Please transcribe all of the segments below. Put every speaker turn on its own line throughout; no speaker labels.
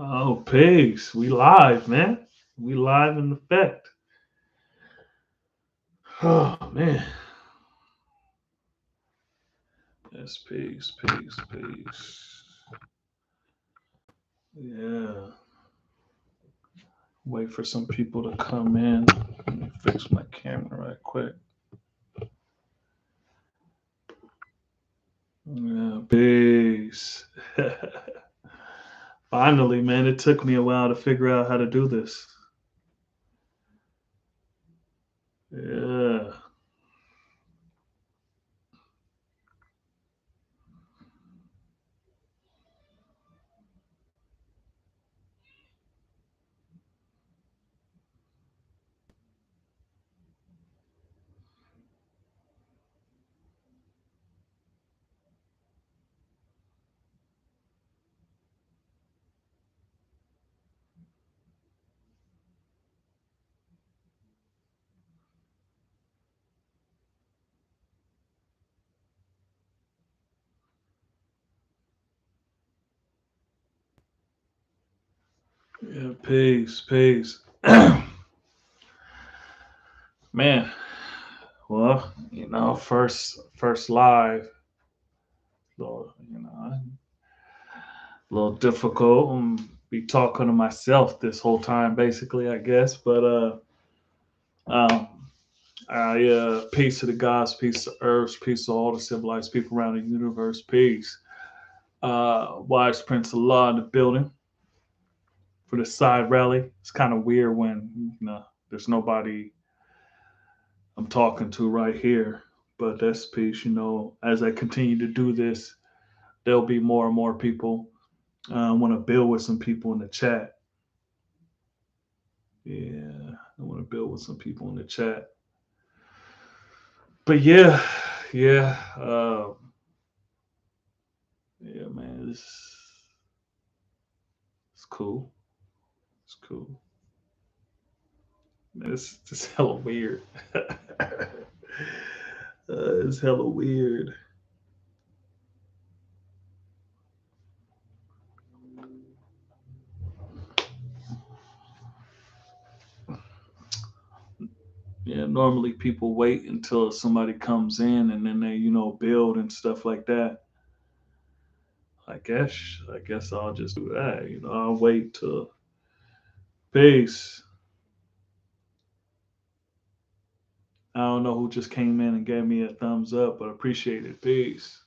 Oh, peace. We live, man. We live in effect. Oh, man. Yes, peace, peace, peace. Yeah. Wait for some people to come in. Let me fix my camera right quick. Yeah, peace. Finally, man, it took me a while to figure out how to do this. Yeah. Yeah, peace, peace. Man, well, first live. So, a little difficult. Be talking to myself this whole time, basically, I guess. But um, I peace to the gods, peace to earth, peace to all the civilized people around the universe, peace. Wise Prince of Law in the building for the side rally. It's kind of weird when there's nobody I'm talking to right here, but that's peace. As I continue to do this, there'll be more and more people. I want to build with some people in the chat. Yeah, I want to build with some people in the chat. But yeah, yeah, man, it's cool. It's cool. It's hella weird. It's hella weird. Yeah, normally people wait until somebody comes in and then they, build and stuff like that. I guess I'll just do that. I'll wait till peace. I don't know who just came in and gave me a thumbs up, but appreciate it. Peace.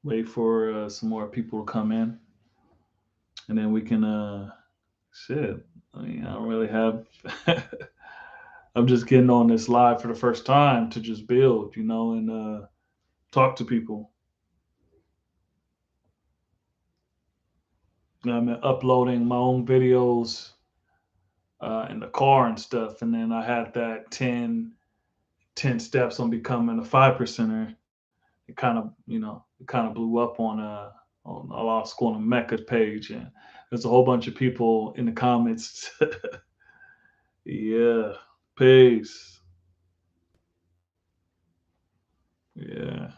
Wait for some more people to come in, and then we can shit. I mean, I don't really have. I'm just getting on this live for the first time to just build, and talk to people. I'm uploading my own videos in the car and stuff, and then I had that 10 steps on becoming a 5 percenter. It kind of blew up on a law school and Mecca page, and there's a whole bunch of people in the comments. Yeah, peace. Yeah.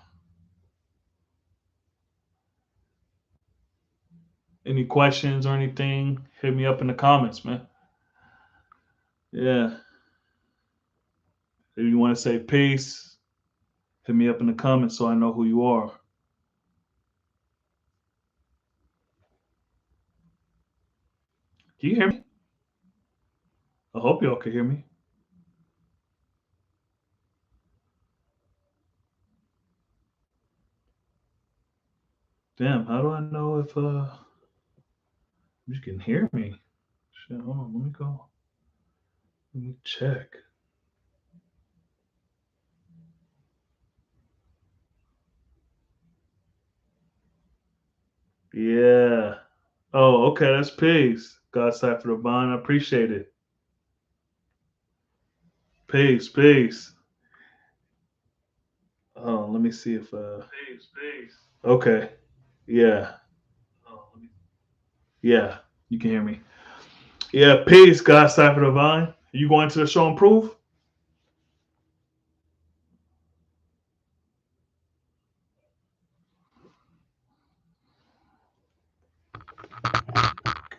Any questions or anything? Hit me up in the comments, man. Yeah. If you want to say peace, hit me up in the comments so I know who you are. Can you hear me? I hope y'all can hear me. Damn, how do I know if you can hear me? Shit, hold on, let me go. Let me check. Yeah. Oh, okay, that's peace. God side for the bond. I appreciate it. Peace, peace. Oh, let me see if peace. Okay. Yeah. Oh, yeah, you can hear me. Yeah, peace, God side for the vine. You going to the show and prove?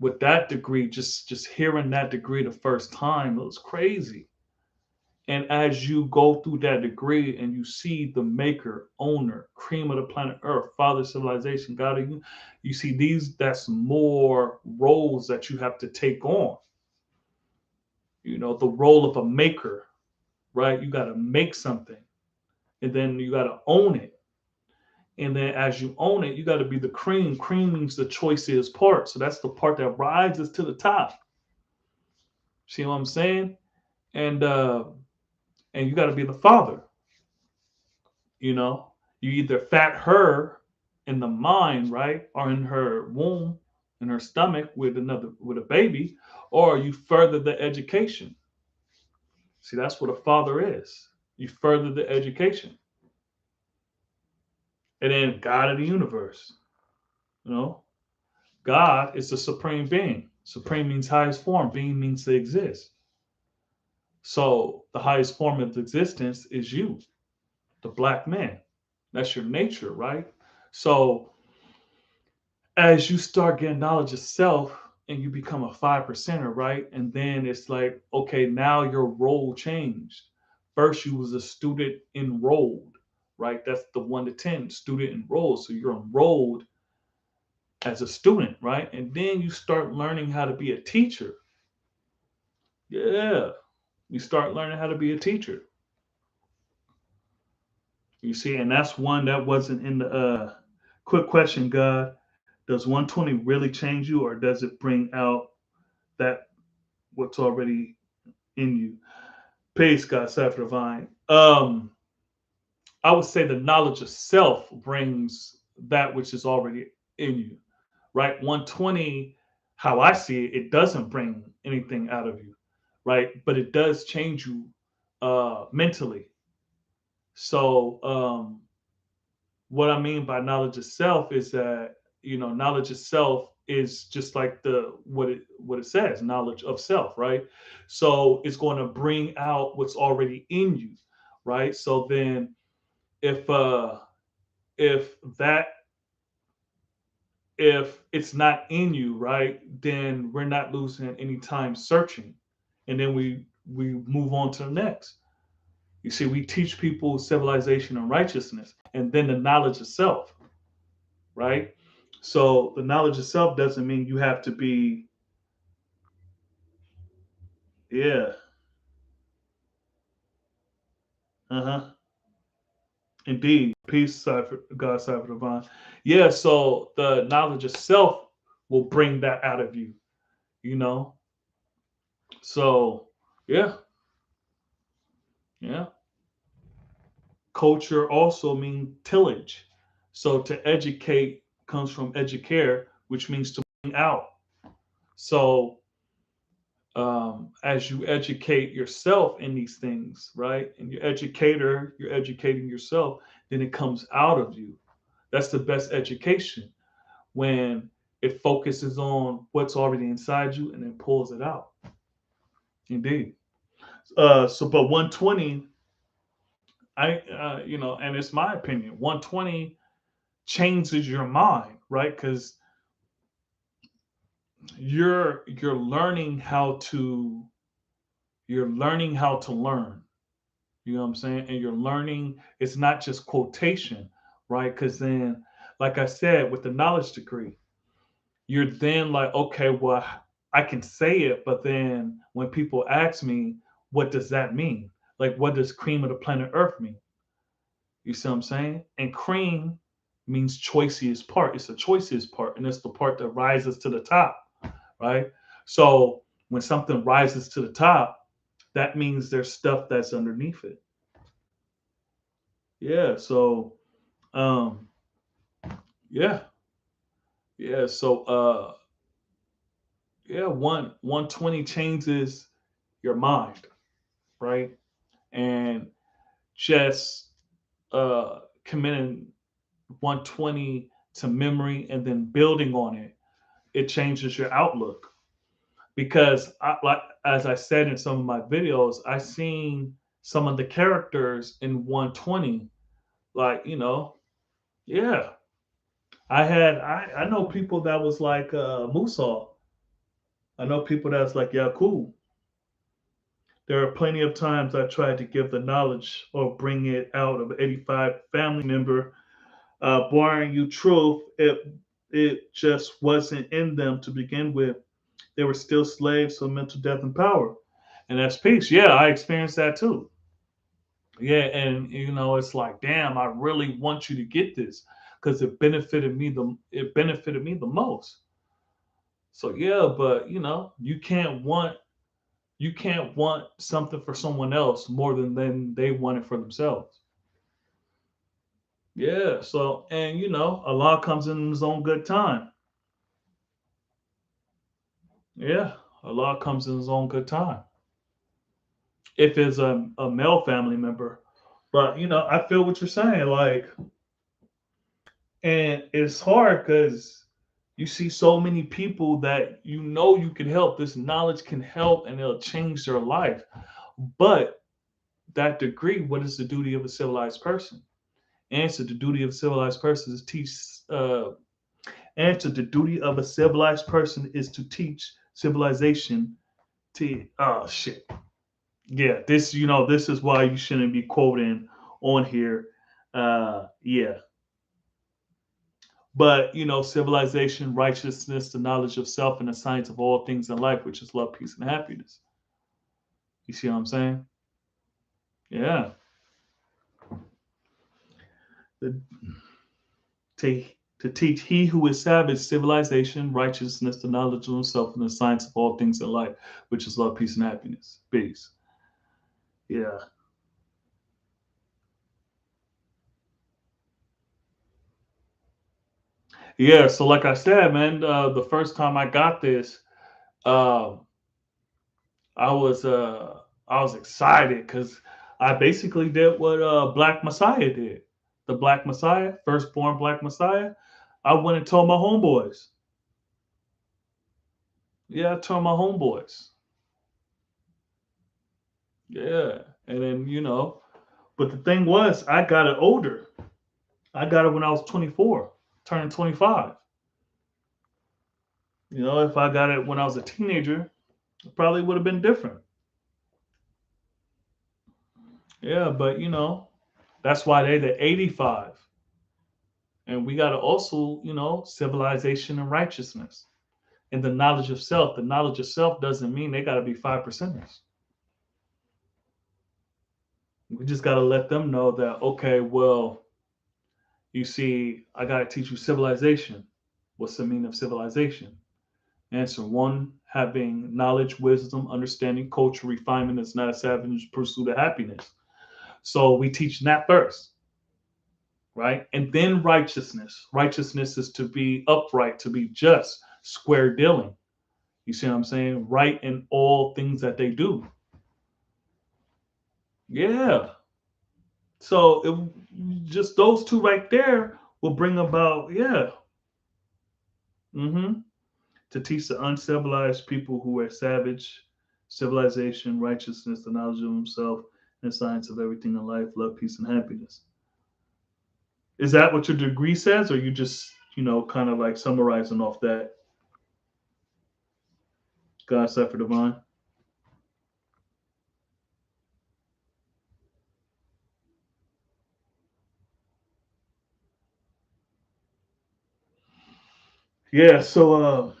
with that degree, just hearing that degree the first time, it was crazy. And as you go through that degree and you see the maker, owner, cream of the planet Earth, father civilization, God, you see these, that's more roles that you have to take on. The role of a maker, right? You got to make something and then you got to own it. And then as you own it, you got to be the cream. Cream means the choicest part. So that's the part that rises to the top. See what I'm saying? And and you got to be the father. You know, you either fat her in the mind, right, or in her womb, in her stomach with a baby, or you further the education. See, that's what a father is. You further the education, and then God of the universe. You know, God is the supreme being. Supreme means highest form. Being means to exist. So the highest form of existence is you, the black man. That's your nature, right? So as you start getting knowledge of self and you become a 5%er, right? And then it's like, okay, now your role changed. First, you was a student enrolled, right? That's the 1 to 10 student enrolled. So you're enrolled as a student, right? And then you start learning how to be a teacher. Yeah, you start learning how to be a teacher. You see, and that's one that wasn't in the quick question, God. Does 120 really change you, or does it bring out that what's already in you? Peace, God, Cipher Divine. I would say the knowledge of self brings that which is already in you, right? 120, how I see it, it doesn't bring anything out of you, right? But it does change you mentally. So, what I mean by knowledge of self is that knowledge of self is just like the what it says, knowledge of self, right? So it's going to bring out what's already in you, right? So then if uh if that if it's not in you, right, then we're not losing any time searching, and then we move on to the next. You see, we teach people civilization and righteousness and then the knowledge of self, right? So the knowledge of self doesn't mean you have to be, yeah, uh-huh, indeed. Peace, cipher, God, cipher, divine. Yeah, so the knowledge of self will bring that out of you, you know? So, yeah, yeah. Culture also means tillage. So to educate comes from educare, which means to bring out. So as you educate yourself in these things, right? And you're educator, you're educating yourself, then it comes out of you. That's the best education when it focuses on what's already inside you and then pulls it out. Indeed. But 120, and it's my opinion, 120 changes your mind, right? Because you're learning how to learn. You know what I'm saying? And you're learning, it's not just quotation, right? Because then, like I said, with the knowledge degree, you're then like, okay, well, I can say it, but then when people ask me, what does that mean? Like, what does cream of the planet Earth mean? You see what I'm saying? And cream means choicest part. It's the choicest part, and it's the part that rises to the top, right? So when something rises to the top, that means there's stuff that's underneath it. Yeah. So Um, yeah, yeah. So, yeah, 120 changes your mind, right? And just committing 120 to memory and then building on it, it changes your outlook. Because like as I said in some of my videos, I seen some of the characters in 120, like yeah. I know people that was like Musa. I know people that's like, yeah, cool. There are plenty of times I tried to give the knowledge or bring it out of 85 family member, barring you truth, it just wasn't in them to begin with. They were still slaves to mental death and power. And that's peace. Yeah, I experienced that too. Yeah, and it's like, damn, I really want you to get this because it benefited me the most. So yeah, but you can't want something for someone else more than they want it for themselves. Yeah. So and Allah comes in His own good time. Yeah, Allah comes in His own good time. If it's a male family member, but I feel what you're saying. Like, and it's hard because you see so many people that you can help. This knowledge can help, and it'll change their life. But that degree, what is the duty of a civilized person? Answer: the duty of a civilized person is teach. Answer: the duty of a civilized person is to teach civilization. To oh shit, yeah. This is why you shouldn't be quoting on here. Yeah, but civilization, righteousness, the knowledge of self, and the science of all things in life, which is love, peace, and happiness. You see what I'm saying? Yeah. The, to, to teach he who is savage civilization, righteousness, the knowledge of himself, and the science of all things in life, which is love, peace, and happiness. Peace. Yeah. Yeah. So, like I said, man, the first time I got this, um, I was uh, I was excited because I basically did what Black Messiah did. The Black Messiah, firstborn Black Messiah. I went and told my homeboys. Yeah, I told my homeboys. Yeah, and then but the thing was, I got it older. I got it when I was 24, turning 25. If I got it when I was a teenager, it probably would have been different. Yeah, but that's why they the 85. And we got to also, civilization and righteousness and the knowledge of self. The knowledge of self doesn't mean they got to be 5%ers. We just got to let them know that, okay, well, you see, I got to teach you civilization. What's the meaning of civilization? Answer one: having knowledge, wisdom, understanding, culture, refinement is not a savage pursuit of happiness. So we teach that first, right? And then righteousness. Righteousness is to be upright, to be just, square dealing. You see what I'm saying? Right in all things that they do. Yeah. So just those two right there will bring about, yeah. hmm To teach the uncivilized people who are savage, civilization, righteousness, the knowledge of himself, and science of everything in life, love, peace, and happiness. Is that what your degree says, or you just, kind of like summarizing off that God, cipher, divine? Yeah. So,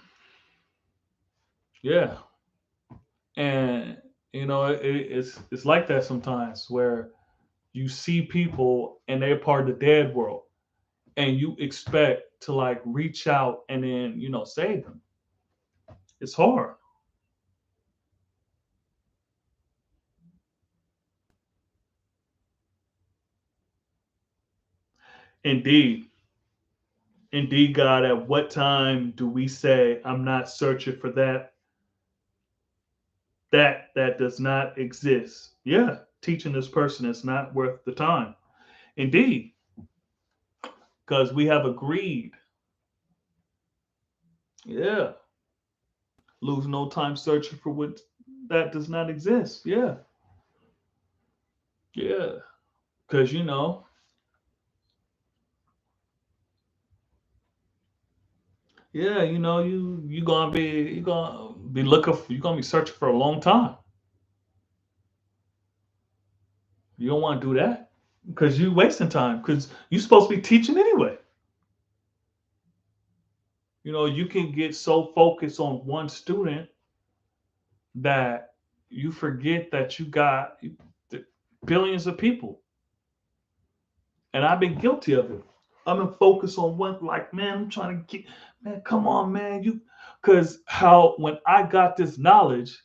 yeah, and it's like that sometimes where you see people and they're part of the dead world, and you expect to like reach out and then save them. It's hard. Indeed. Indeed, God, at what time do we say, I'm not searching for that does not exist? Yeah, teaching this person is not worth the time. Indeed, because we have agreed. Yeah, lose no time searching for what that does not exist. Yeah, yeah, because Yeah, you gonna be looking for, you gonna be searching for a long time. You don't want to do that because you wasting time because you're supposed to be teaching anyway. You can get so focused on one student that you forget that you got billions of people. And I've been guilty of it. I've been focused on one, like, man, I'm trying to get, man, come on, man. Because how, when I got this knowledge,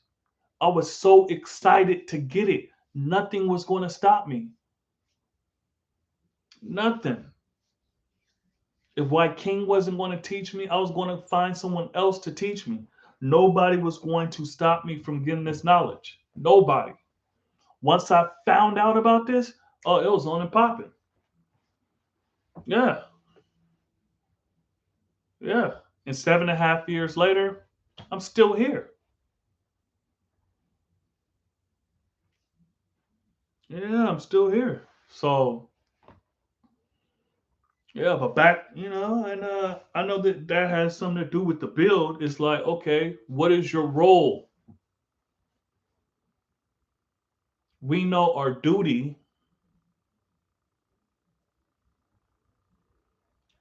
I was so excited to get it. Nothing was going to stop me. Nothing. If White King wasn't going to teach me, I was going to find someone else to teach me. Nobody was going to stop me from getting this knowledge. Nobody. Once I found out about this, oh, it was on and popping. Yeah, yeah. And 7.5 years later, I'm still here. Yeah, I'm still here. So, yeah, but back, and I know that that has something to do with the build. It's like, okay, what is your role? We know our duty.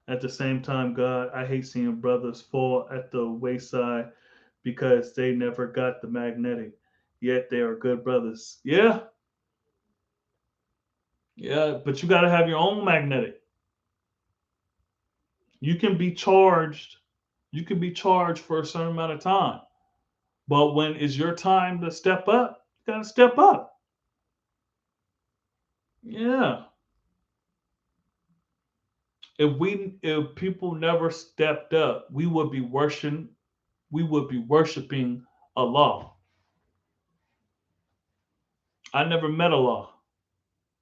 At the same time, God, I hate seeing brothers fall at the wayside because they never got the magnetic. Yet they are good brothers. Yeah, yeah, but you got to have your own magnetic. You can be charged. You can be charged for a certain amount of time. But when it's your time to step up, you got to step up. Yeah. If people never stepped up, we would be worshiping Allah. I never met Allah,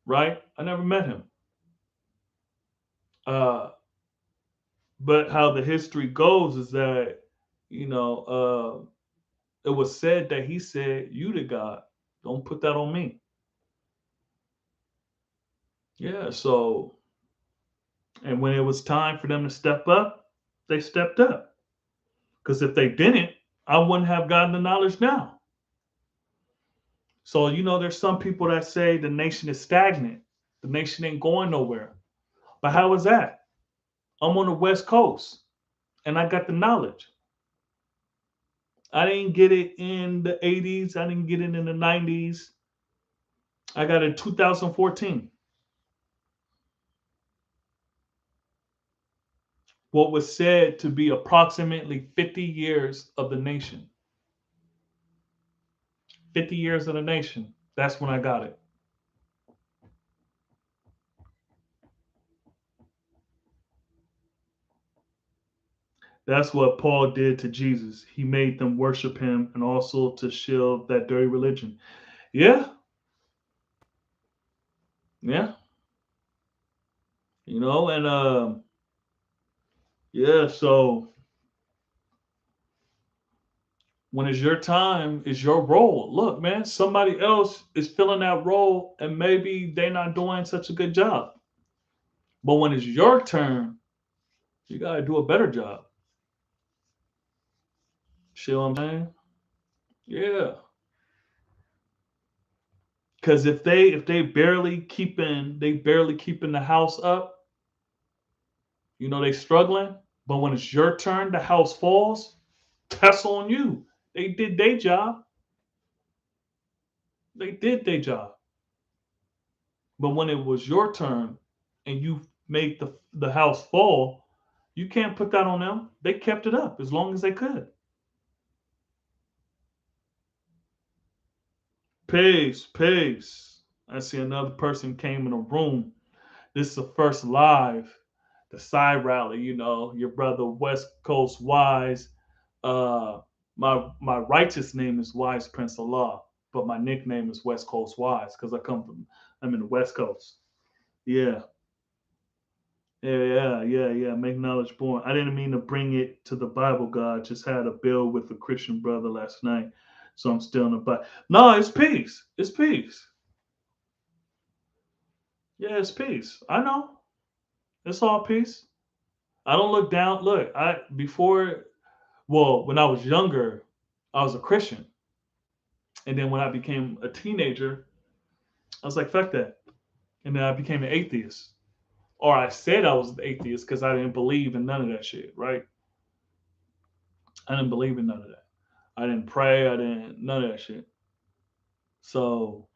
right? I never met him. Uh, but how the history goes is that, it was said that he said, "You to God, don't put that on me." Yeah. So, and when it was time for them to step up, they stepped up. Because if they didn't, I wouldn't have gotten the knowledge now. So, there's some people that say the nation is stagnant. The nation ain't going nowhere. But how is that? I'm on the West Coast and I got the knowledge. I didn't get it in the 80s. I didn't get it in the 90s. I got it in 2014. What was said to be approximately 50 years of the nation. 50 years of the nation. That's when I got it. That's what Paul did to Jesus. He made them worship him and also to shield that dirty religion. Yeah, yeah, and yeah. So when it's your time, it's your role. Look, man, somebody else is filling that role, and maybe they're not doing such a good job. But when it's your turn, you gotta do a better job. See what I'm saying? Yeah. Because if they barely keeping the house up, they struggling. But when it's your turn, the house falls. That's on you. They did their job. They did their job. But when it was your turn, and you made the house fall, you can't put that on them. They kept it up as long as they could. Peace, peace. I see another person came in the room. This is the first live, the side rally. Your brother West Coast Wise. Uh, my righteous name is Wise Prince of Law, but my nickname is West Coast Wise because I'm in the West Coast. Yeah, yeah, yeah, yeah, yeah. Make knowledge born. I didn't mean to bring it to the Bible. God just had a bill with a Christian brother last night, so I'm still in the Bible. No, it's peace. It's peace. Yeah, it's peace. I know. It's all peace. I don't look down. Look, I before, well, when I was younger, I was a Christian, and then when I became a teenager, I was like, fuck that, and then I became an atheist, or I said I was an atheist because I didn't believe in none of that shit. Right? I didn't believe in none of that. I didn't pray. I didn't none of that shit. So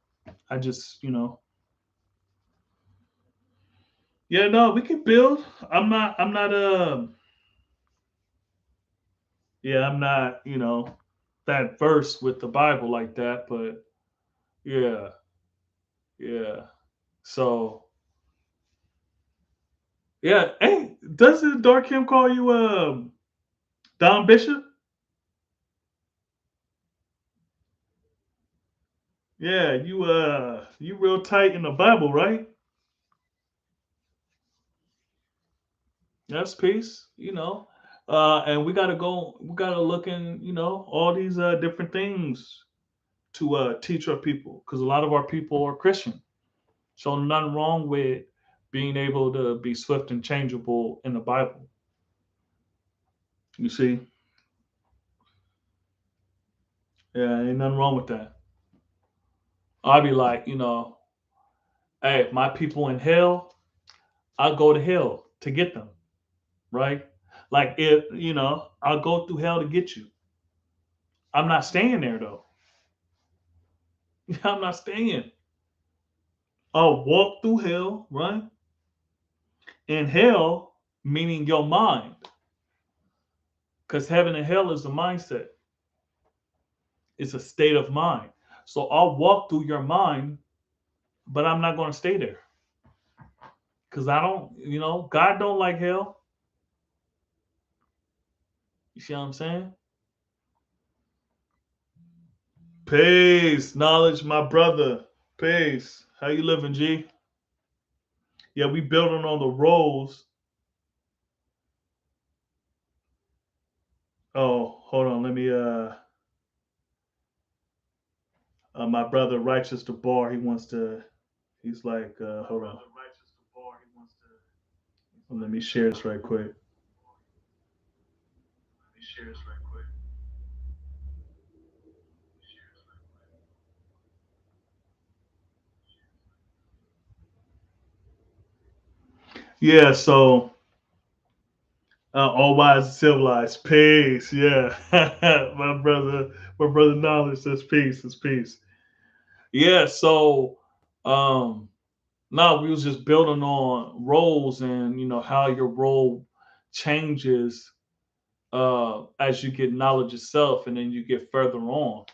I just, yeah, no, we can build. I'm not. Yeah, I'm not. That verse with the Bible like that. But yeah, yeah. So yeah. Hey, doesn't Dark Kim call you Don Bishop? Yeah, you real tight in the Bible, right? That's peace. And we gotta go. We gotta look in. All these different things to teach our people, because a lot of our people are Christian. So nothing wrong with being able to be swift and changeable in the Bible. You see, yeah, ain't nothing wrong with that. I'd be like, hey, if my people in hell, I'll go to hell to get them, right? Like if I'll go through hell to get you. I'm not staying there though. I'm not staying. I'll walk through hell, right? And hell meaning your mind, because heaven and hell is a mindset. It's a state of mind. So I'll walk through your mind, but I'm not going to stay there because I don't, God don't like hell. You see what I'm saying? Peace, knowledge, my brother. Peace. How you living, G? Yeah, we building on the roles. Oh, hold on. Let me. My brother, righteous the bar. He wants to. He's like, hold on. Let me share this right quick. Yeah. So, all wise and civilized. Peace. Yeah. My brother, knowledge says peace. Is peace. Yeah. So, um, no, we was just building on roles, and how your role changes as you get knowledge yourself, and then you get further on.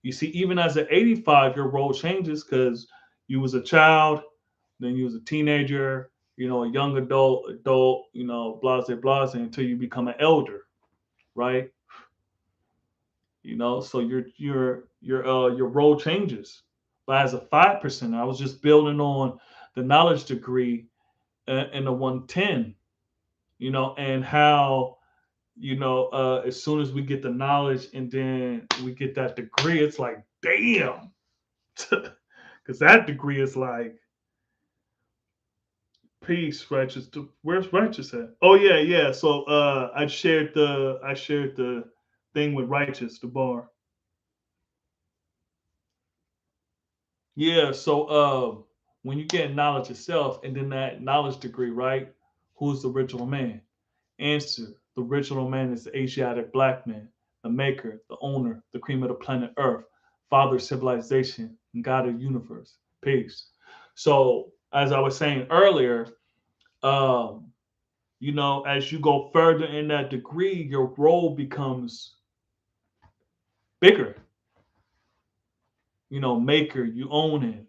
You see, even as an 85, your role changes because you was a child, then you was a teenager, a young adult, blase blase, until you become an elder, right? So your role changes. But as a 5%, I was just building on the knowledge degree in the 110, and how as soon as we get the knowledge and then we get that degree, it's like, damn, because that degree is like peace, righteous. Where's righteous at? Oh yeah, yeah. So I shared the thing with righteous, the bar. Yeah. So when you get knowledge yourself and then that knowledge degree, right? Who's the original man? Answer: the original man is the Asiatic black man, the maker, the owner, the cream of the planet Earth, father of civilization, and God of the universe. Peace. So, as I was saying earlier, um, as you go further in that degree, your role becomes bigger. Maker, you own it.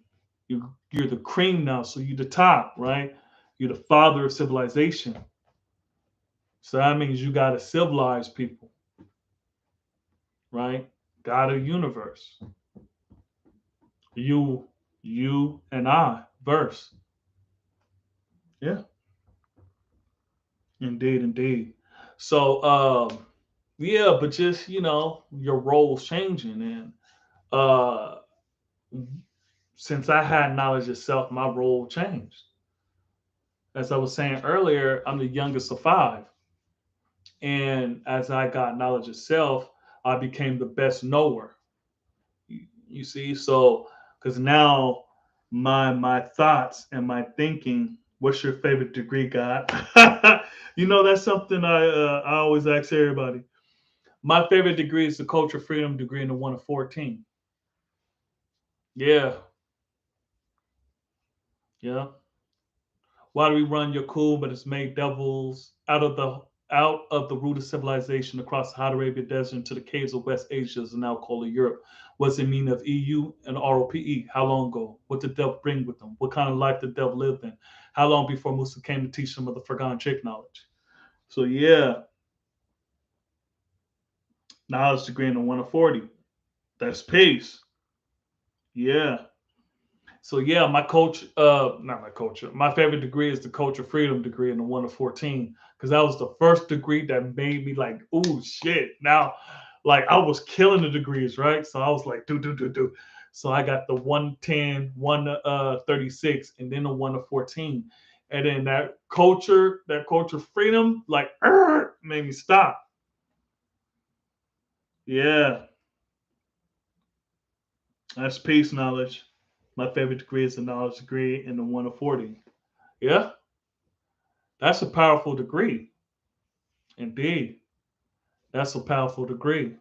You're the cream now, so you're the top, right? You're the father of civilization. So that means you got to civilize people, right? God of the universe. You, you and I, verse. Yeah, indeed, indeed. So, yeah, but just your role's changing, and uh, since I had knowledge of self, my role changed. As I was saying earlier, I'm the youngest of five. And as I got knowledge of self, I became the best knower. You see, so because now my thoughts and my thinking. What's your favorite degree, God? That's something I always ask everybody. My favorite degree is the Culture Freedom degree in the 1 of 14. Yeah, yeah. Why do we run? You're cool, but it's made devils out of the root of civilization across the hot Arabian desert into the caves of West Asia is now called Europe. What's it mean of EU and ROPE? How long ago? What did the devil bring with them? What kind of life did the devil live in? How long before Musa came to teach them of the forgotten trick knowledge? So yeah, knowledge degree in the 1 of 40. That's peace. Yeah. So yeah, not my culture. My favorite degree is the Culture Freedom degree in the 1 of 14 because that was the first degree that made me like, oh shit. Now, like I was killing the degrees, right? So I was like, do. So I got the 110, 136, and then the 1 of 14. And then that culture freedom, like made me stop. Yeah, that's peace knowledge. My favorite degree is the knowledge degree in the 1 of 40. Yeah, that's a powerful degree. Indeed. That's a powerful degree.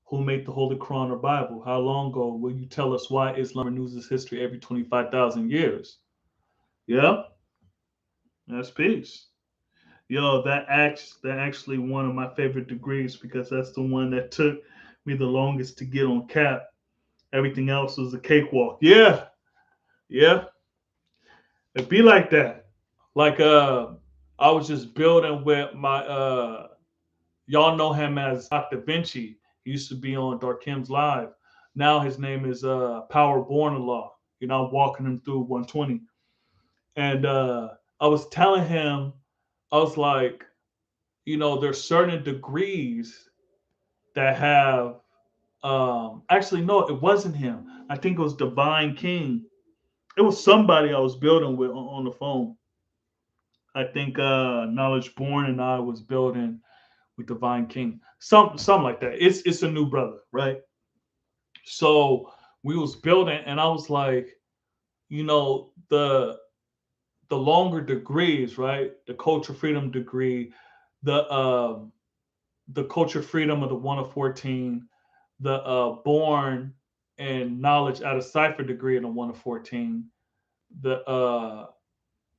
Who made the Holy Quran or Bible? How long ago? Will you tell us why Islam renews its history every 25,000 years? Yeah, that's peace. Yo, that actually one of my favorite degrees because that's the one that took me the longest to get on cap. Everything else was a cakewalk. Yeah, yeah. It be like that. Like I was just building with my y'all know him as Dr. Vinci. He used to be on Darkim's Live. Now his name is Power Born Law. I'm walking him through 120. And I was telling him, I was like, there's certain degrees that have actually no, it wasn't him. I think it was Divine King. It was somebody I was building with on the phone. I think Knowledge Born and I was building with Divine King. Something like that. It's a new brother, right? So we was building, and I was like, the longer degrees, right? The culture freedom degree, the culture freedom of the 1 of 14, the born and knowledge out of cipher degree in the 1 of 14, the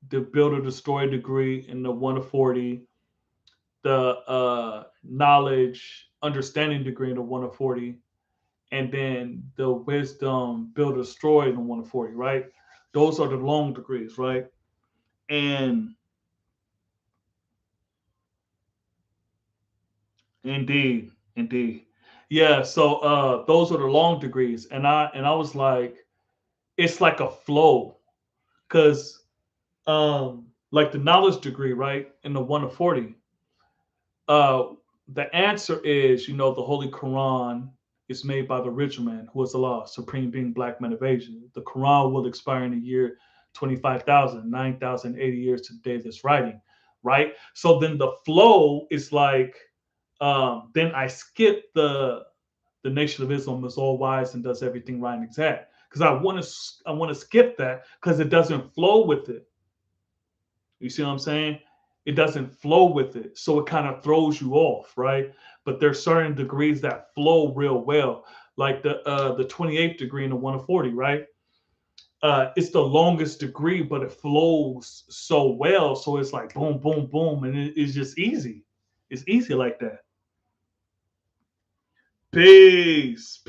builder destroyer degree in the 1 of 40, the knowledge understanding degree in the 1 of 40, and then the wisdom build destroy in the 1 of 40, right? Those are the long degrees, right? And indeed. Yeah, so those are the long degrees. And I was like, it's like a flow. Cause like the knowledge degree, right? In the 1 of 40, uh the answer is, the Holy Quran is made by the original man, who is Allah, supreme being, black man of Asia. The Quran will expire in the year 25,000, 9,080 years to the day of this writing, right? So then the flow is like, then I skip the Nation of Islam is all wise and does everything right and exact, because I want to skip that because it doesn't flow with it. You see what I'm saying? It doesn't flow with it. So it kind of throws you off, right? But there's certain degrees that flow real well. Like the 28th degree in the 1 of 40, right? It's the longest degree, but it flows so well. So it's like boom, boom, boom, and it's just easy. It's easy like that. Peace,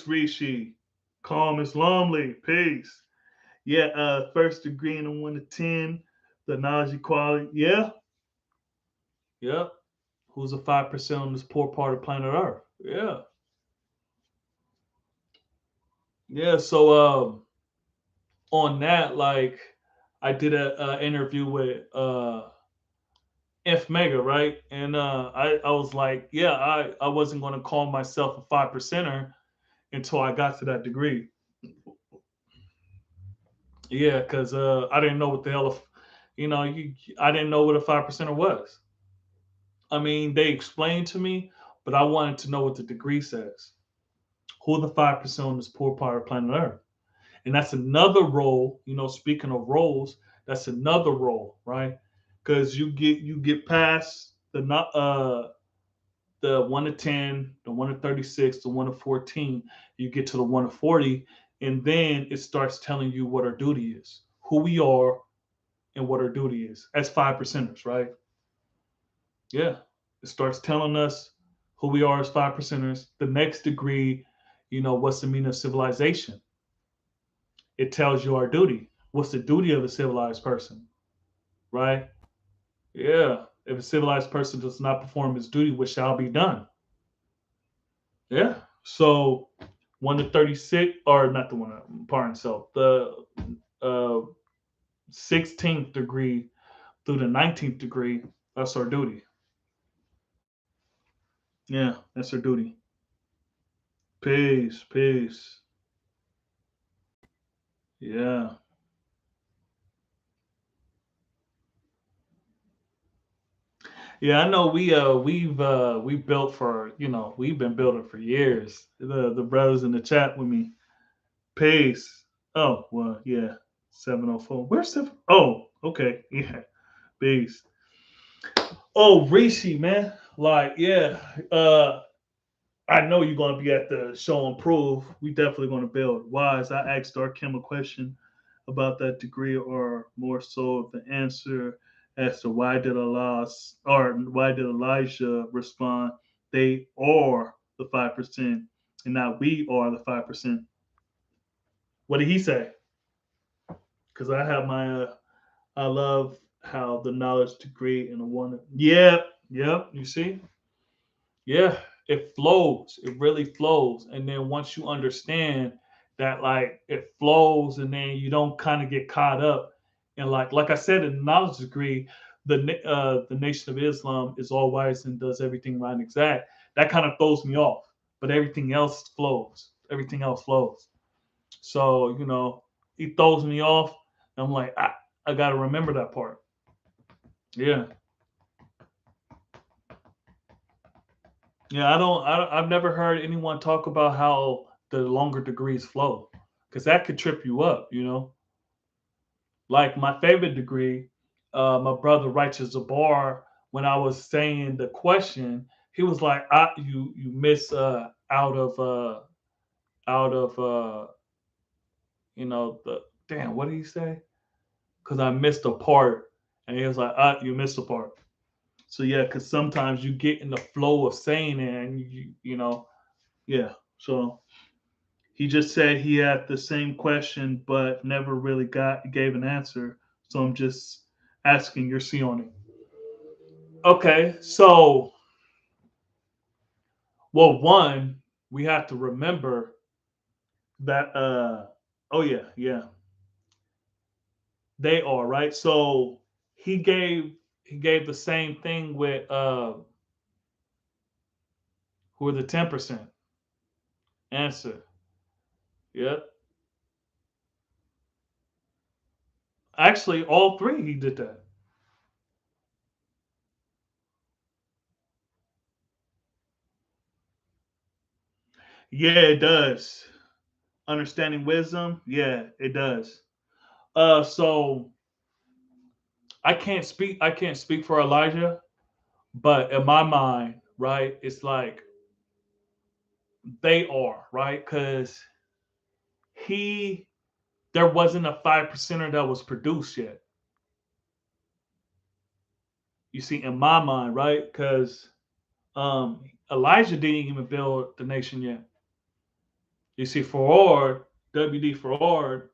Rishi. Calm Islamly, peace. Yeah, first degree in the 1 to 10, the knowledge equality. Yeah, yeah. Who's the 5% on this poor part of planet Earth? Yeah, yeah. So on that, like, I did a interview with F Mega, right? And I was like, yeah, I wasn't going to call myself a 5%er until I got to that degree. Yeah, because I didn't know what the hell, I didn't know what a 5 percenter was. I mean, they explained to me, but I wanted to know what the degree says. Who are the 5% on this poor part of planet Earth? And that's another role. Speaking of roles, that's another role, right? Because you get past the 1 to 10, the 1 to 36, the 1 to 14, you get to the 1 to 40, and then it starts telling you what our duty is, who we are, and what our duty is as 5 percenters, right? Yeah. It starts telling us who we are as 5 percenters. The next degree, what's the meaning of civilization? It tells you our duty. What's the duty of a civilized person, right? Yeah. If a civilized person does not perform his duty, what shall be done? Yeah. So 1 to 36, or not the one, pardon self, the uh, 16th degree through the 19th degree, that's our duty. Yeah, that's our duty. Peace, peace. Yeah. Yeah, I know we've built for, we've been building for years. The brothers in the chat with me. Peace. Oh, well, yeah. 704. Where's seven? Oh, okay. Yeah. Peace. Oh, Rishi, man. Like, yeah. I know you're gonna be at the show and prove. We definitely gonna build. Wise, I asked Dark Kim a question about that degree, or more so the answer as to why did Allah or why did Elijah respond, they are the 5%, and not we are the 5%. What did he say? Because I have my I love how the knowledge degree and the one. Yep, yep. You see, yeah, it flows. It really flows. And then once you understand that, like, it flows, and then you don't kind of get caught up. And like I said, in the knowledge degree, the Nation of Islam is all wise and does everything right and exact. That kind of throws me off. But everything else flows. Everything else flows. So he throws me off. I'm like, I got to remember that part. Yeah. Yeah, I've never heard anyone talk about how the longer degrees flow, because that could trip you up. Like my favorite degree, my brother Righteous Zabar, when I was saying the question, he was like, you miss out of the damn, what did he say? Because I missed a part, and he was like, you missed a part. So yeah, because sometimes you get in the flow of saying it, and yeah. So he just said he had the same question, but never really gave an answer. So I'm just asking your see on it. Okay, so well, one, we have to remember that. Oh yeah, yeah, they are right. So he gave he gave the same thing with who are the 10% answer. Yep. Actually, all three he did that. Yeah, it does. Understanding wisdom. Yeah, it does. So I can't speak for Elijah, but in my mind, right, it's like they are, right? Because he there wasn't a 5 percenter that was produced yet. You see, in my mind, right? Because Elijah didn't even build the nation yet. You see, Ford, WD Ford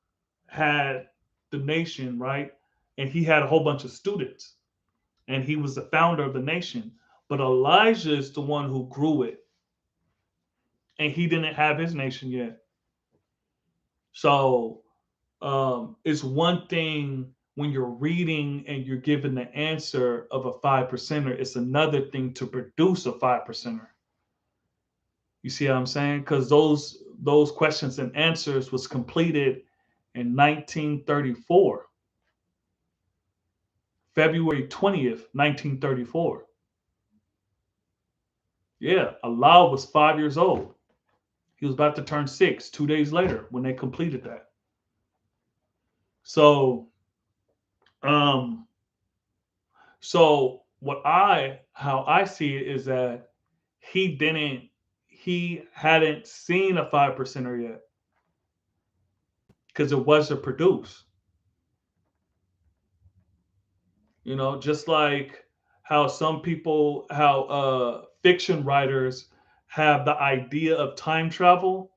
had the nation, right? And he had a whole bunch of students, and he was the founder of the nation. But Elijah is the one who grew it, and he didn't have his nation yet. So it's one thing when you're reading and you're given the answer of a 5 percenter. It's another thing to produce a 5 percenter. You see what I'm saying? Because those questions and answers was completed in 1934, February 20th, 1934. Yeah, Allah was 5 years old. He was about to turn six 2 days later when they completed that. So, um, so how I see it is that he didn't, he hadn't seen a 5 percenter yet because it wasn't produced. Just like how fiction writers have the idea of time travel,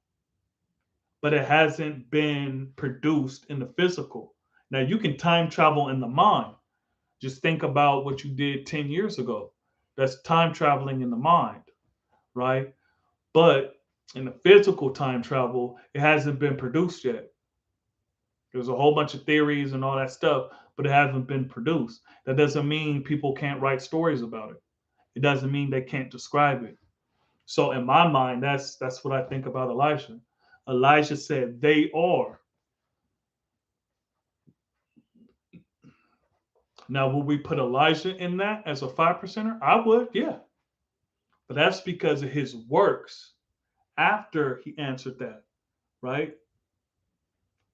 but it hasn't been produced in the physical. Now you can time travel in the mind. Just think about what you did 10 years ago. That's time traveling in the mind, right? But in the physical time travel, it hasn't been produced yet. There's a whole bunch of theories and all that stuff, but it hasn't been produced. That doesn't mean people can't write stories about it. It doesn't mean they can't describe it. So in my mind, that's what I think about Elijah. Elijah said, "They are." Now, would we put Elijah in that as a 5 percenter? I would, yeah. But that's because of his works after he answered that, right?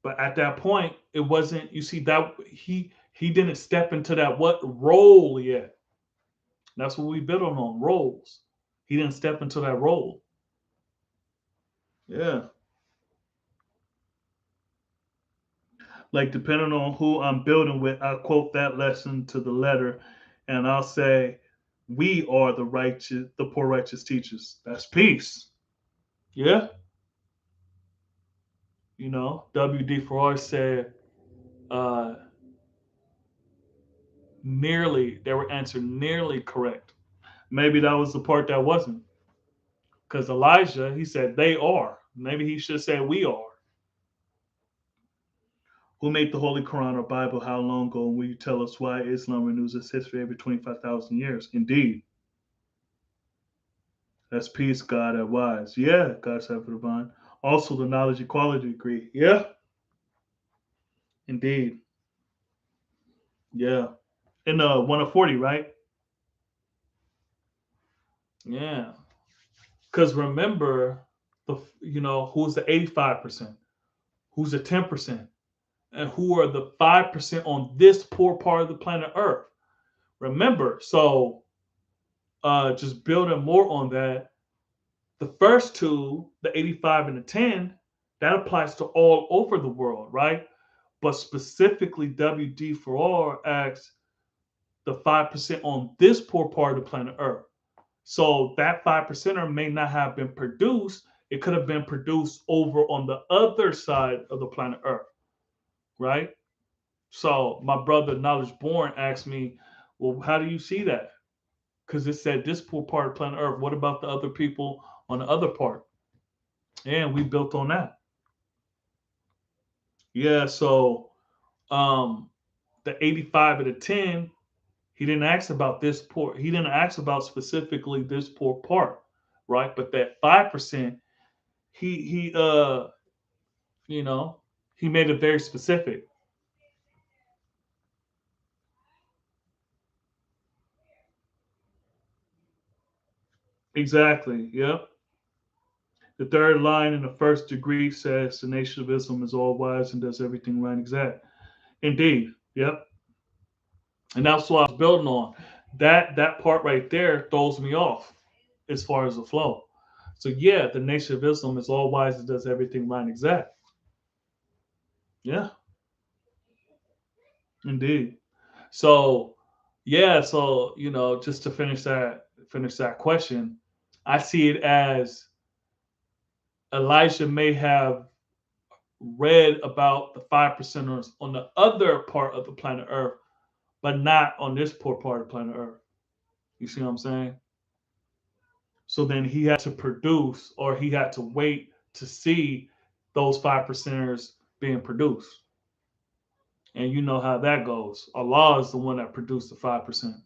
But at that point, it wasn't, you see, that he didn't step into that what role yet. That's what we build on roles. He didn't step into that role. Yeah. Like depending on who I'm building with, I quote that lesson to the letter and I'll say, we are the poor righteous teachers. That's peace. Yeah. WD Farrar said uh, nearly, they were answered nearly correct. Maybe that was the part that wasn't. Because Elijah, he said, they are. Maybe he should say, we are. Who made the Holy Quran or Bible? How long ago? And will you tell us why Islam renews its history every 25,000 years? Indeed. That's peace, God, at wise. Yeah, God, Cipher divine. Also, the knowledge equality degree. Yeah, indeed. Yeah. In 1 of 40, right? Yeah. Because remember, who's the 85%? Who's the 10%? And who are the 5% on this poor part of the planet Earth? Remember, so just building more on that, the first two, the 85 and the 10, that applies to all over the world, right? But specifically, WD for all asks the 5% on this poor part of the planet Earth. So that 5%er may not have been produced. It could have been produced over on the other side of the planet Earth, right? So my brother Knowledge Born asked me, well, how do you see that? Because it said this poor part of planet Earth. What about the other people on the other part? And we built on that. Yeah, so um the 85 and the 10, he didn't ask about this poor, he didn't ask about specifically this poor part, right? But that 5%, he you know, he made it very specific. Exactly. Yep. The third line in the first degree says the nation of Islam is all wise and does everything right and exact. Indeed. Yep. And that's what I was building on. That part right there throws me off as far as the flow. So yeah, the nation of Islam is all wise and does everything right and exact. Yeah, indeed. So yeah, so just to finish that question, I see it as Elijah may have read about the 5 percenters on the other part of the planet Earth, but not on this poor part of planet Earth. You see what I'm saying? So then he had to produce, or he had to wait to see those 5 percenters being produced. And you know how that goes. Allah is the one that produced the 5%.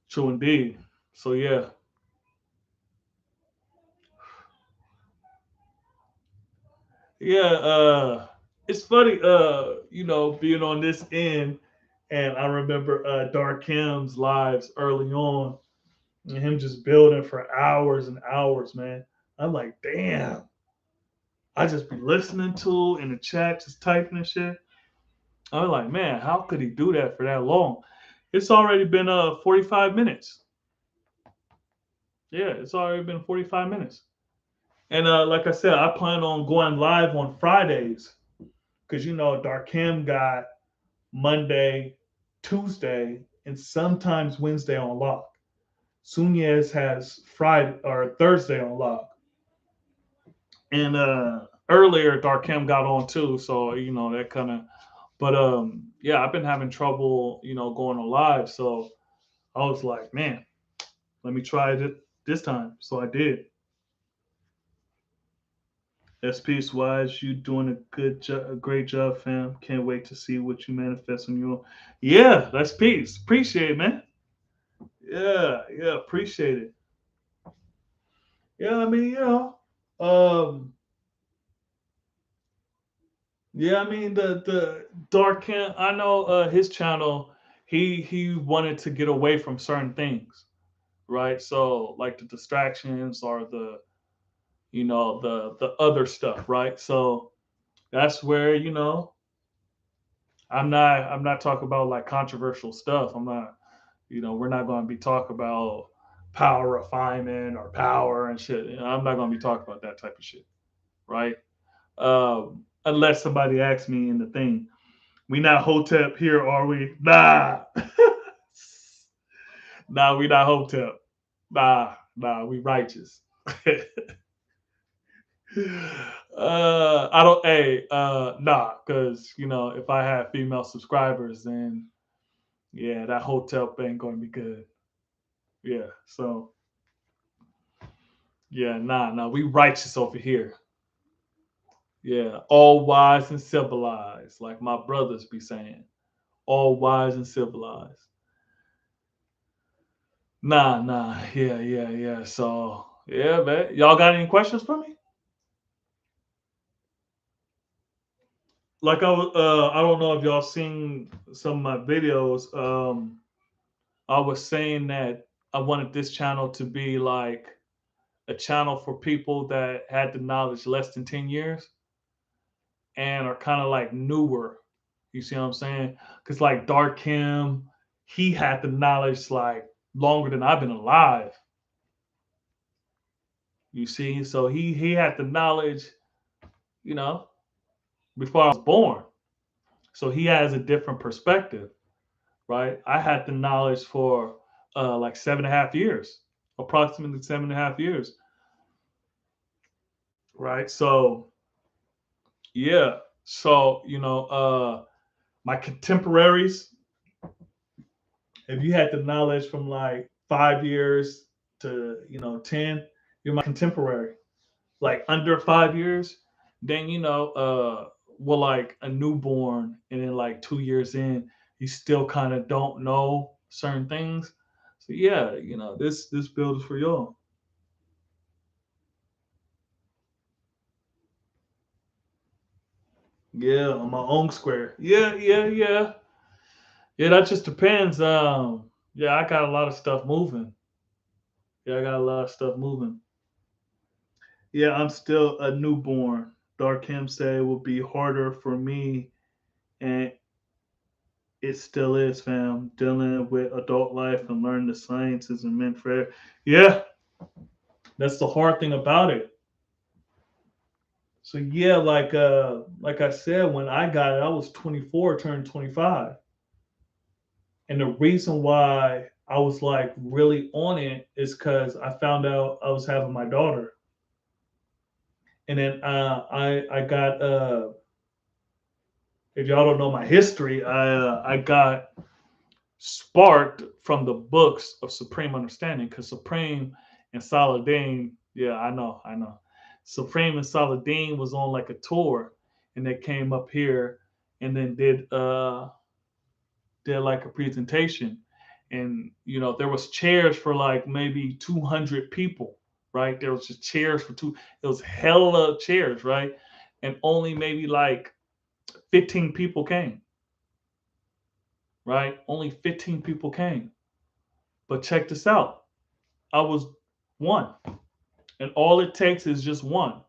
True indeed. So yeah. Yeah, it's funny, being on this end, and I remember Dark Kim's lives early on, and him just building for hours and hours, man. I'm like, damn, I just be listening to in the chat, just typing and shit. I'm like, man, how could he do that for that long? It's already been 45 minutes. Yeah, it's already been 45 minutes. And like I said, I plan on going live on Fridays because Darkham got Monday, Tuesday, and sometimes Wednesday on lock. Sunez has Friday or Thursday on lock. And earlier Darkham got on too, so that kind of. But yeah, I've been having trouble, going on live. So I was like, man, let me try it this time. So I did. SP wise, you doing a great job, fam. Can't wait to see what you manifest on your. Yeah, that's peace. Appreciate it, man. Yeah, yeah, appreciate it. Yeah, I mean, um, yeah, I mean the Dark Kent. I know his channel. He wanted to get away from certain things, right? So like the distractions or the other stuff, right? So that's where I'm not talking about like controversial stuff. I'm not we're not going to be talking about power refinement or power and shit. I'm not going to be talking about that type of shit, right? Unless somebody asks me in the thing, we not Hotep here, are we? Nah, nah, we not Hotep. Nah, we righteous. I don't. Hey, nah, because if I have female subscribers, then yeah, that hotel ain't going to be good. Yeah, so yeah, nah, we righteous over here. Yeah, all wise and civilized, like my brothers be saying. All wise and civilized. Nah, yeah. So yeah, man, y'all got any questions for me? Like I don't know if y'all seen some of my videos. I was saying that I wanted this channel to be like a channel for people that had the knowledge less than 10 years and are kind of like newer. You see what I'm saying? Because like Dark Kim, he had the knowledge like longer than I've been alive. You see, so he had the knowledge, you know, before I was born. So he has a different perspective, right? I had the knowledge for like 7.5 years, approximately 7.5 years, right? So yeah, so my contemporaries, if you had the knowledge from like 5 years to 10, you're my contemporary. Like under 5 years, then well, like a newborn, and then like 2 years in, you still kind of don't know certain things. So yeah, this build is for y'all. Yeah, on my own square. Yeah. Yeah, that just depends. Yeah, I got a lot of stuff moving. Yeah, I got a lot of stuff moving. Yeah, I'm still a newborn. Dark Kim said it will be harder for me, and it still is, fam. Dealing with adult life and learning the science isn't meant for it. Yeah, that's the hard thing about it. So yeah, like I said, when I got it, I was 24, turned 25. And the reason why I was like really on it is because I found out I was having my daughter. And then I got if y'all don't know my history, I got sparked from the books of Supreme Understanding because Supreme and Saladin, yeah, I know. Supreme and Saladin was on like a tour, and they came up here and then did like a presentation, and there was chairs for like maybe 200 people, right? There was just chairs for two. It was hella chairs, right? and only maybe like 15 people came, right? Only 15 people came. But check this out. I was one. And all it takes is just one,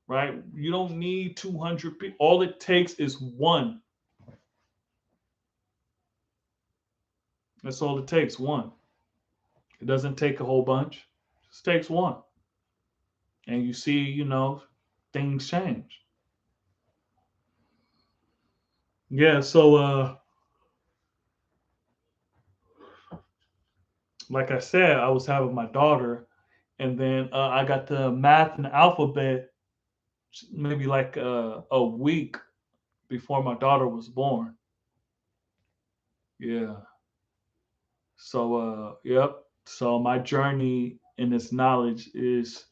right? You don't need 200 people. All it takes is one. That's all it takes, one. It doesn't take a whole bunch. It just takes one. And you see, things change. Yeah, so like I said, I was having my daughter, and then I got the math and alphabet maybe like a week before my daughter was born. Yeah. So yep. So my journey in this knowledge is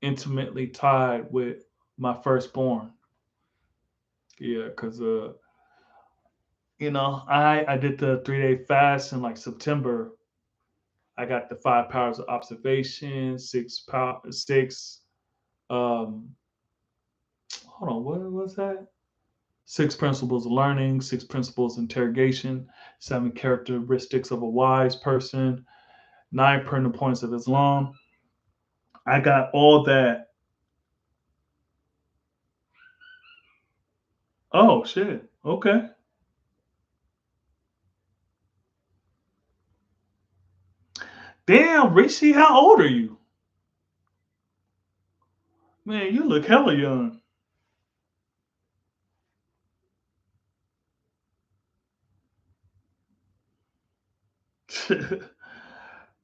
intimately tied with my firstborn. Yeah, because I did the 3 day fast in like September. I got the 5 powers of observation, six hold on, what was that? 6 principles of learning, 6 principles of interrogation, 7 characteristics of a wise person, 9 pertinent points of Islam. I got all that. Oh shit. Okay. Damn, Rishi, how old are you? Man, you look hella young.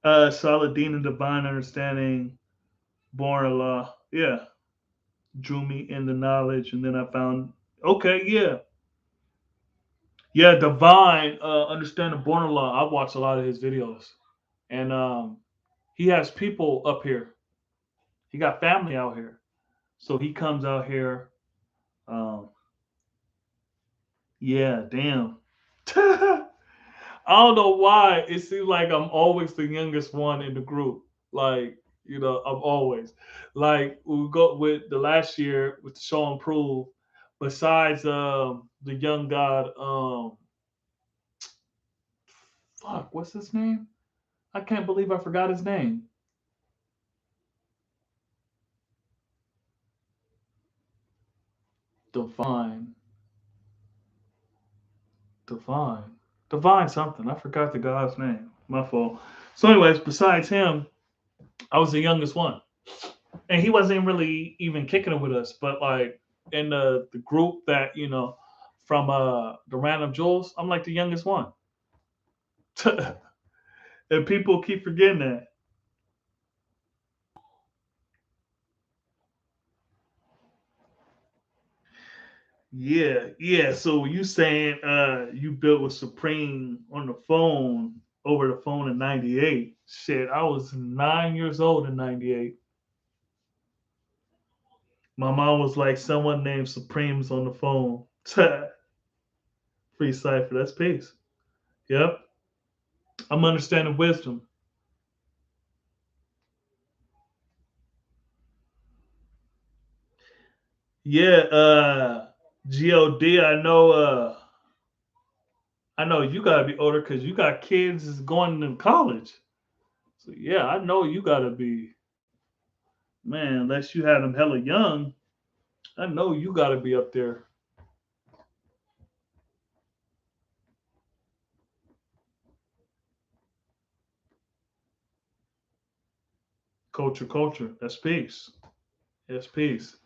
Saladin and Divine Understanding, Born Allah. Yeah. Drew me in the knowledge, and then I found okay, yeah. Yeah, Divine Understanding Born Allah. I watch a lot of his videos. And he has people up here. He got family out here. So he comes out here. Um, yeah, damn. I don't know why. It seems like I'm always the youngest one in the group. Like, I'm always like we go with the last year with the show and prove. Besides the young god, fuck, what's his name? I can't believe I forgot his name. Divine, divine, divine something. I forgot the guy's name. My fault. So, anyways, besides him, I was the youngest one, and he wasn't really even kicking it with us. But like in the group that from the Random Jewels, I'm like the youngest one, and people keep forgetting that. Yeah, yeah. So you saying you built with Supreme on the phone over the phone in '98? Shit, I was 9 years old in '98. My mom was like, someone named Supreme's on the phone. Free cipher. That's peace. Yep. I'm understanding wisdom. Yeah, God, I know you gotta be older because you got kids is going to college. So yeah, I know you gotta be, man, unless you had them hella young, I know you gotta be up there. Culture, culture. That's peace. That's peace.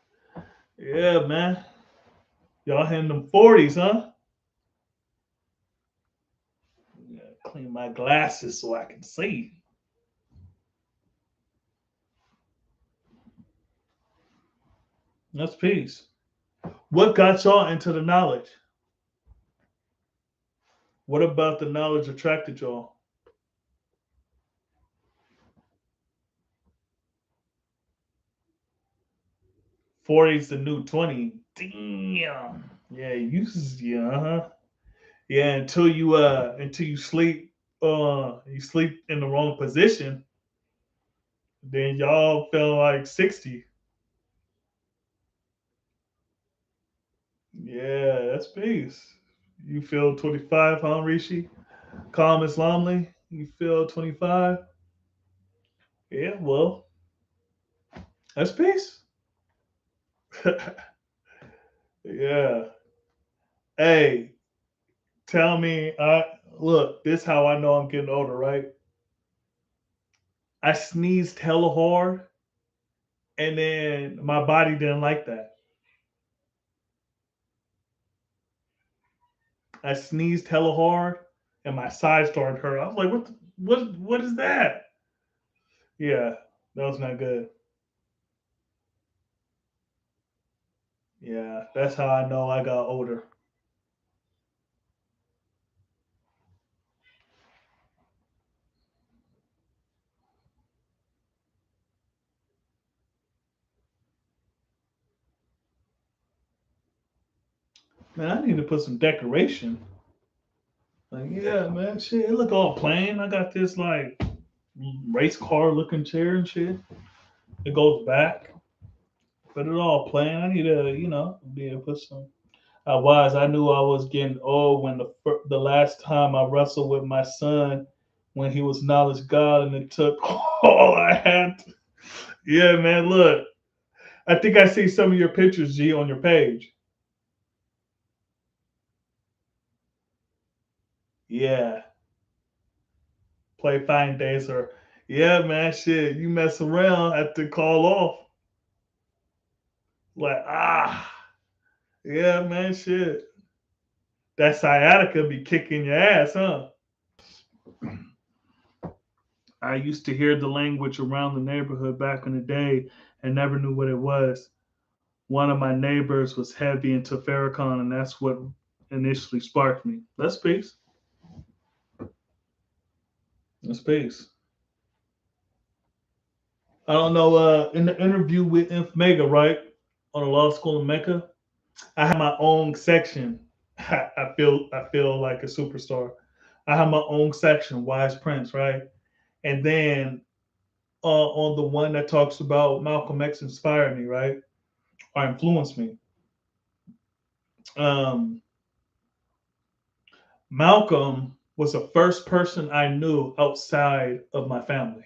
Yeah, man. Y'all in them 40s, huh? Yeah, clean my glasses so I can see. That's peace. What got y'all into the knowledge? What about the knowledge attracted y'all? 40's the new 20. Damn. Yeah, yeah, uh-huh. Yeah, until you sleep in the wrong position, then y'all feel like 60. Yeah, that's peace. You feel 25, huh, Rishi? Calm Islamly? You feel 25? Yeah, well, that's peace. Yeah. Hey, tell me, look, this how I know I'm getting older, right? I sneezed hella hard, and then my body didn't like that. I sneezed hella hard, and my side started hurt. I was like, what is that? Yeah, that was not good. Yeah, that's how I know I got older. Man, I need to put some decoration. Like, yeah, man, shit, it look all plain. I got this like race car looking chair and shit. It goes back, but it all plain. I need to, be able to put some. I knew I was getting old when the last time I wrestled with my son when he was knowledge God and it took all I had. Yeah, man, look. I think I see some of your pictures, G, on your page. Yeah, play fine days or yeah, man, shit. You mess around, have to call off. Like yeah, man, shit. That sciatica be kicking your ass, huh? I used to hear the language around the neighborhood back in the day and never knew what it was. One of my neighbors was heavy into Farrakhan, and that's what initially sparked me. That's peace. That's peace. I don't know. In the interview with Inf Mega, right, on the law school in Mecca, I have my own section. I feel like a superstar. I have my own section, Wise Prince, right, and then on the one that talks about Malcolm X inspired me, right, or influenced me. Um, Malcolm was the first person I knew outside of my family.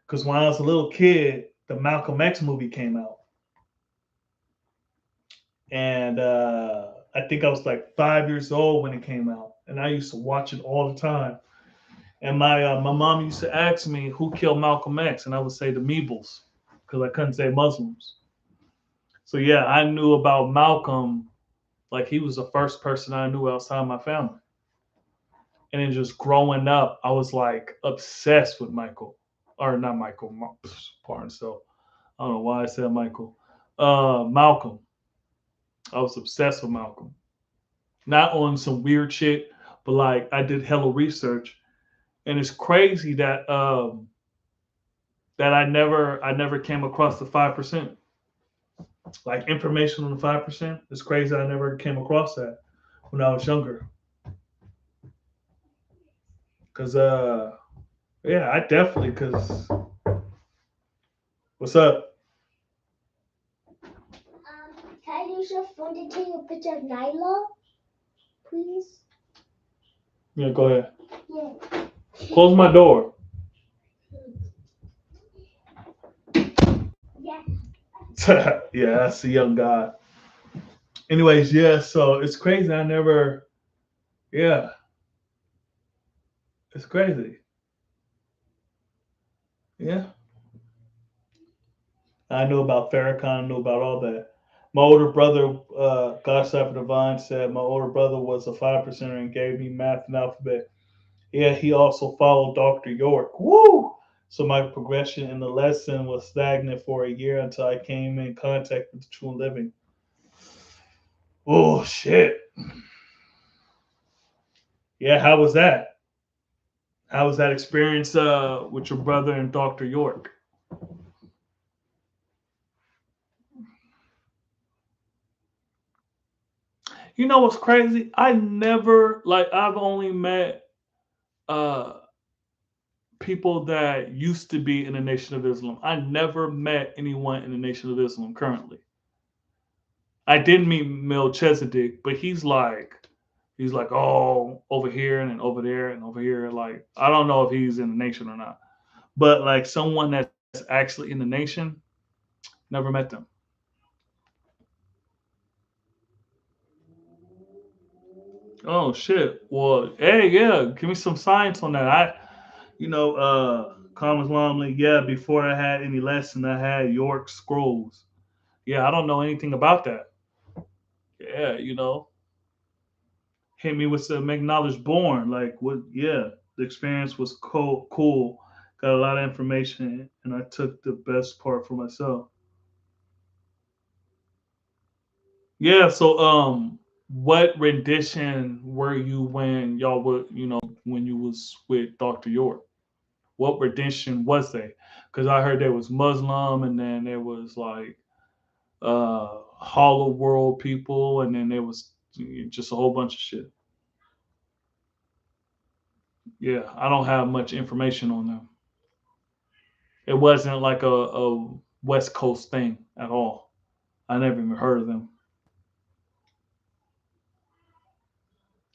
Because when I was a little kid, the Malcolm X movie came out, and I think I was like 5 years old when it came out, and I used to watch it all the time. And my mom used to ask me who killed Malcolm X, and I would say the Meebles because I couldn't say Muslims. So yeah, I knew about Malcolm like he was the first person I knew outside my family. And then just growing up, I was like obsessed with Michael, or not Michael, pardon. So I don't know why I said Michael. Malcolm. I was obsessed with Malcolm. Not on some weird shit, but like I did hella research, and it's crazy that I never came across the 5%. Like information on the 5%. It's crazy I never came across that when I was younger. Cause yeah, I definitely cause what's up? Can I use your phone to take a picture of Nyla, please? Yeah, go ahead. Yeah. Close my door. Yeah. Yeah, that's a young guy. Anyways, yeah, so it's crazy. Yeah, it's crazy. Yeah. I knew about Farrakhan, I knew about all that. My older brother, God Cypher Divine, said my older brother was a 5%er and gave me math and alphabet. Yeah, he also followed Dr. York. Woo! So my progression in the lesson was stagnant for a year until I came in contact with the true living. Oh shit. Yeah, how was that? How was that experience with your brother and Dr. York? You know what's crazy? I've only met uh people that used to be in the Nation of Islam. I never met anyone in the Nation of Islam currently. I didn't meet Melchizedek, but he's like, oh, over here and then over there and over here. Like, I don't know if he's in the nation or not, but like someone that's actually in the nation, never met them. Oh shit. Well, hey, yeah, give me some science on that. Thomas Lumley, yeah, before I had any lesson, I had York Scrolls. Yeah, I don't know anything about that. Yeah, hit me with the make knowledge born. Like what? Yeah, the experience was cool. Got a lot of information, and I took the best part for myself. Yeah. So, what rendition were you when y'all were, when you was with Doctor York? What rendition was they? Because I heard there was Muslim, and then there was like Hollow World people, and then there was just a whole bunch of shit. Yeah, I don't have much information on them. It wasn't like a West Coast thing at all. I never even heard of them.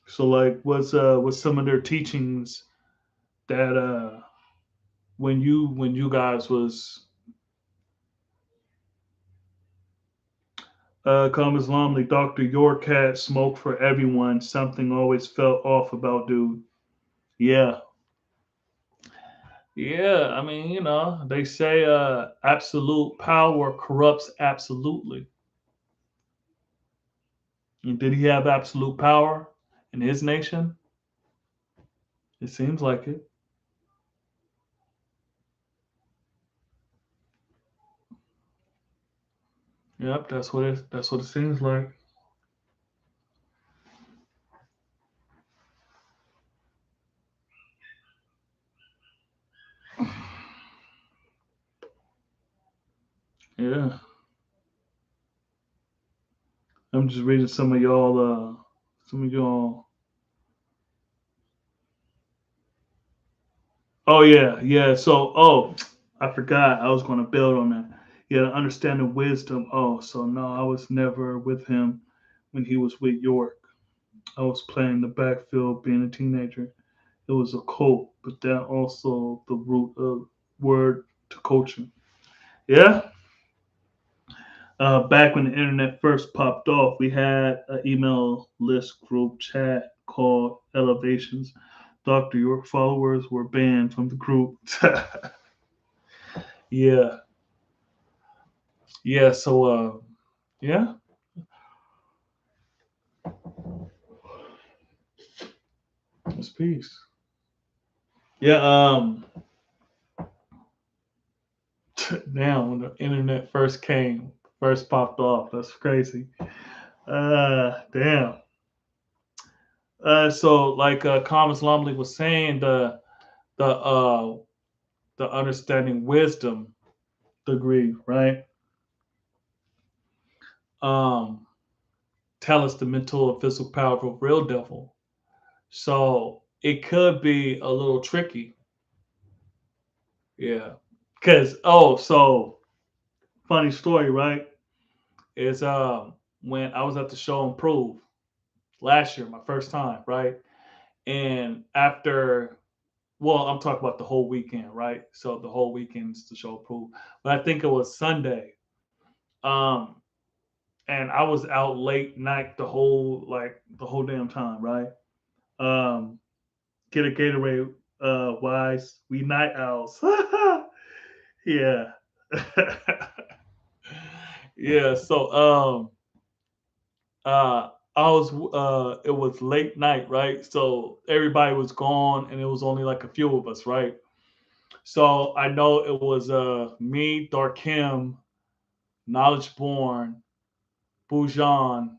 So like, what's some of their teachings that when you guys was come Islam, like Dr. York had smoke for everyone. Something always felt off about dude. Yeah. Yeah, I mean, they say absolute power corrupts absolutely. And did he have absolute power in his nation? It seems like it. Yep, that's what it seems like. Yeah. I'm just reading some of y'all. Oh yeah, yeah. So I forgot I was gonna build on that. Yeah, understanding wisdom. Oh, so no, I was never with him when he was with York. I was playing the backfield being a teenager. It was a cult, but that also the root of word to coaching. Yeah. Back when the internet first popped off, we had an email list group chat called Elevations. Dr. York followers were banned from the group. Yeah. Yeah. So, yeah, it's peace. Yeah. Now, when the internet first popped off, that's crazy. Damn. So like Thomas Lumley was saying, the uh the understanding wisdom degree, right? Um, tell us the mental and physical power of a real devil. So it could be a little tricky. Yeah. Cause so funny story, right? Is when I was at the show Improve last year, my first time, right? And after, well, I'm talking about the whole weekend, right? So the whole weekend's the show Improve. But I think it was Sunday. Um, and I was out late night the whole damn time, right? Um, get a Gatorade, wise, we night owls. Yeah. Yeah, so it was late night, right? So everybody was gone and it was only like a few of us, right? So I know it was me, Darkim, Knowledge Born, Bujan,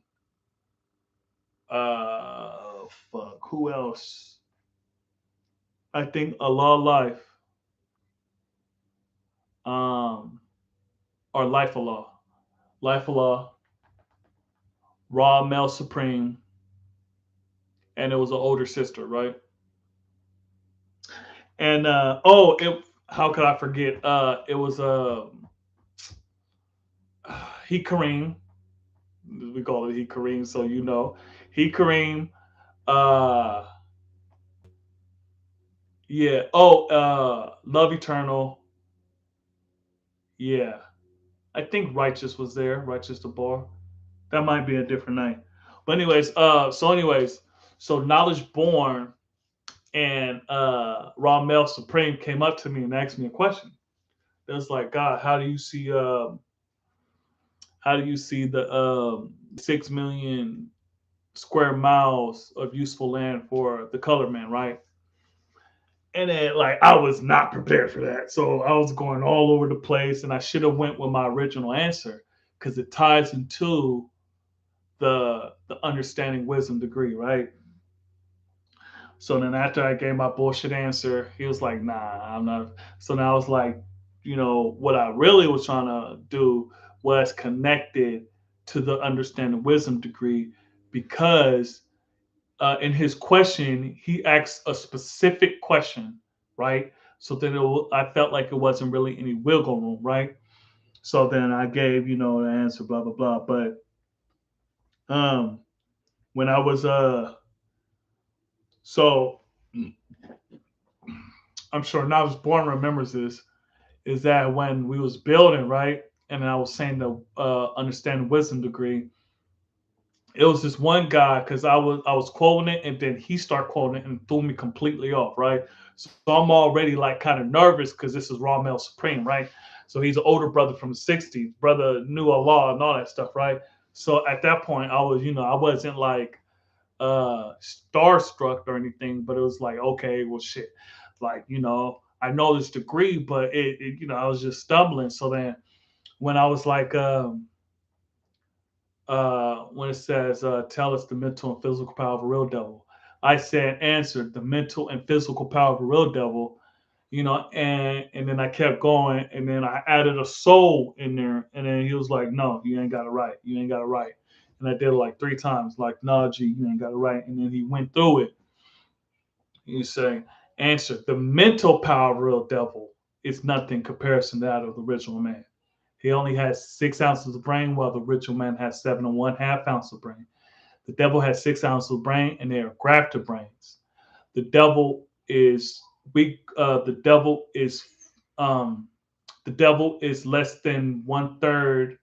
fuck, who else? I think Allah Life, um, or Life Allah, Life Allah, Raw Mel Supreme, and it was an older sister, right? And how could I forget? It was he Kareem, We call it he Kareem, so you know. He Kareem. Uh yeah. Oh, Love Eternal. Yeah. I think Righteous was there. Righteous the bar. That might be a different night. But so Knowledge Born and Raw Mel Supreme came up to me and asked me a question. It was like, God, how do you see the 6 million square miles of useful land for the color man, right? And then like I was not prepared for that. So I was going all over the place and I should have went with my original answer because it ties into the understanding wisdom degree, right? So then after I gave my bullshit answer, he was like, nah, I'm not. So now I was like, what I really was trying to do was connected to the understanding wisdom degree because in his question, he asked a specific question, right? So then I felt like it wasn't really any wiggle room, right? So then I gave, the answer, blah, blah, blah. But um, when I was, so I'm sure Now was Born remembers this, is that when we was building, right? And I was saying the understanding wisdom degree, it was this one guy because I was quoting it and then he started quoting it and threw me completely off, right? So I'm already like kind of nervous because this is Raw Mel Supreme, right? So he's an older brother from the '60s, brother knew Allah and all that stuff, right? So at that point, I wasn't like starstruck or anything, but it was like, okay, well, shit, like I know this degree, but I was just stumbling. So then when I was like, when it says, tell us the mental and physical power of a real devil. I said, answer the mental and physical power of a real devil, and then I kept going, and then I added a soul in there, and then he was like, no, you ain't got it right. You ain't got it right. And I did it like 3 times, like, nah, G, you ain't got it right. And then he went through it. You say, answer the mental power of a real devil is nothing in comparison to that of the original man. He only has 6 ounces of brain, while the ritual man has 7 and 1/2 ounce of brain. The devil has 6 ounces of brain, and they are grafted brains. The devil is weak. Um, the devil is less than 1/3.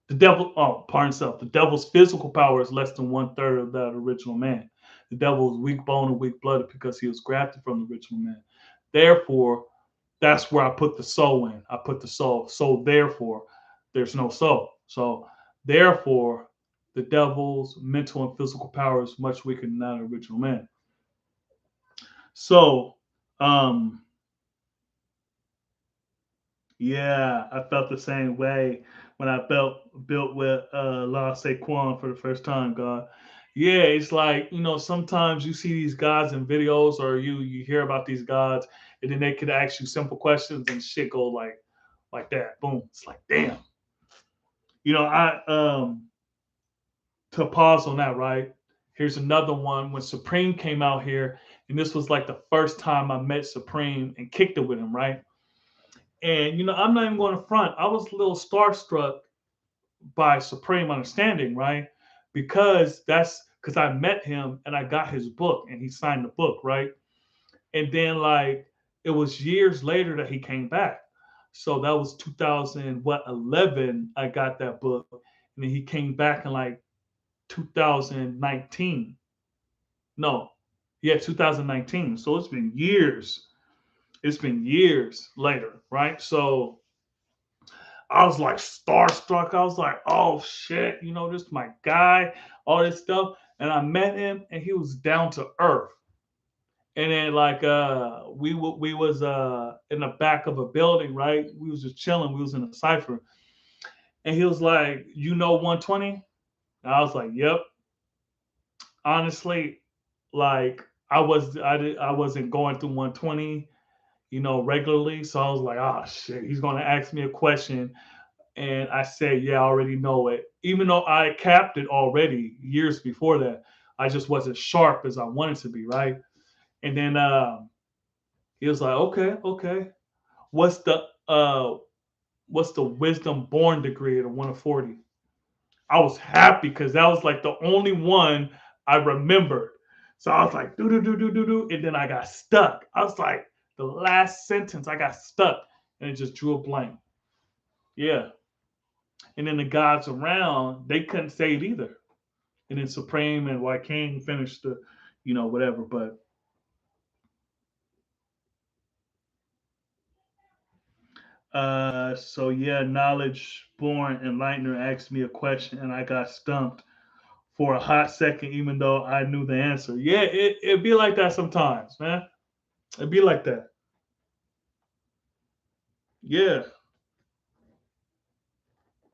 The devil, pardon himself. The devil's physical power is less than 1/3 of that original man. The devil is weak bone and weak blooded because he was grafted from the original man. Therefore, that's where I put the soul in. I put the soul. So therefore, there's no soul. So therefore, the devil's mental and physical power is much weaker than that of original man. So, um, yeah, I felt the same way when I felt built with La Saquon for the first time, God. Yeah, it's like, sometimes you see these gods in videos or you hear about these gods and then they could ask you simple questions and shit go like that. Boom. It's like, damn. I to pause on that, right? Here's another one when Supreme came out here, and this was like the first time I met Supreme and kicked it with him, right? And I'm not even going to front. I was a little starstruck by Supreme Understanding, right? Because I met him and I got his book and he signed the book, right? And then like it was years later that he came back. So that was 2011. I got that book, and then he came back in like 2019. No, yeah, 2019. So it's been years. It's been years later, right? So I was like starstruck. I was like, oh shit, this is my guy, all this stuff. And I met him and he was down to earth. And then like we was in the back of a building, right? We was just chilling. We was in a cipher. And he was like, 120? And I was like, yep. Honestly, like I wasn't going through 120, regularly. So I was like, oh shit, he's gonna ask me a question. And I said, yeah, I already know it. Even though I capped it already years before that, I just wasn't sharp as I wanted to be, right? And then he was like, okay, okay. What's the wisdom born degree at a 1 of 40? I was happy because that was like the only one I remembered. So I was like, do do do do do do, and then I got stuck. I was like, the last sentence I got stuck, and it just drew a blank. Yeah, and then the guys around they couldn't say it either. And then Supreme and Joaquin finished the, whatever. But so yeah, Knowledge Born Enlightener asked me a question, and I got stumped for a hot second, even though I knew the answer. Yeah, it be like that sometimes, man. It be like that. Yeah,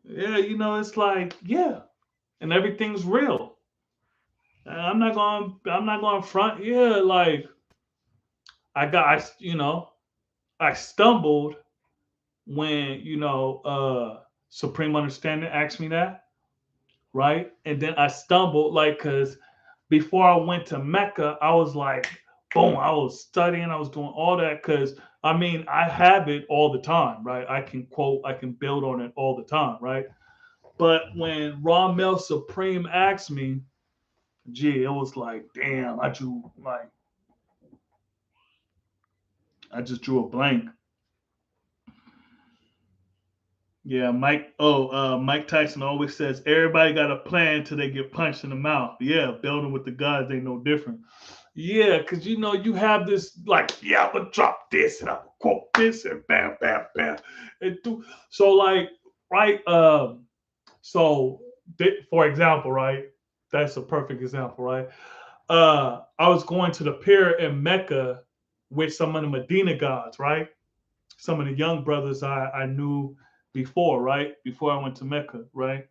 yeah. It's like yeah, and everything's real. I'm not going front. Yeah, like I stumbled when Supreme Understanding asked me that, right? And then I stumbled like because before I went to Mecca, I was like, boom, I was studying, I was doing all that because I mean I have it all the time, right? I can quote, I can build on it all the time, right? But when Ramel Supreme asked me, gee, it was like, damn, I just drew a blank. Yeah, Mike. Oh, Mike Tyson always says everybody got a plan till they get punched in the mouth. Yeah, building with the gods ain't no different. Yeah, because you have this like, yeah, I'm gonna drop this and I'm gonna quote this and bam, bam, bam, and do so like right. So for example, right, that's a perfect example, right? I was going to the pier in Mecca with some of the Medina gods, right? Some of the young brothers I knew before, right? Before I went to Mecca, right?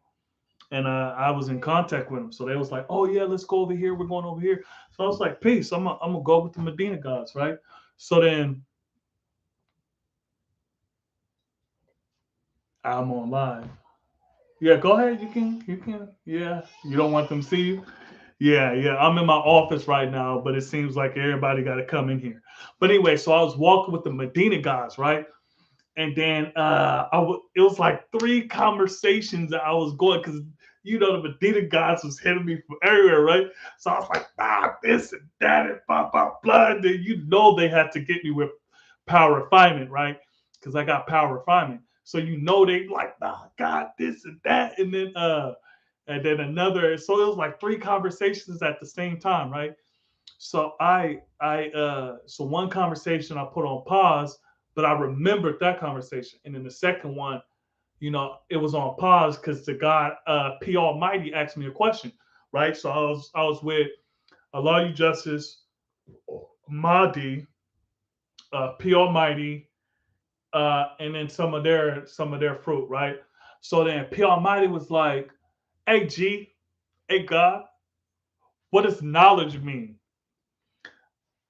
And I was in contact with them. So they was like, oh, yeah, let's go over here. We're going over here. So I was like, peace. I'm going to go with the Medina gods, right? So then I'm online. Yeah, go ahead. You can. Yeah. You don't want them to see you? Yeah, yeah. I'm in my office right now, but it seems like everybody got to come in here. But anyway, so I was walking with the Medina guys, right? And then it was like three conversations that I was going because the Medina guys was hitting me from everywhere, right? So I was like, this and that and blah blah blah. And then they had to get me with power refinement, right? Because I got power refinement. So they like, God, this and that, and then another. So it was like three conversations at the same time, right? So so one conversation I put on pause, but I remembered that conversation. And then the second one, it was on pause because the guy, P Almighty, asked me a question, right? So I was with Allah You Justice, Mahdi, P Almighty, and then some of their fruit, right? So then P Almighty was like, "Hey G, hey God, what does knowledge mean?"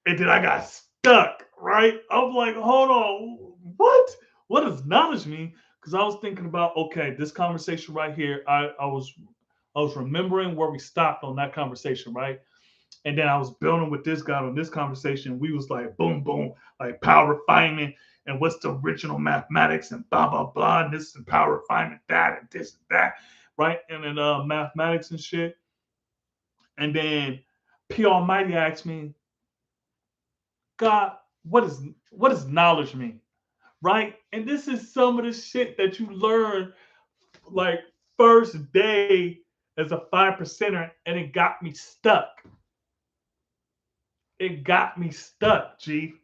And then I got stuck, right? I'm like, hold on, what? What does knowledge mean? Because I was thinking about, okay, this conversation right here, I was remembering where we stopped on that conversation, right? And then I was building with this guy on this conversation. We was like boom, boom, like power refinement and what's the original mathematics and blah blah blah, and this and power refinement, that and this and that, right? And then mathematics and shit. And then P Almighty asked me, God, what does knowledge mean? Right? And this is some of the shit that you learn like first day as a 5%er, and it got me stuck. It got me stuck, G.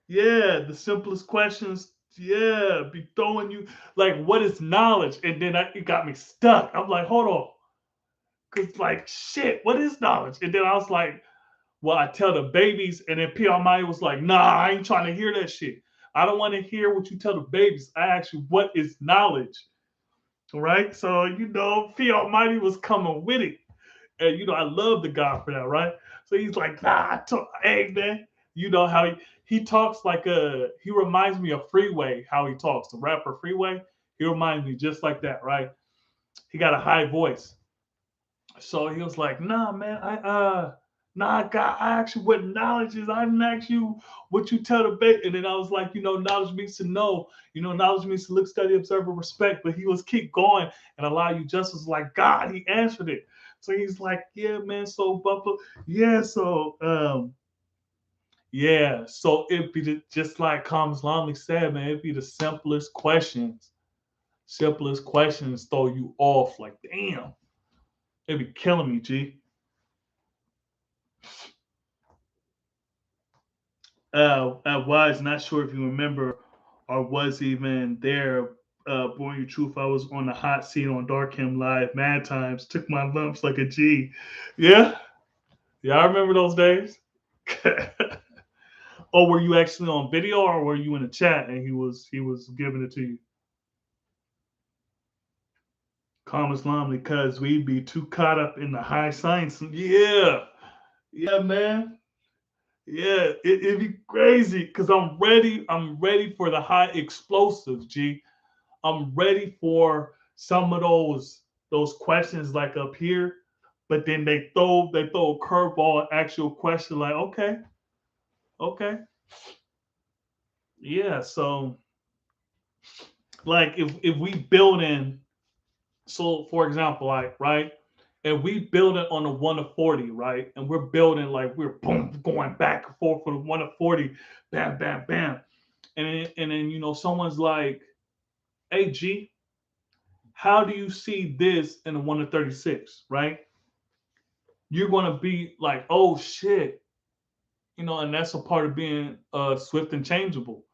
Yeah, the simplest questions, yeah, be throwing you like, what is knowledge? And then it got me stuck. I'm like, hold on. Cause like shit, what is knowledge? And then I was like, well, I tell the babies, and then P. Almighty was like, nah, I ain't trying to hear that shit. I don't want to hear what you tell the babies. I ask you, what is knowledge? Right? So, P. Almighty was coming with it. And, I love the guy for that, right? So he's like, nah, hey, man. You know how he talks like he reminds me of Freeway, how he talks. The rapper Freeway, he reminds me just like that, right? He got a high voice. So he was like, nah, man, Nah, God, I asked you what knowledge is. I didn't ask you what you tell the baby. And then I was like, knowledge means to know. Knowledge means to look, study, observe, and respect. But he was keep going and allow you justice. Like, God, he answered it. So he's like, yeah, man. So, Bubba, yeah. So, yeah. So it'd be just like Thomas Lomley said, man. It'd be the simplest questions. Simplest questions throw you off. Like, damn, it'd be killing me, G. Wise, not sure if you remember or was even there. Born Your Truth, I was on the hot seat on Dark Him Live mad times. Took my lumps like a G. Yeah, yeah, I remember those days. Or were you actually on video, or were you in a chat and he was giving it to you? Calm Islam, because we'd be too caught up in the high science. Yeah, yeah, man. Yeah, it'd be crazy because I'm ready. I'm ready for the high explosives, G. I'm ready for some of those questions like up here, but then they throw a curveball, actual question like, okay, okay, yeah. So like if we build in, so for example, like right, and we build it on a 1 to 40, right, and we're building like we're boom going back and forth from the 1 to 40, bam, bam, bam, and then someone's like, hey G, how do you see this in a 1 to 36, right? You're gonna be like, oh shit, and that's a part of being swift and changeable,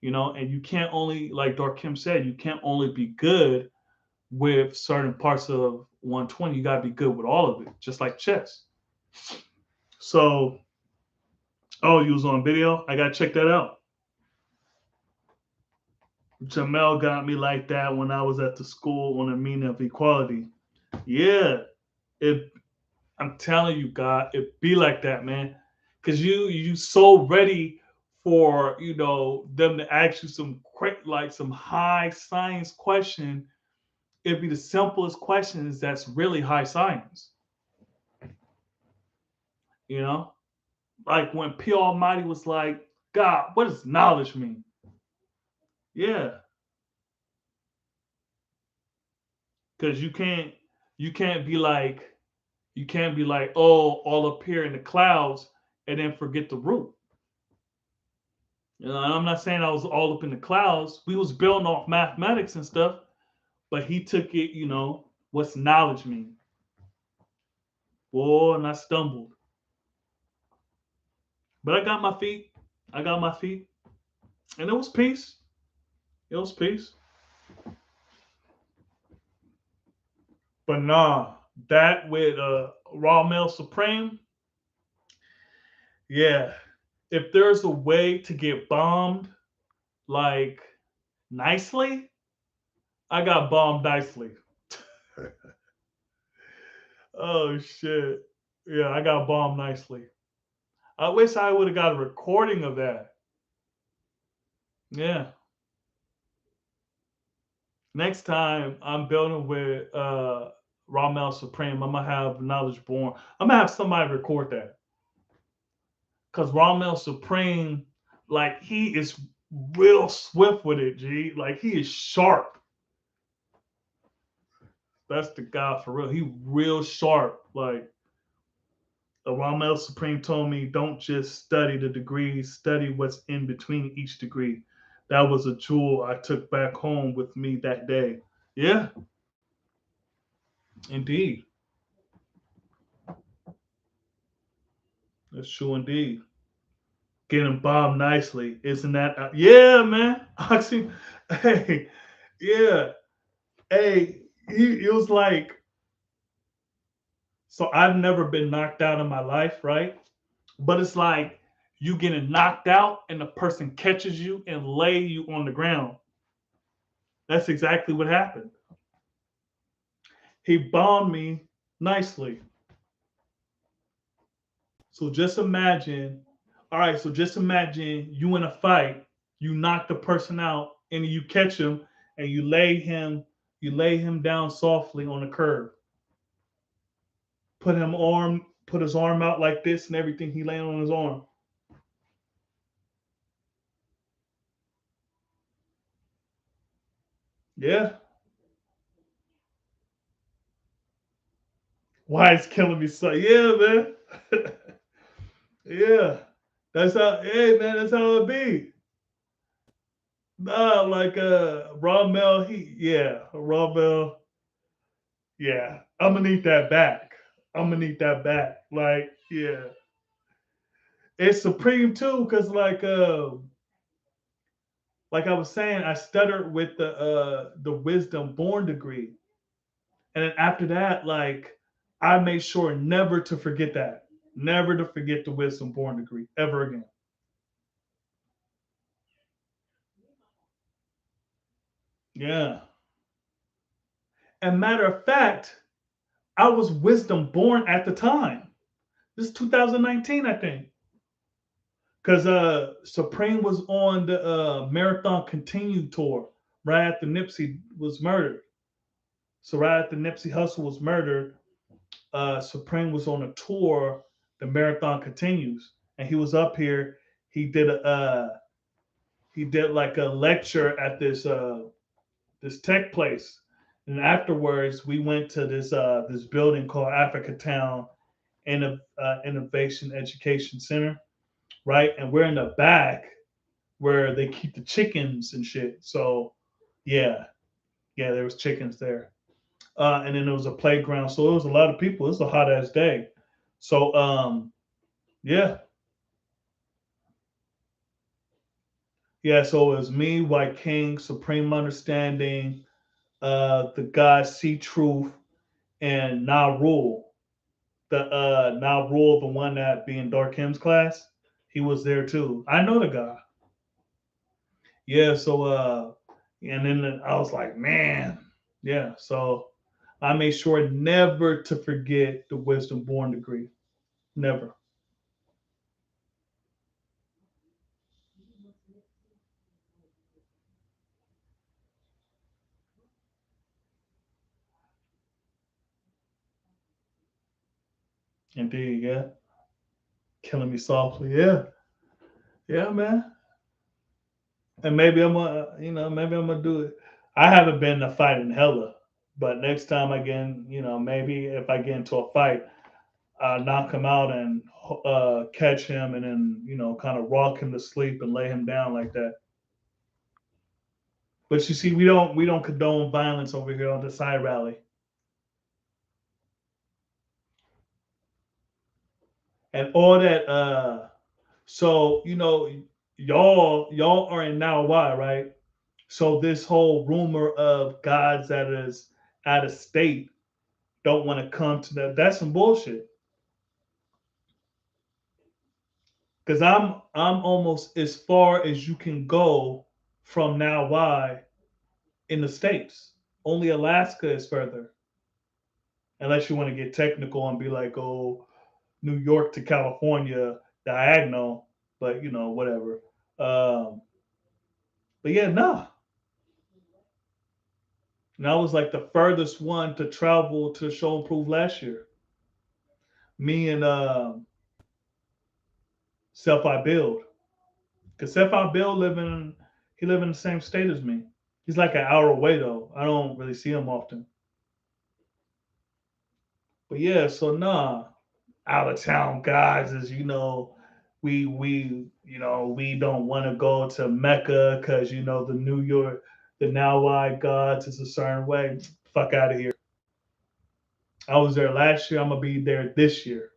and you can't only, like Dark Kim said, you can't only be good with certain parts of 120, you gotta be good with all of it, just like chess. So, oh, you was on video? I gotta check that out. Jamel got me like that when I was at the school on the meaning of equality. Yeah, it I'm telling you, God, it be like that, man. Cause you so ready for them to ask you some like some high science question. It'd be the simplest questions that's really high science. You know, like when P Almighty was like, God, what does knowledge mean? Yeah, because you can't be like oh, all up here in the clouds and then forget the root. And I'm not saying I was all up in the clouds. We was building off mathematics and stuff, but he took it, what's knowledge mean? Boy, and I stumbled. But I got my feet. I got my feet. And it was peace. It was peace. But nah, that with Raw Mail Supreme, yeah. If there's a way to get bombed like nicely, I got bombed nicely. Oh shit. Yeah, I got bombed nicely. I wish I would have got a recording of that. Yeah. Next time I'm building with Ramel Supreme, I'm gonna have Knowledge Born. I'm gonna have somebody record that. Cause Ramel Supreme, like he is real swift with it, G. Like he is sharp. That's the guy for real. He real sharp. Like Ramel Supreme told me, don't just study the degrees, study what's in between each degree. That was a jewel I took back home with me that day. Yeah, indeed. That's true indeed. Getting bombed nicely. Isn't that? Yeah, man. Oxy, hey, yeah. Hey, it was like, so I've never been knocked out in my life, right? But it's like you getting knocked out and the person catches you and lay you on the ground. That's exactly what happened. He bombed me nicely. So just imagine, all right, so just imagine you in a fight, you knock the person out, and you catch him and you lay him down softly on the curb. Put put his arm out like this and everything. He laying on his arm. Yeah. Why it's killing me so? Yeah, man. Yeah. That's how. Hey, man. That's how it be. Nah, like raw Mel. Yeah, raw Mel. Yeah, I'm gonna need that back. I'm gonna need that back. Like, yeah, it's supreme too, cause like I was saying, I stuttered with the wisdom born degree, and then after that, like I made sure never to forget that, never to forget the wisdom born degree ever again. Yeah, and matter of fact, I was wisdom born at the time. This is 2019, I think. Because Supreme was on the Marathon Continue tour right after Nipsey was murdered. So right after Nipsey Hussle was murdered, Supreme was on a tour. The Marathon Continues, and he was up here. He did a he did like a lecture at this tech place, and afterwards we went to this building called Africa Town Innovation Education Center, right? And we're in the back where they keep the chickens and shit. So yeah, yeah, there was chickens there. And then there was a playground. So it was a lot of people. It was a hot ass day. So yeah. Yeah, so it was me, White King, Supreme Understanding, the guy C Truth, and Na Rule. The Na Rule, the one that be in Dark Kim's class, he was there too. I know the guy. Yeah, so and then I was like, man, yeah. So I made sure never to forget the wisdom born degree. Never. Indeed, yeah. Killing me softly. Yeah. Yeah, man. And maybe I'm gonna, maybe I'm gonna do it. I haven't been in a fight in hella, but next time I get, maybe if I get into a fight, I'll knock him out and catch him, and then kind of rock him to sleep and lay him down like that. But you see, we don't condone violence over here on the side rally, and all that. So y'all are in Now Why, right? So this whole rumor of gods that is out of state don't want to come to that. That's some bullshit. Because I'm almost as far as you can go from Now Why in the states. Only Alaska is further, unless you want to get technical and be like, oh, New York to California diagonal, but whatever. Um, but yeah, nah. And I was like the furthest one to travel to Show and Prove last year. Me and Self I Build. Because Self I Build he live in the same state as me. He's like an hour away though. I don't really see him often. But yeah, so nah, out of town guys is we don't want to go to Mecca because the New York the Now Why gods is a certain way. Fuck out of here. I was there last year. I'm gonna be there this year.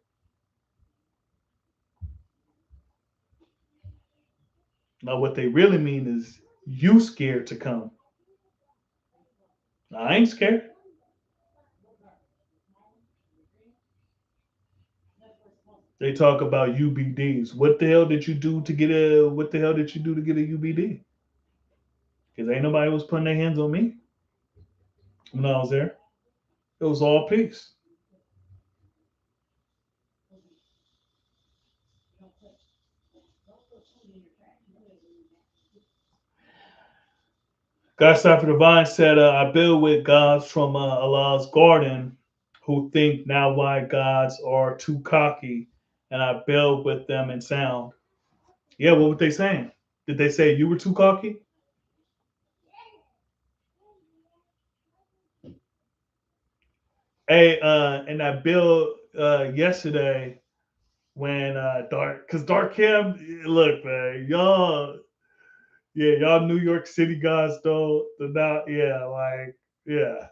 Now what they really mean is you scared to come. I ain't scared. They talk about UBDs. What the hell did you do to get a? What the hell did you do to get a UBD? Because ain't nobody was putting their hands on me when I was there. It was all peace. God Suffer Divine said, I build with gods from Allah's garden who think now why gods are too cocky, and I build with them in sound. Yeah, what were they saying? Did they say you were too cocky? Hey, and I built yesterday when because Dark Kim, look, man, y'all, yeah, y'all New York City guys though, the now, yeah, like, yeah,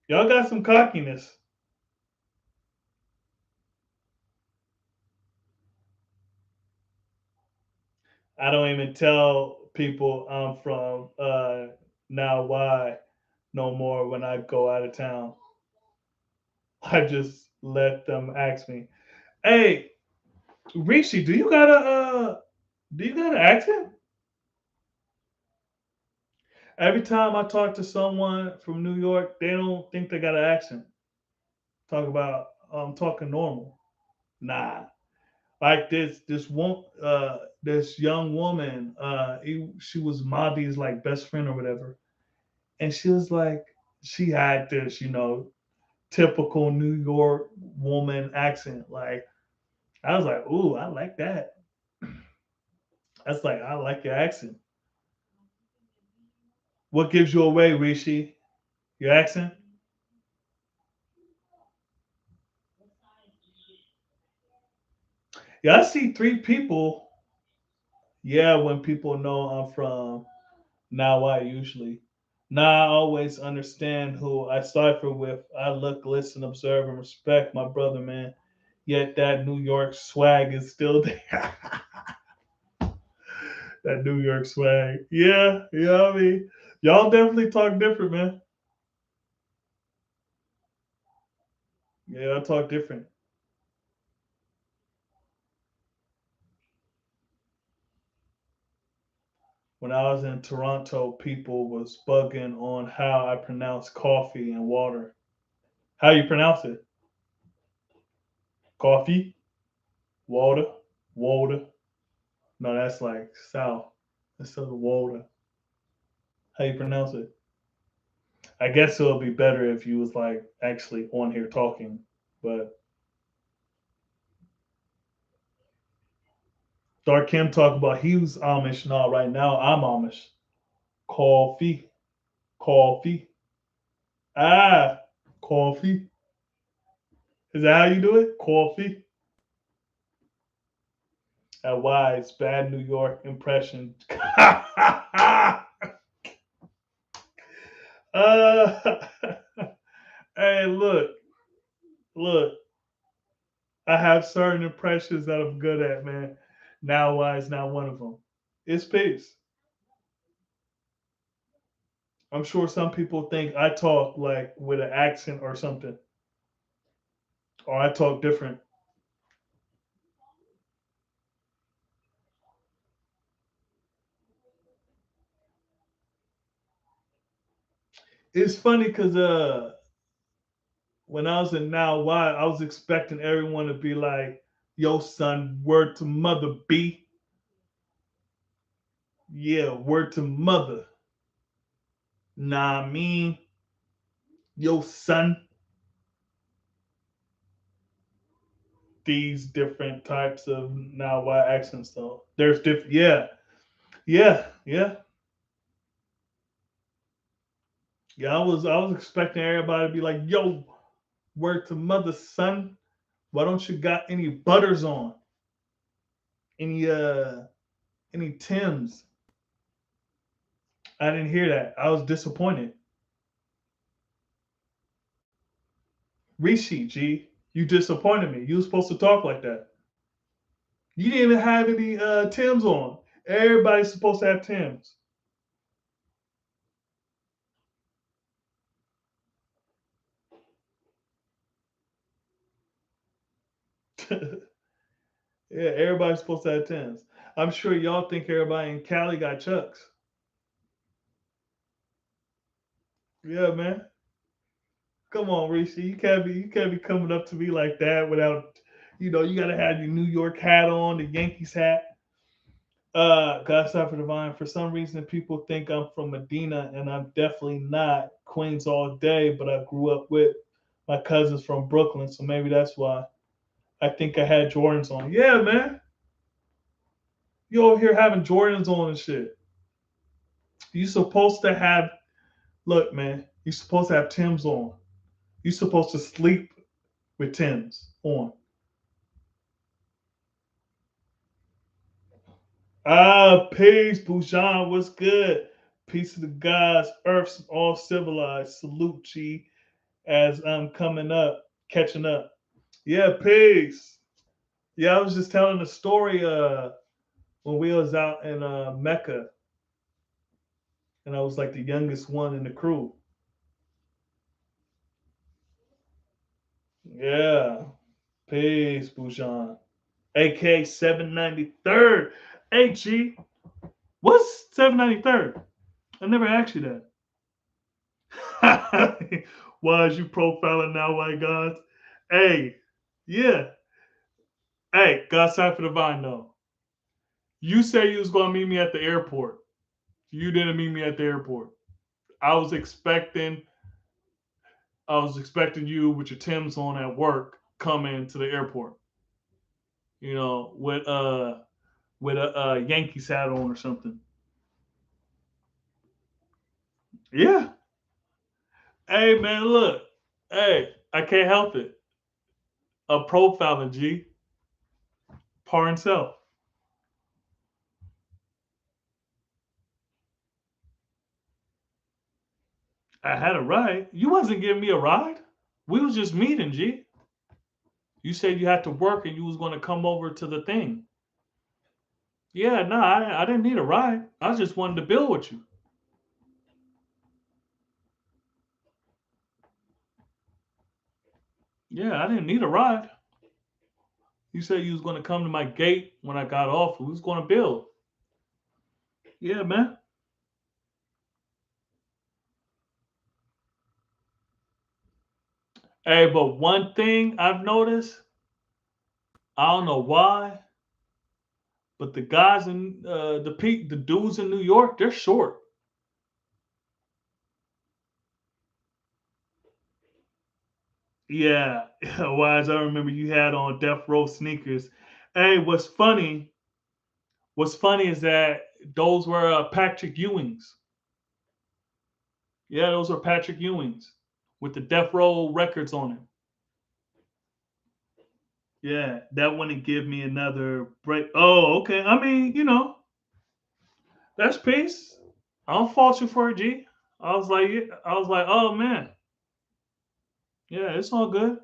y'all got some cockiness. I don't even tell people I'm from now why no more when I go out of town. I just let them ask me, "Hey, Rishi, do you got an accent?" Every time I talk to someone from New York, they don't think they got an accent. Talk about talking normal. Nah, like this young woman, she was Madi's like best friend or whatever, and she was like, she had this, typical New York woman accent. Like I was like, ooh, I like that. That's like I like your accent. What gives you away, Rishi? Your accent? Yeah, I see three people. Yeah, when people know I'm from now, I usually. Now I always understand who I cipher with. I look, listen, observe, and respect my brother, man. Yet that New York swag is still there. That New York swag. Yeah, yeah, I mean, y'all definitely talk different, man. Yeah, I talk different. When I was in Toronto, people was bugging on how I pronounce coffee and water. How you pronounce it? Coffee, water, water. No, that's like south instead of water. How you pronounce it? I guess it would be better if you was like actually on here talking. But Dark Kim talk about he was Amish. No, right now I'm Amish. Coffee, coffee. Ah, coffee. Is that how you do it? Coffee. Why it's bad New York impression. uh, hey, look. I have certain impressions that I'm good at, man. Now, why is not one of them? It's peace. I'm sure some people think I talk like with an accent or something, or I talk different. It's funny because when I was in Now Why, I was expecting everyone to be like, "Yo, son, word to mother, B." Yeah, word to mother. Nah, I mean, yo, son. These different types of Now Why accents, though. There's different. Yeah, yeah. Yeah, I was expecting everybody to be like, "Yo, word to mother, son. Why don't you got any butters on? Any any Tims?" I didn't hear that. I was disappointed. Rishi, G, you disappointed me. You were supposed to talk like that. You didn't even have any Tims on. Everybody's supposed to have Tims. Yeah, everybody's supposed to have Tims. I'm sure y'all think everybody in Cali got Chucks. Yeah, man. Come on, Rishi. You can't be coming up to me like that without, you gotta have your New York hat on, the Yankees hat. God stop for divine. For some reason, people think I'm from Medina, and I'm definitely not. Queens all day, but I grew up with My cousin's from Brooklyn, so maybe that's why. I think I had Jordans on. Yeah, man. You over here having Jordans on and shit. You supposed to have look, man, you supposed to have Tim's on. You supposed to sleep with Tim's on. Ah, peace, Bujan. What's good? Peace to the gods, earth's all civilized. Salute, G, as I'm coming up, catching up. Yeah, peace. Yeah, I was just telling a story when we was out in Mecca, and I was like the youngest one in the crew. Yeah, peace, Bujan. AK 793rd. Hey, G, what's 793rd? I never asked you that. Why is you profiling now, white guys? Hey, yeah. Hey, God's time for the vine, though. You said you was going to meet me at the airport. You didn't meet me at the airport. I was expecting I was expecting you with your Tim's on at work coming to the airport. You know, with a Yankees hat on or something. Yeah. Hey man, look. Hey, I can't help it. A profiling G, par himself. I had a ride. You wasn't giving me a ride. We was just meeting, G. You said you had to work and you was going to come over to the thing. Yeah, no, I didn't need a ride. I just wanted to build with you. Yeah, I didn't need a ride. You said you was going to come to my gate when I got off. We was going to build. Yeah, man. Hey, but one thing I've noticed, I don't know why, but the guys in the dudes in New York, they're short. Yeah, Wise. I remember you had on Death Row sneakers. Hey, What's funny is that those were Patrick Ewings. Yeah, those were Patrick Ewings with the Death Row records on it. Yeah, that wouldn't give me another break. Oh, okay. I mean, that's peace. I don't fault you for it, G. I was like, oh man, yeah, it's all good.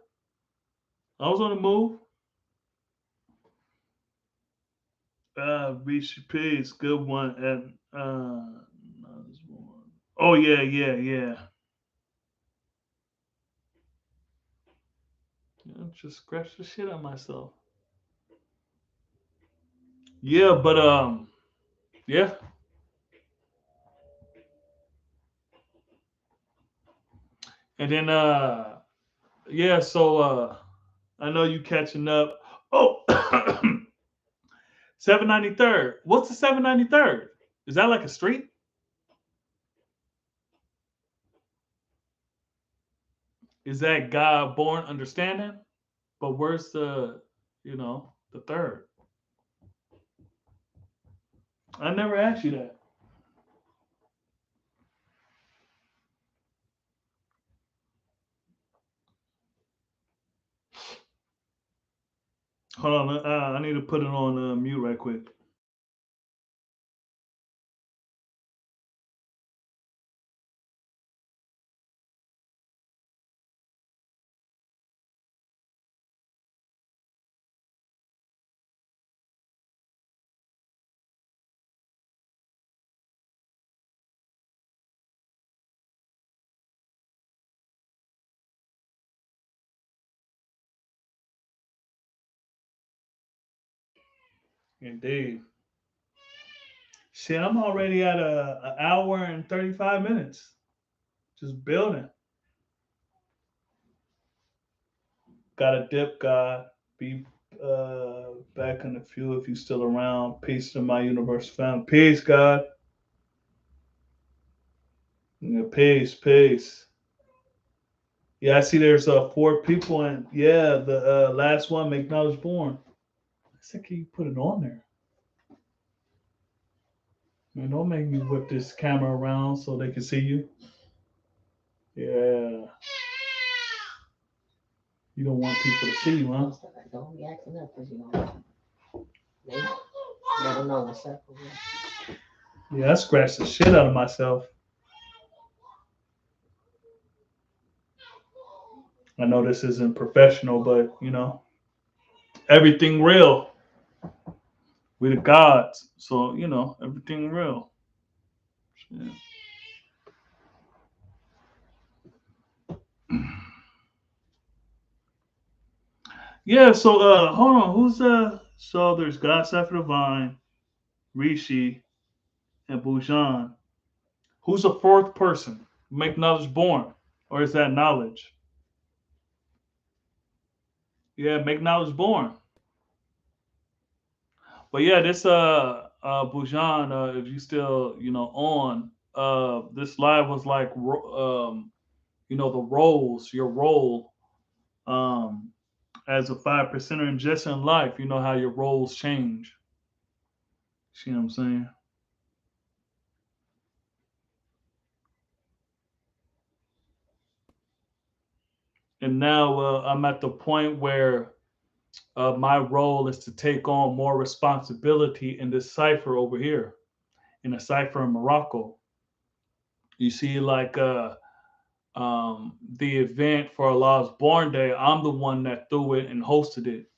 I was on the move. Reach peace, good one, and oh yeah, yeah, yeah. Just scratch the shit out of myself. Yeah, but yeah, and then yeah. So I know you catching up. Oh, 793rd. What's the 793rd? Is that like a street? Is that God born understanding? But where's the third? I never asked you that. Hold on, I need to put it on mute right quick. Indeed. Shit, I'm already at an hour and 35 minutes. Just building. Got a dip, God. Be back in a few if you still around. Peace to my universe family. Peace, God. Yeah, peace, peace. Yeah, I see there's 4 people, and yeah, the last one, make knowledge born. I said, can you put it on there? Man, don't make me whip this camera around so they can see you. Yeah, you don't want people to see you, huh?
Don't be acting up because you don't never know what's up.
Yeah, I scratched the shit out of myself. I know this isn't professional, but everything real. We the gods, so everything real. Yeah. Yeah, so hold on, who's so there's God Cipher Divine, Rishi, and Bujan. Who's the fourth person? Make knowledge born. Or is that knowledge? Yeah, make knowledge born. But yeah, this Bujan, if you still, on, this live was like the roles, your role, um as a 5 percenter and just in life, you know how your roles change. See what I'm saying? And now I'm at the point where my role is to take on more responsibility in this cipher over here, in a cipher in Morocco. You see, like the event for Allah's Born Day, I'm the one that threw it and hosted it,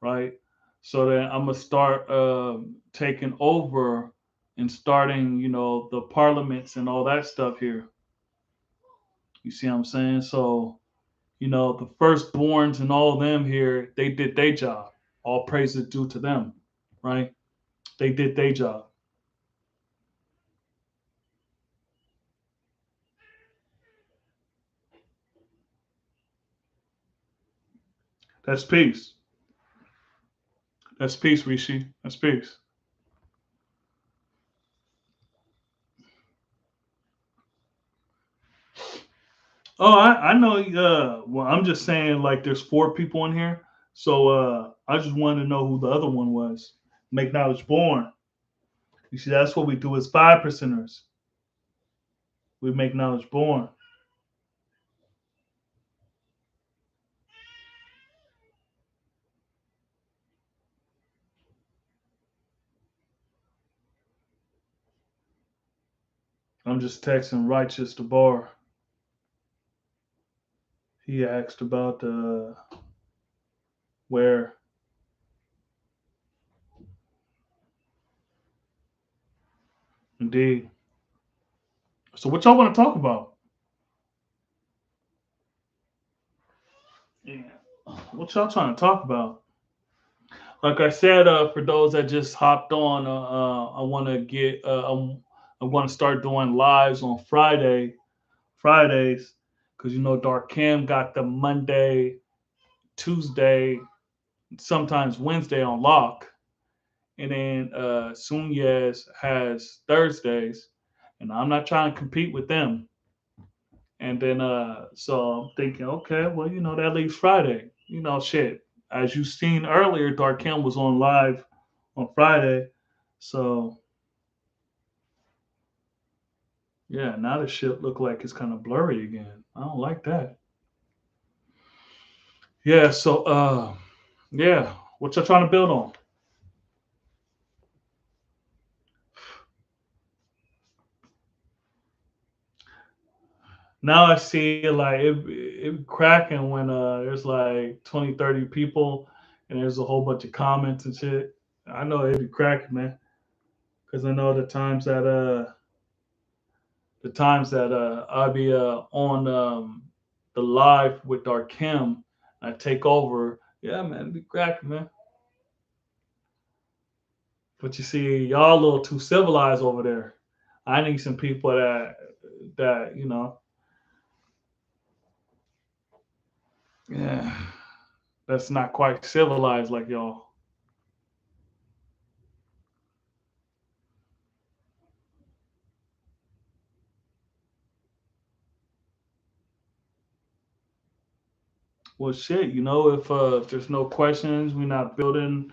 right? So then I'm gonna start taking over and starting, the parliaments and all that stuff here. You see what I'm saying? So, the firstborns and all of them here, they did their job. All praise is due to them, right? They did their job. That's peace. That's peace, Rishi. That's peace. Oh, I know. Well, I'm just saying, like, there's 4 people in here, so I just wanted to know who the other one was. Make knowledge born. You see, that's what we do as 5 percenters. We make knowledge born. I'm just texting Righteous the bar. He asked about where. Indeed. So what y'all want to talk about? Yeah. What y'all trying to talk about? Like I said, for those that just hopped on, I want to get. I'm going to start doing lives on Fridays, because Dark Cam got the Monday, Tuesday, sometimes Wednesday on lock, and then Sunyez has Thursdays, and I'm not trying to compete with them. And then so I'm thinking, okay, well, that leaves Friday. Shit. As you seen earlier, Dark Cam was on live on Friday. So yeah, now the shit look like it's kind of blurry again. I don't like that. Yeah, so yeah, what y'all trying to build on? Now I see like it cracking when there's like 20, 30 people and there's a whole bunch of comments and shit. I know it'd be cracking, man. Cause I know the times that I'll be on the live with Dark Kim, I take over. Yeah, man, it'd be cracking, man. But you see, y'all a little too civilized over there. I need some people that yeah, that's not quite civilized like y'all. Well, shit, if there's no questions, we're not building.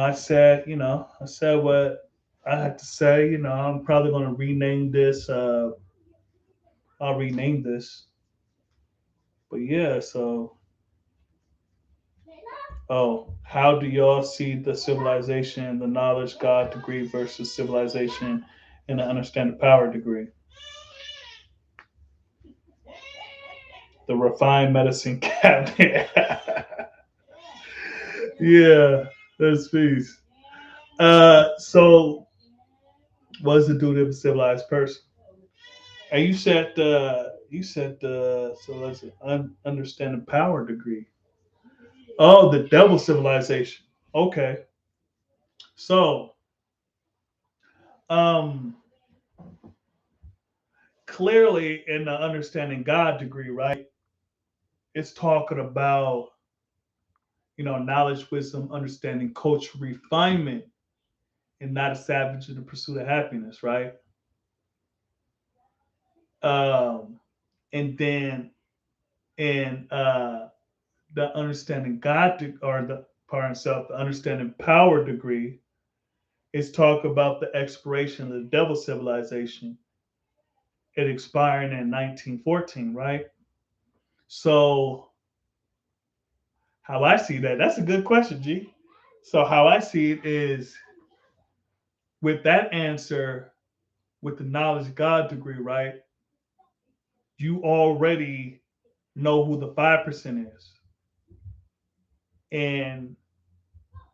I said what I had to say. I'm probably gonna rename this. I'll rename this. But yeah, so how do y'all see the civilization, the knowledge God degree versus civilization and the understanding power degree? The refined medicine cabinet. Yeah, that's peace. So what's the duty of a civilized person? And you said so let's see, understanding power degree. Oh, the devil civilization. Okay. So um clearly in the understanding God degree, right? It's talking about, knowledge, wisdom, understanding, culture, refinement, and not a savage in the pursuit of happiness, right? Um, and then in the understanding or the part itself, the understanding power degree is talk about the expiration of the devil civilization. It expiring in 1914, right? So how I see that, that's a good question, G. So how I see it is with that answer, with the knowledge God degree, right? You already know who the 5% is. And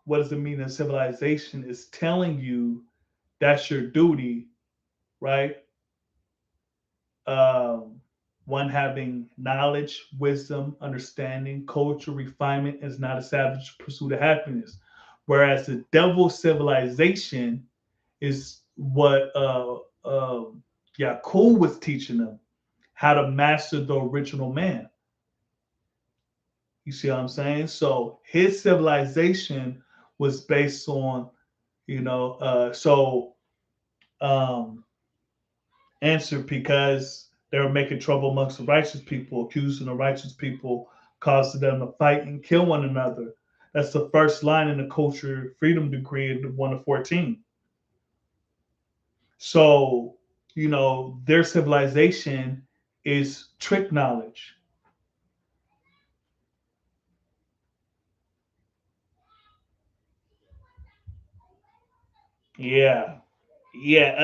what does it mean that civilization is telling you that's your duty, right? Um, One having knowledge, wisdom, understanding, culture, refinement is not a savage pursuit of happiness. Whereas the devil civilization is what Yakub was teaching them how to master the original man. You see what I'm saying? So his civilization was based on, you know, so um, answer because they were making trouble amongst the righteous people, accusing the righteous people, causing them to fight and kill one another. That's the first line in the culture freedom decree in 1 to 14. So, their civilization is trick knowledge. Yeah. Yeah.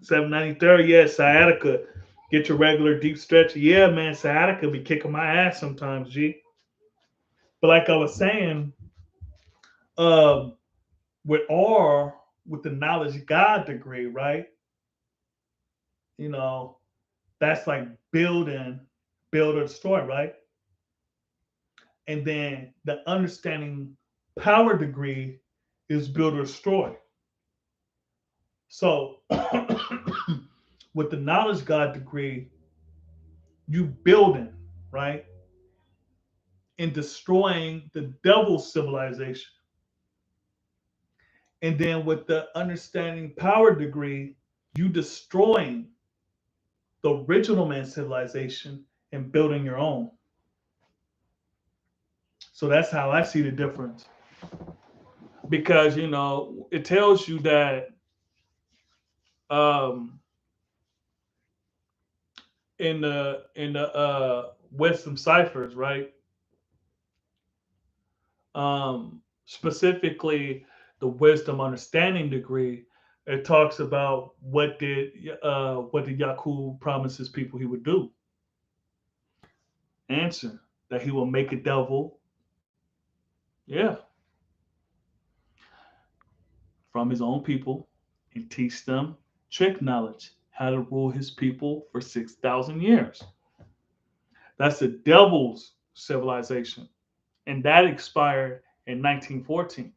793rd. Yeah. Sciatica. Get your regular deep stretch. Yeah, man. Sciatica be kicking my ass sometimes, G. But like I was saying, um, with R, with the knowledge God degree, right? You know, that's like build or destroy, right? And then the understanding power degree is build or destroy. So with the knowledge God degree, you building, right? And destroying the devil's civilization. And then with the understanding power degree, you destroying the original man's civilization and building your own. So that's how I see the difference. Because it tells you that um, in the wisdom ciphers, right? Specifically, the wisdom understanding degree, it talks about what did Yakub promise his people he would do. Answer that he will make a devil, yeah, from his own people and teach them trick knowledge, how to rule his people for 6,000 years. That's the devil's civilization. And that expired in 1914.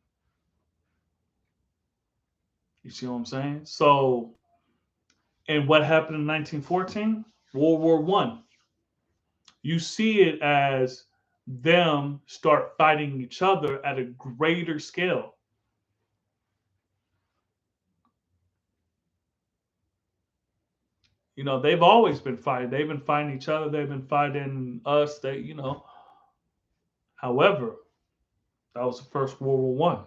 You see what I'm saying? So, and what happened in 1914? World War One. You see it as them start fighting each other at a greater scale. They've always been fighting. They've been fighting each other. They've been fighting us. They. However, that was the first World War I.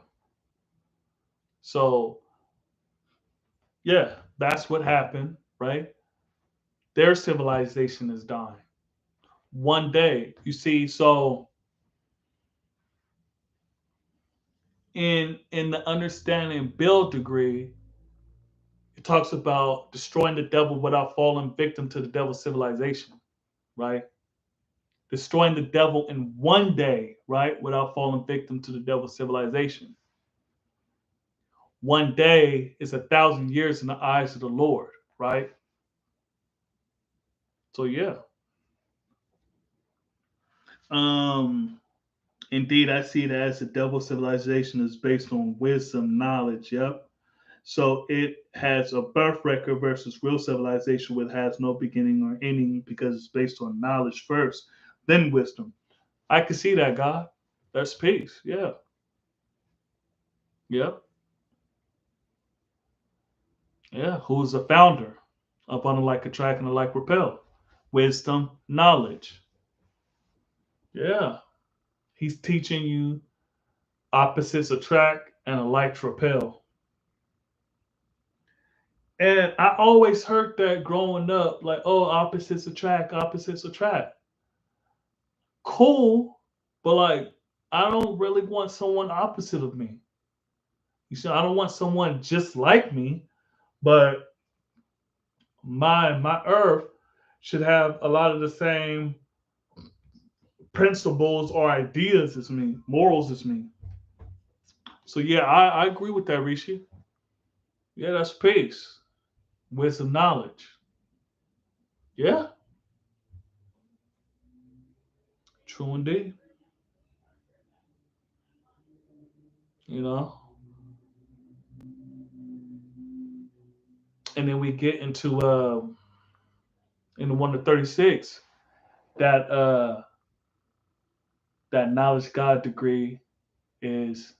So yeah, that's what happened, right? Their civilization is dying. One day, you see, so in the understanding build degree, it talks about destroying the devil without falling victim to the devil's civilization, right? Destroying the devil in one day, right, without falling victim to the devil's civilization. One day is 1,000 years in the eyes of the Lord, right? So yeah. Um Indeed, I see it as the devil's civilization is based on wisdom, knowledge. Yep. So it has a birth record versus real civilization, which has no beginning or ending because it's based on knowledge first, then wisdom. I can see that, God. That's peace. Yeah. Yep. Yeah. Who's the founder? Up on the like attract and the like repel. Wisdom, knowledge. Yeah. He's teaching you opposites attract and alike repel. And I always heard that growing up, like, oh, opposites attract, opposites attract. Cool, but like, I don't really want someone opposite of me. You see, I don't want someone just like me, but my earth should have a lot of the same principles or ideas as me, morals as me. So yeah, I agree with that, Rishi. Yeah, that's peace, wisdom, knowledge. Yeah, true indeed. You know, and then we get into in the 1 to 36 that that knowledge God degree is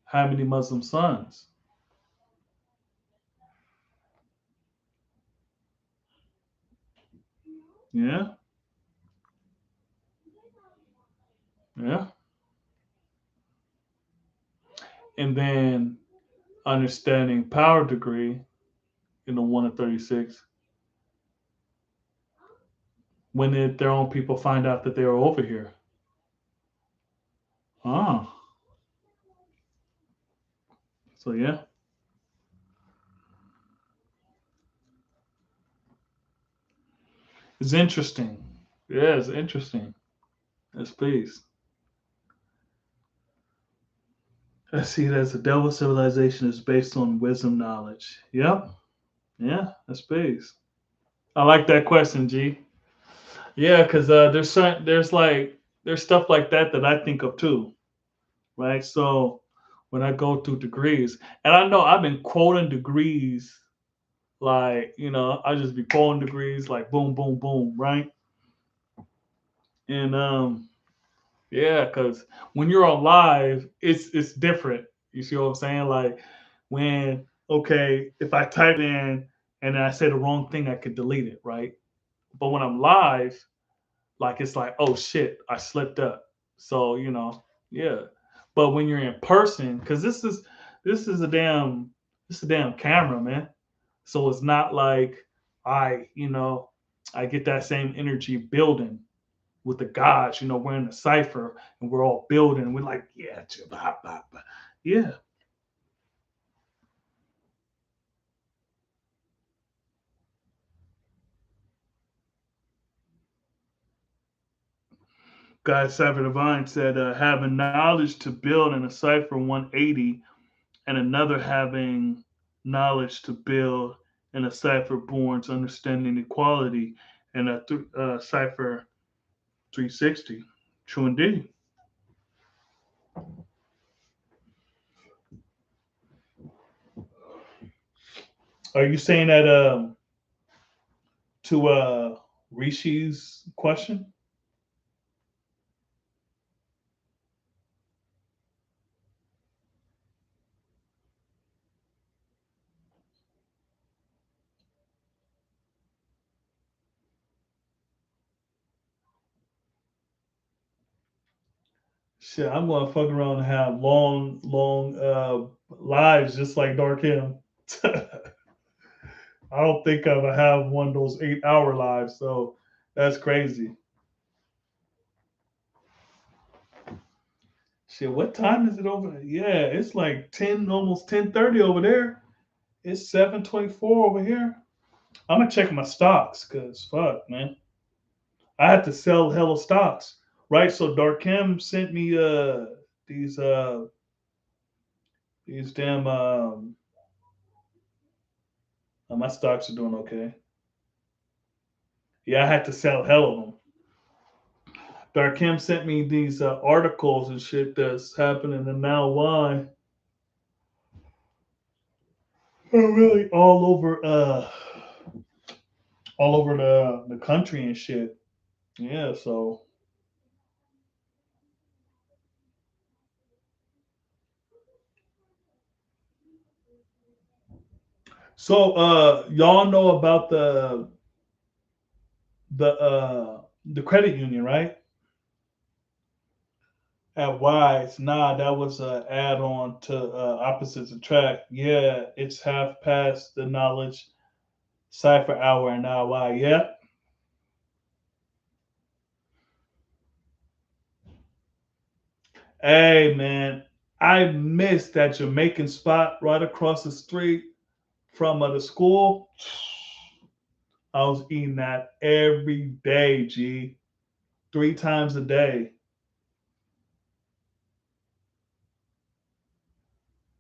how many Muslim sons? Yeah, yeah. And then understanding power degree in the 1 to 36. When did their own people find out that they were over here? Ah, so yeah, it's interesting. Yeah, it's interesting. That's peace. I see it as the devil civilization is based on wisdom knowledge. Yep. Yeah, that's peace. I like that question, G. Yeah, because there's stuff like that that I think of too, right? So when I go through degrees, and I know I've been quoting degrees, like I just be quoting degrees like boom, boom, boom, right? And yeah, because when you're alive, it's different. You see what I'm saying? Like when okay, if I type in and I say the wrong thing, I could delete it, right? But when I'm live, like it's like, oh shit, I slipped up. So yeah. But when you're in person, because this is a damn camera, man. So it's not like I get that same energy building with the gods. We're in the cipher and we're all building. We're like, yeah, blah, blah, blah. Yeah. God Cipher Divine said, having knowledge to build in a cipher 180 and another having knowledge to build in a cipher borns understanding equality and a cipher 360. True indeed. Are you saying that to Rishi's question? Shit, I'm gonna fuck around and have long lives just like Dark Him. I don't think I'm gonna have one of those 8 hour lives, so that's crazy. Shit, what time is it over there? Yeah, it's like 10, almost 10:30 over there. It's 7:24 over here. I'm gonna check my stocks, cause fuck, man. I had to sell hella stocks. Right? So Darkem sent me these uh these damn my stocks are doing okay. Yeah, I had to sell hell of them. Darkem sent me these articles and shit that's happening, and now why? Really all over the country and shit. Yeah, so y'all know about the credit union, right? At Wise, nah, that was a add on to Opposites Attract. Yeah, it's half past the knowledge cipher hour and now why? Yeah. Hey man, I missed that Jamaican spot right across the street from the school. I was eating that every day, G, 3 times a day.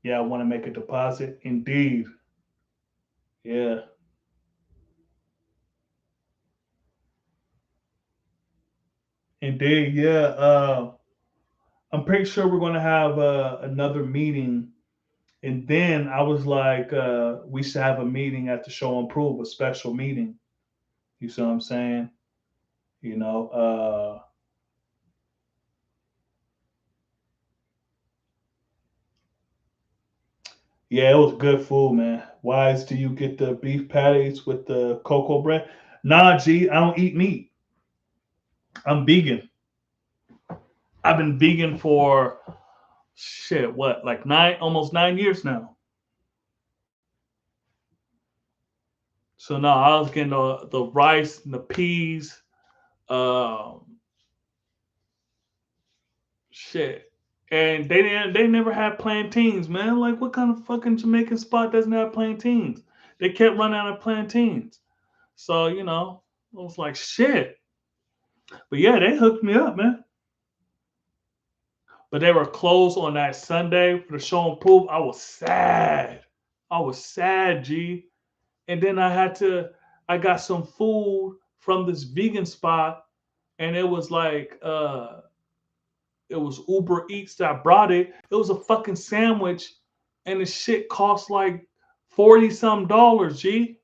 Yeah, I want to make a deposit. Indeed. Yeah. Indeed. Yeah. I'm pretty sure we're going to have another meeting. And then I was like, we should have a meeting at the show and prove, a special meeting. You see what I'm saying? You know, yeah, it was good food, man. Wise, do you get the beef patties with the cocoa bread? Nah, G, I don't eat meat. I'm vegan. I've been vegan for shit, what, like almost 9 years now. So now I was getting the rice and the peas, um, shit, and they never had plantains, man. Like, what kind of fucking Jamaican spot doesn't have plantains? They kept running out of plantains. So I was like, shit. But yeah, they hooked me up, man. But they were closed on that Sunday for the show and prove. I was sad. I was sad, G. And then I got some food from this vegan spot, and it was like, it was Uber Eats that brought it. It was a fucking sandwich, and the shit cost like 40 some dollars, G.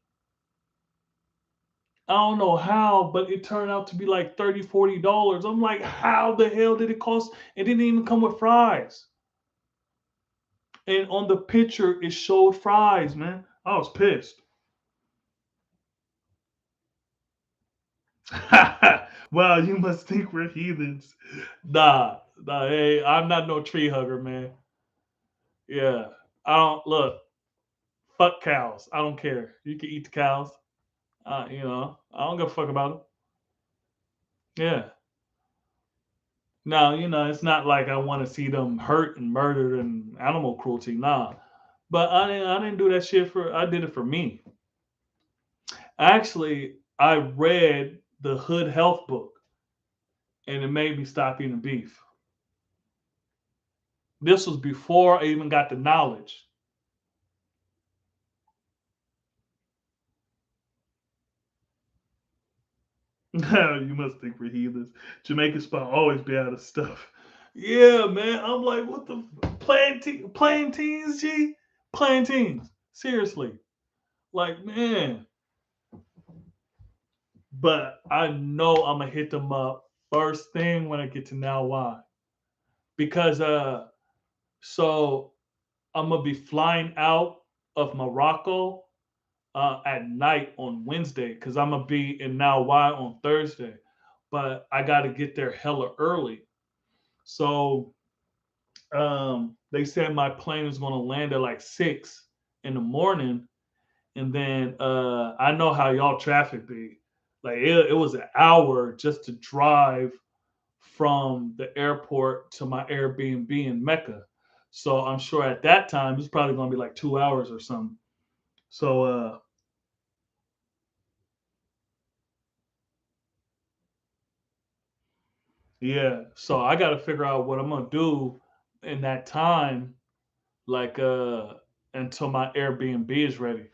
I don't know how, but it turned out to be like 30, $40. I'm like, how the hell did it cost? It didn't even come with fries. And on the picture, it showed fries, man. I was pissed. Wow, you must think we're heathens. Nah, hey, I'm not no tree hugger, man. Yeah, I don't look. Fuck cows. I don't care. You can eat the cows. I don't give a fuck about them. Yeah. Now, it's not like I want to see them hurt and murdered and animal cruelty. Nah. But I didn't do that shit for. I did it for me. Actually, I read the Hood Health book, and it made me stop eating beef. This was before I even got the knowledge. You must think we're heathens. Jamaican spot always be out of stuff. Yeah, man. I'm like, what the plantains, G? Plantains. Seriously. Like, man. But I know I'm gonna hit them up first thing when I get to Now Why. Because so I'm gonna be flying out of Morocco at night on Wednesday because I'm gonna be in Now Why on Thursday. But I gotta get there hella early. So they said my plane was going to land at like 6 in the morning, and then I know how y'all traffic be. Like it was an hour just to drive from the airport to my Airbnb in Mecca. So I'm sure at that time it's probably going to be like 2 hours or something. So yeah, so I got to figure out what I'm gonna do in that time, like until my Airbnb is ready.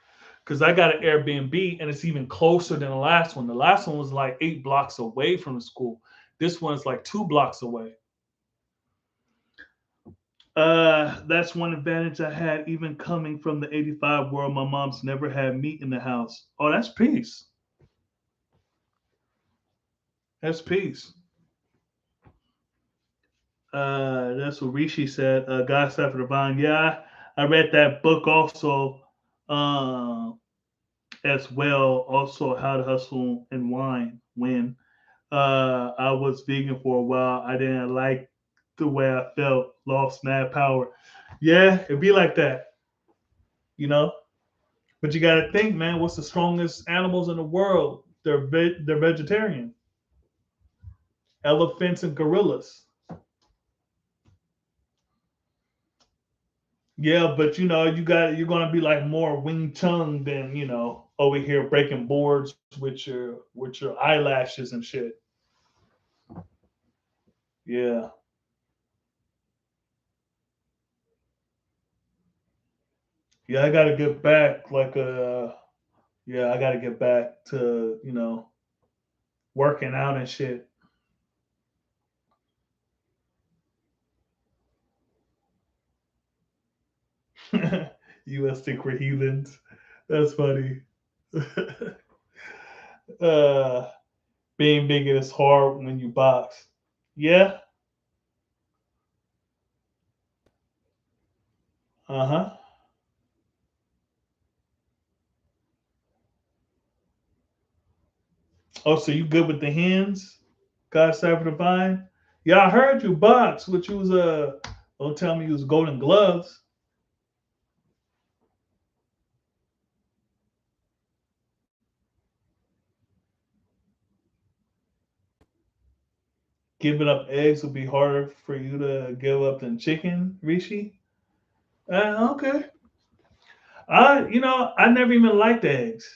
Cause I got an Airbnb and it's even closer than the last one. The last one was like 8 blocks away from the school. This one's like 2 blocks away. That's one advantage I had even coming from the 85 world. My mom's never had meat in the house. Oh, that's peace. That's peace. That's what Rishi said. God Suffered Divine. Yeah, I read that book also uh, as well. Also, How to Hustle and Wine. When I was vegan for a while, I didn't like the way I felt. Lost mad power. Yeah, it'd be like that, you know. But you got to think, man. What's the strongest animals in the world? They're vegetarian. Elephants and gorillas. Yeah, but you're gonna be like more Wing Chun than over here breaking boards with your eyelashes and shit. Yeah, yeah, I gotta get back. Yeah, I gotta get back to working out and shit. U.S. think we're heathens. That's funny. uh, Being big is hard when you box. Yeah. Uh huh. Oh, so you good with the hands? God Cypher Divine? Yeah, I heard you box, which you was don't tell me you was golden gloves. Giving up eggs would be harder for you to give up than chicken, Rishi. Okay. I never even liked eggs.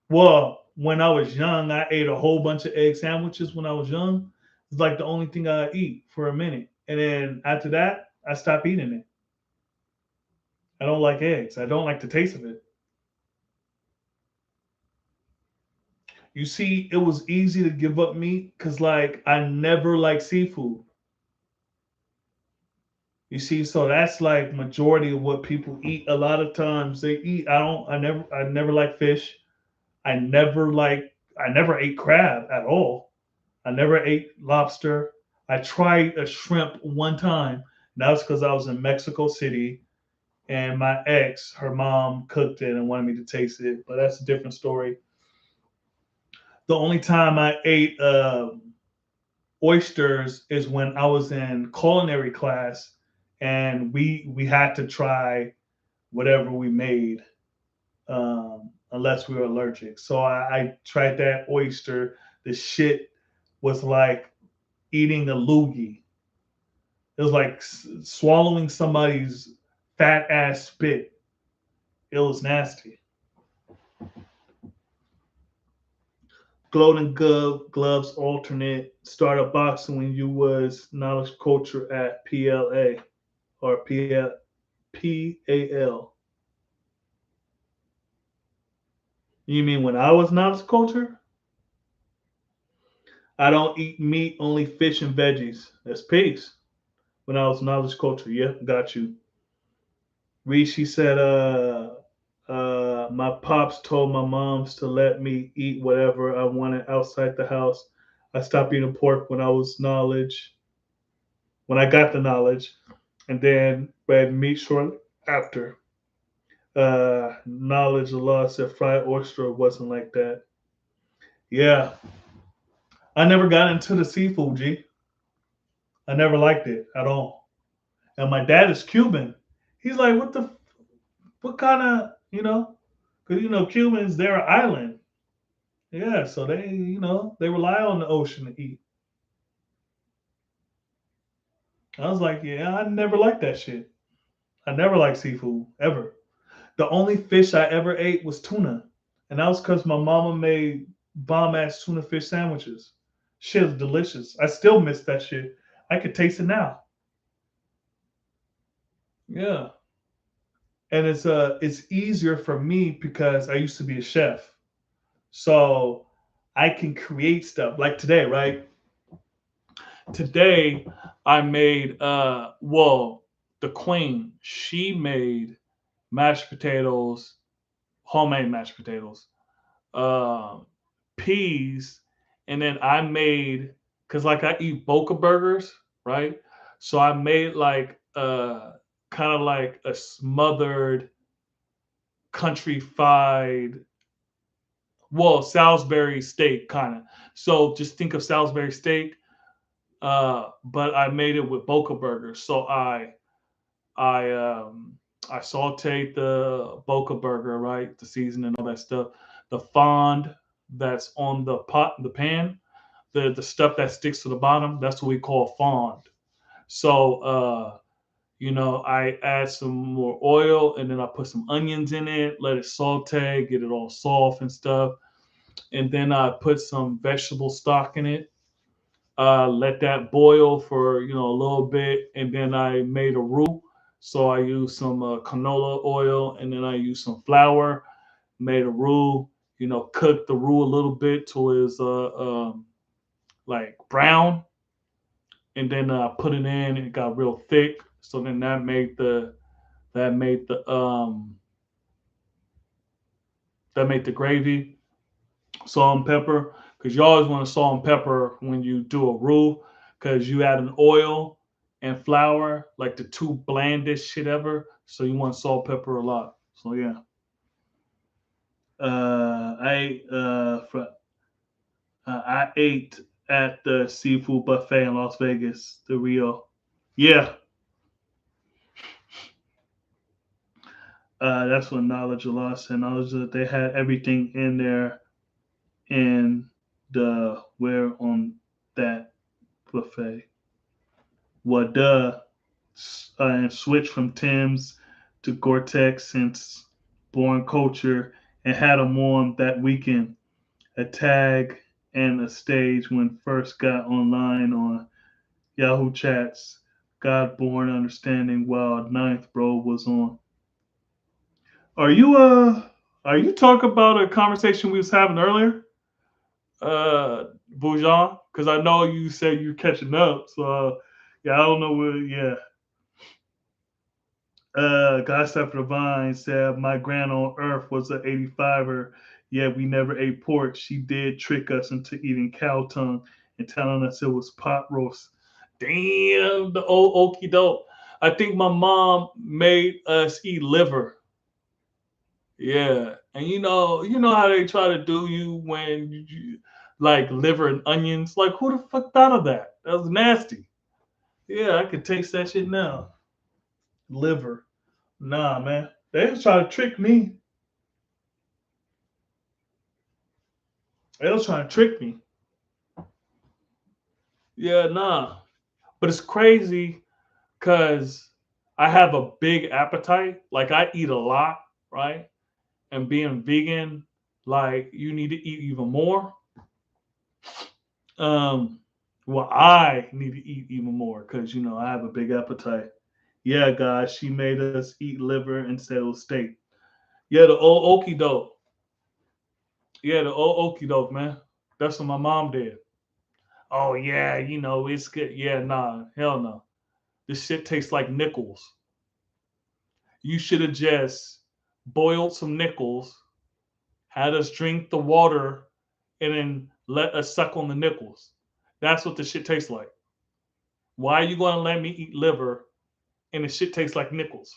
Well, when I was young, I ate a whole bunch of egg sandwiches when I was young. It's like the only thing I eat for a minute. And then after that, I stopped eating it. I don't like eggs. I don't like the taste of it. You see, it was easy to give up meat because, like, I never like seafood. You see, so that's like majority of what people eat. A lot of times they eat. I don't. I never like fish. I never ate crab at all. I never ate lobster. I tried a shrimp one time. And that was because I was in Mexico City and my ex, her mom, cooked it and wanted me to taste it. But that's a different story. The only time I ate oysters is when I was in culinary class and we had to try whatever we made unless we were allergic. So I tried that oyster. The shit was like eating a loogie. It was like swallowing somebody's fat ass spit. It was nasty. Golden Gloves alternate started boxing when you was knowledge culture at PLA or PAL. You mean when I was knowledge culture? I don't eat meat, only fish and veggies. That's peace. When I was knowledge culture, yeah, got you. She said, my pops told my moms to let me eat whatever I wanted outside the house. I stopped eating pork when I got the knowledge, and then read meat shortly after. Knowledge of law said fried oyster wasn't like that. Yeah, I never got into the seafood, G. I never liked it at all. And my dad is Cuban. He's like, what kind of, because Cubans, they're an island. Yeah, so they rely on the ocean to eat. I was like, yeah, I never liked that shit. I never liked seafood ever. The only fish I ever ate was tuna, and that was because my mama made bomb ass tuna fish sandwiches. Shit was delicious. I still miss that shit. I could taste it now. Yeah, and it's easier for me because I used to be a chef, so I can create stuff like today, right? Today I made the queen, she made mashed potatoes, homemade mashed potatoes, um, peas, and then I made, because like I eat Boca burgers, right? So I made like kind of like a smothered country fried, Salisbury steak kind of. So just think of Salisbury steak, but I made it with Boca burgers. So I I sauteed the Boca burger, right? The seasoning, all that stuff. The fond that's on the pot, the pan, the stuff that sticks to the bottom, that's what we call fond. So I add some more oil and then I put some onions in it, let it saute, get it all soft and stuff. And then I put some vegetable stock in it, let that boil for a little bit, and then I made a roux. So I used some canola oil, and then I used some flour. Made a roux. Cooked the roux a little bit till it's like brown, and then put it in. It got real thick. So then that made the gravy, salt and pepper, because you always want to salt and pepper when you do a roux, because you add an oil and flour, like the two blandest shit ever. So you want salt, pepper a lot. So yeah, I ate at the seafood buffet in Las Vegas, the Rio. Yeah, that's when knowledge was lost, and knowledge that they had everything in there in the where on that buffet. What and switched from Tim's to Gore-Tex since Born Culture and had them on that weekend. A tag and a stage when first got online on Yahoo Chats. God Born Understanding while Ninth Bro was on. Are you talking about a conversation we was having earlier? Boujon? Because I know you said you're catching up. So yeah, I don't know where yeah. Godstep Divine said, my grand on earth was an 85er, yet we never ate pork. She did trick us into eating cow tongue and telling us it was pot roast. Damn, the old okie doke. I think my mom made us eat liver. Yeah. And you know how they try to do you when like liver and onions? Like, who the fuck thought of that? That was nasty. Yeah, I could taste that shit now. Liver. Nah, man. They was trying to trick me. They was trying to trick me. Yeah, nah. But it's crazy because I have a big appetite. Like I eat a lot, right? And being vegan, like you need to eat even more. Um, well, I need to eat even more because I have a big appetite. Yeah, guys, she made us eat liver instead of steak. Yeah, the old okey doke. Yeah, the old okey doke, man. That's what my mom did. Oh yeah, it's good. Yeah, nah, hell no. This shit tastes like nickels. You should have just boiled some nickels, had us drink the water, and then let us suck on the nickels. That's what the shit tastes like. Why are you gonna let me eat liver and the shit tastes like nickels?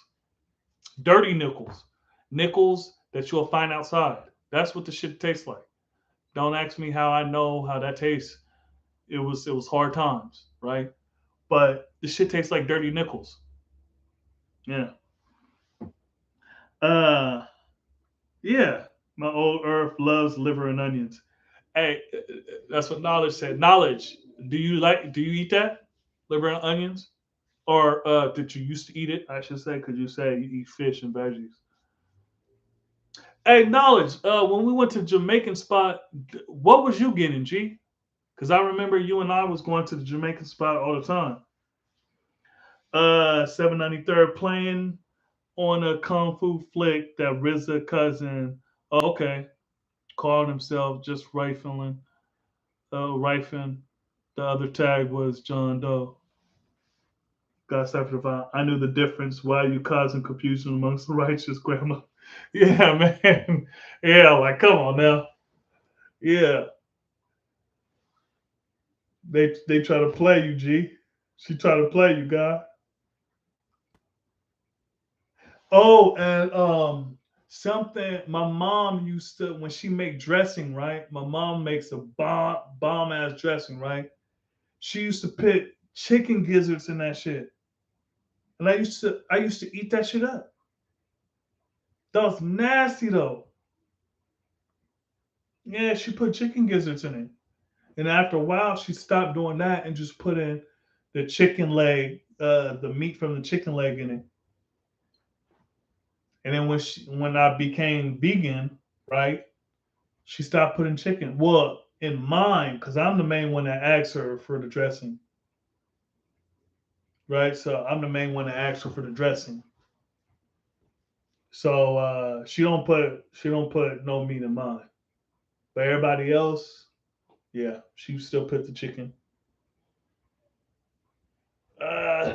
Dirty nickels. Nickels that you'll find outside. That's what the shit tastes like. Don't ask me how I know how that tastes. It was hard times, right? but the shit tastes like dirty nickels. Yeah. Uh, yeah. My old earth loves liver and onions. Hey, that's what knowledge said. Knowledge. Do you eat that? Liver and onions? Or did you used to eat it? I should say, because you say you eat fish and veggies. Hey, knowledge. When we went to Jamaican spot, what was you getting, G? Because I remember you and I was going to the Jamaican spot all the time. 793rd playing on a kung fu flick that RZA cousin. Oh, okay, called himself just rifling. Rifling. The other tag was John Doe. God sacrifice. I knew the difference. Why are you causing confusion amongst the righteous, Grandma? Yeah, man. Yeah, like come on now. Yeah, they try to play you, G. She try to play you, God. Oh, and something my mom used to when she make dressing, right? My mom makes a bomb ass dressing, right? She used to put chicken gizzards in that shit. And I used to eat that shit up. That was nasty though. Yeah, she put chicken gizzards in it. And after a while, she stopped doing that and just put in the chicken leg, the meat from the chicken leg in it. And then when I became vegan, right, she stopped putting chicken. Well, in mine, because I'm the main one that asks her for the dressing, right? So I'm the main one that asks her for the dressing. So she don't put no meat in mine. But everybody else, yeah, she still put the chicken.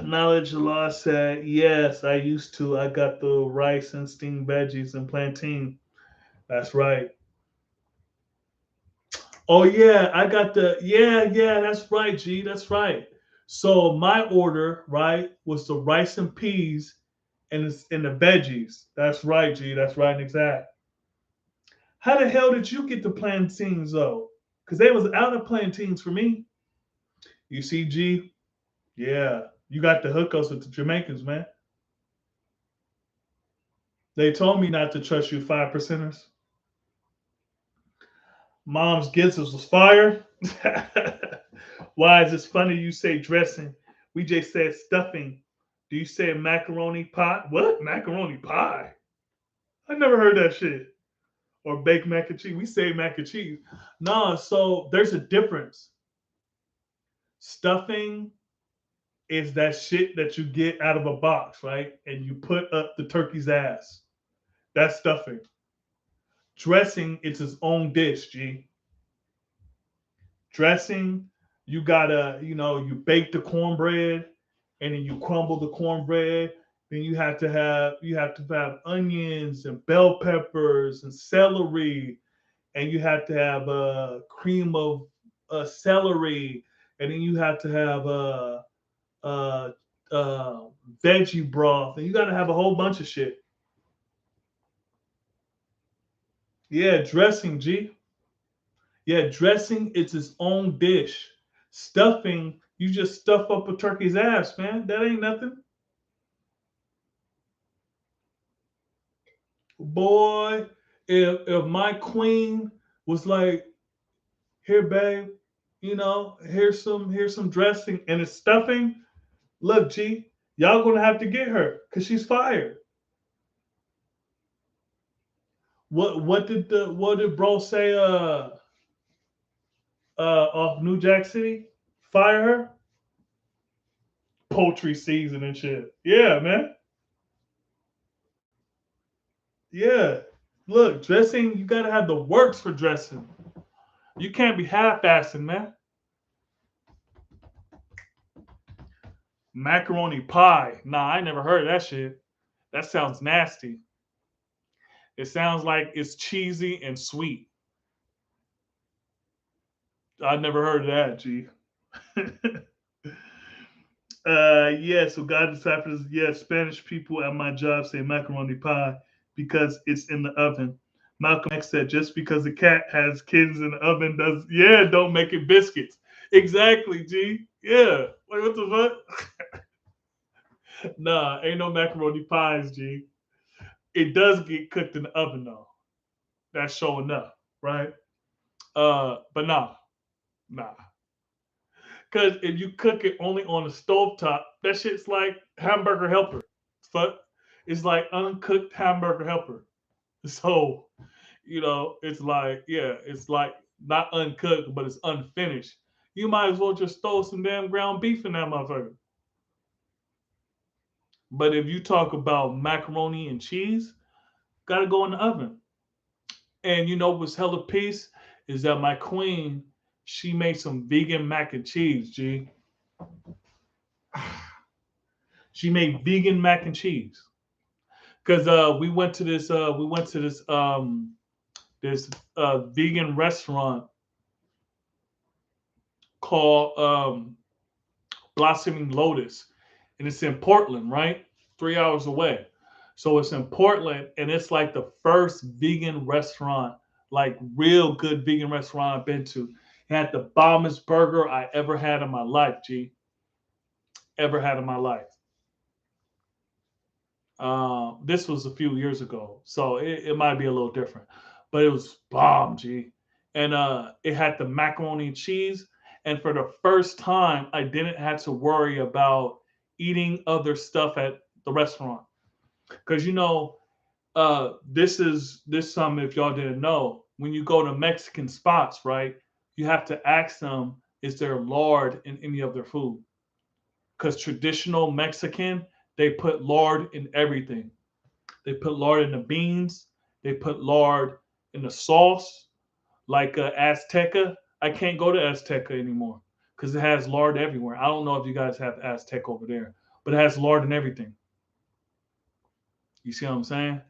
Knowledge law said yes. I used to. I got the rice and steamed veggies and plantain. That's right. Oh yeah, I got the yeah. That's right, G. That's right. So my order right was the rice and peas and the veggies. That's right, G. That's right and exact. How the hell did you get the plantains though? Because they was out of plantains for me. You see, G. Yeah, you got the hookups with the Jamaicans, man. They told me not to trust you 5%ers. Mom's gizzards was fire. Why is this funny you say dressing? We just said stuffing. Do you say macaroni pie? What? Macaroni pie? I never heard that shit. Or baked mac and cheese. We say mac and cheese. No, so there's a difference. Stuffing is that shit that you get out of a box, right? And you put up the turkey's ass. That's stuffing. Dressing, it's its own dish, G. Dressing, you gotta, you bake the cornbread and then you crumble the cornbread. Then you have to have onions and bell peppers and celery, and you have to have cream of celery, and then you have to have uh, uh, veggie broth, and you got to have a whole bunch of shit. Yeah, dressing, G. Yeah, dressing, it's its own dish. Stuffing, you just stuff up a turkey's ass, man. That ain't nothing. Boy, if my queen was like, here, babe, here's some dressing and it's stuffing. Look, G, y'all gonna have to get her because she's fired. What did bro say off New Jack City? Fire her? Poultry season and shit. Yeah, man. Yeah. Look, dressing, you gotta have the works for dressing. You can't be half-assing, man. Macaroni pie. Nah, I never heard of that shit. That sounds nasty. It sounds like it's cheesy and sweet. I never heard of that, G. Yeah, so God disciples, yeah, Spanish people at my job say macaroni pie because it's in the oven. Malcolm X said just because a cat has kids in the oven don't make it biscuits. Exactly, G. Yeah. Like what the fuck? Nah, ain't no macaroni pies, G. It does get cooked in the oven though. That's showing up, right? But nah. Cause if you cook it only on the stove top, that shit's like hamburger helper. Fuck. It's like uncooked hamburger helper. So, it's like, yeah, it's like not uncooked, but it's unfinished. You might as well just throw some damn ground beef in that motherfucker. But if you talk about macaroni and cheese, gotta go in the oven. And what's hella peace is that my queen, she made some vegan mac and cheese, G. She made vegan mac and cheese. Cause we went to this vegan restaurant called Blossoming Lotus, and it's in Portland, right? 3 hours away. So it's in Portland, and it's like the first vegan restaurant, like real good vegan restaurant I've been to. It had the bombest burger I ever had in my life, G. Ever had in my life. This was a few years ago, so it might be a little different, but it was bomb, G. And it had the macaroni and cheese. And for the first time, I didn't have to worry about eating other stuff at the restaurant because this something if y'all didn't know. When you go to Mexican spots, right, you have to ask them, is there lard in any of their food? Because traditional Mexican, they put lard in everything. They put lard in the beans. They put lard in the sauce, like Azteca. I can't go to Azteca anymore because it has lard everywhere. I don't know if you guys have Azteca over there, but it has lard in everything. You see what I'm saying?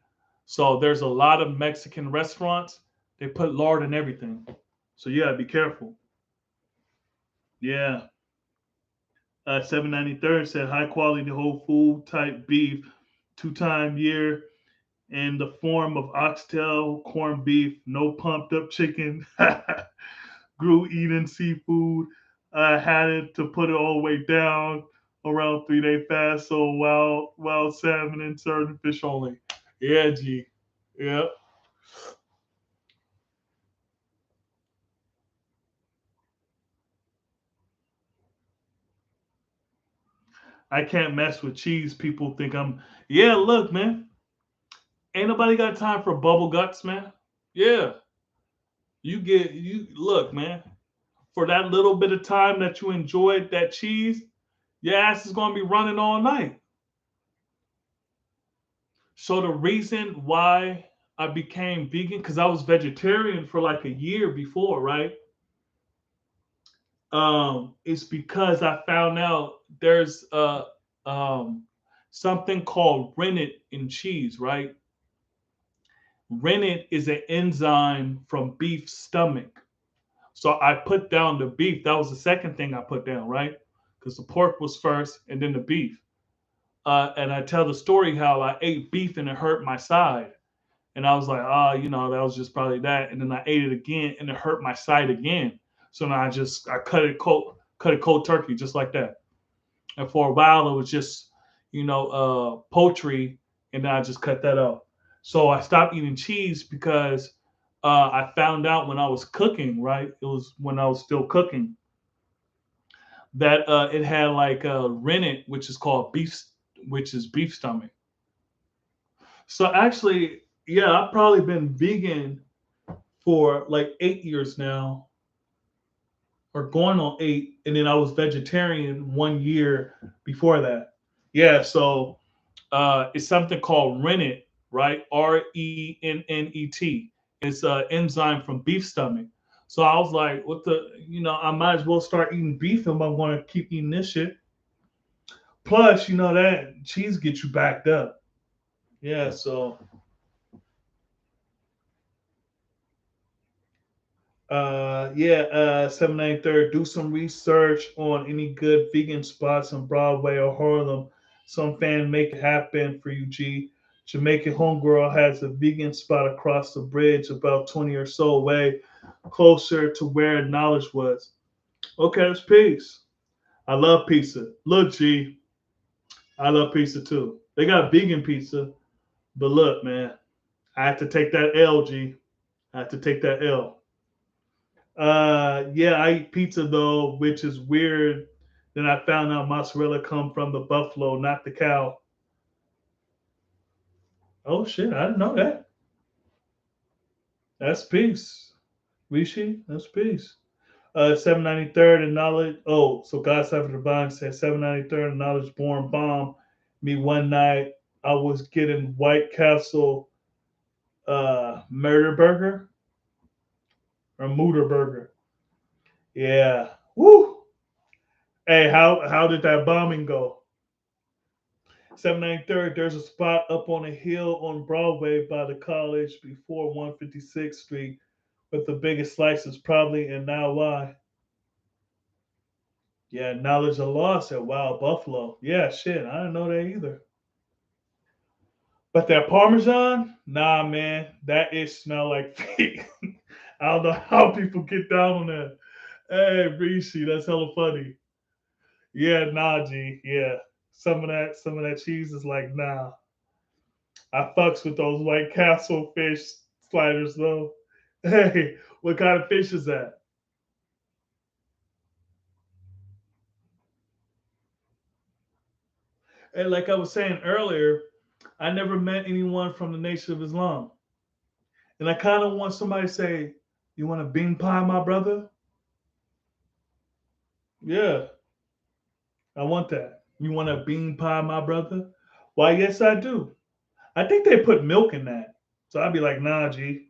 So there's a lot of Mexican restaurants. They put lard in everything. So yeah, be careful. Yeah. 793rd said high quality whole food type beef, 2 time year in the form of oxtail, corned beef, no pumped up chicken, grew eating seafood. I had it to put it all the way down around 3 day fast. So wild salmon and certain fish only. Yeah, G. Yeah. I can't mess with cheese. People think I'm. Yeah, look, man. Ain't nobody got time for bubble guts, man. Yeah, you look, man. For that little bit of time that you enjoyed that cheese, your ass is gonna be running all night. So the reason why I became vegan, because I was vegetarian for like a year before, right? It's because I found out there's um something called rennet in cheese, right? Rennet is an enzyme from beef stomach. So I put down the beef. That was the second thing I put down, right? Because the pork was first and then the beef. And I tell the story how I ate beef and it hurt my side. And I was like, that was just probably that. And then I ate it again and it hurt my side again. So now I cut it cold turkey just like that. And for a while it was just, poultry, and then I just cut that out. So I stopped eating cheese because I found out when I was cooking, right? It was when I was still cooking that it had like rennet, which is called beef, which is beef stomach. So actually, yeah, I've probably been vegan for like 8 years now, or going on 8, and then I was vegetarian 1 year before that. Yeah, so it's something called rennet, right? Rennet. It's an enzyme from beef stomach. So I was like, what the, I might as well start eating beef if I'm going to keep eating this shit. Plus, that cheese gets you backed up. Yeah, so yeah, 793rd, do some research on any good vegan spots on Broadway or Harlem. Some fan make it happen for you, G. Jamaican Homegirl has a vegan spot across the bridge about 20 or so away, closer to where knowledge was. Okay, that's peace. I love pizza. Look, G, I love pizza too. They got vegan pizza, but look, man, I have to take that L, G. I have to take that L. Yeah, I eat pizza though, which is weird. Then I found out mozzarella come from the buffalo, not the cow. Oh shit, I didn't know that. That's peace. Rishi, that's peace. 793rd and knowledge. Oh, so God Cypher Divine said 793rd and knowledge born bomb. Me one night I was getting White Castle murder burger or mooter burger. Yeah. Woo. Hey, how did that bombing go? 793rd, there's a spot up on a hill on Broadway by the college before 156th Street with the biggest slices probably and now why? Yeah, knowledge of law said Wild Buffalo. Yeah, shit, I didn't know that either. But that Parmesan, nah, man, that is smell like feet. I don't know how people get down on that. Hey, Rishi, that's hella funny. Yeah, nah, G, yeah. Some of that cheese is like, nah. I fucks with those White Castle fish sliders though. Hey, what kind of fish is that? And like I was saying earlier, I never met anyone from the Nation of Islam. And I kind of want somebody to say, "You want a bean pie, my brother?" Yeah, I want that. You want a bean pie, my brother? Why, yes, I do. I think they put milk in that. So I'd be like, nah, G.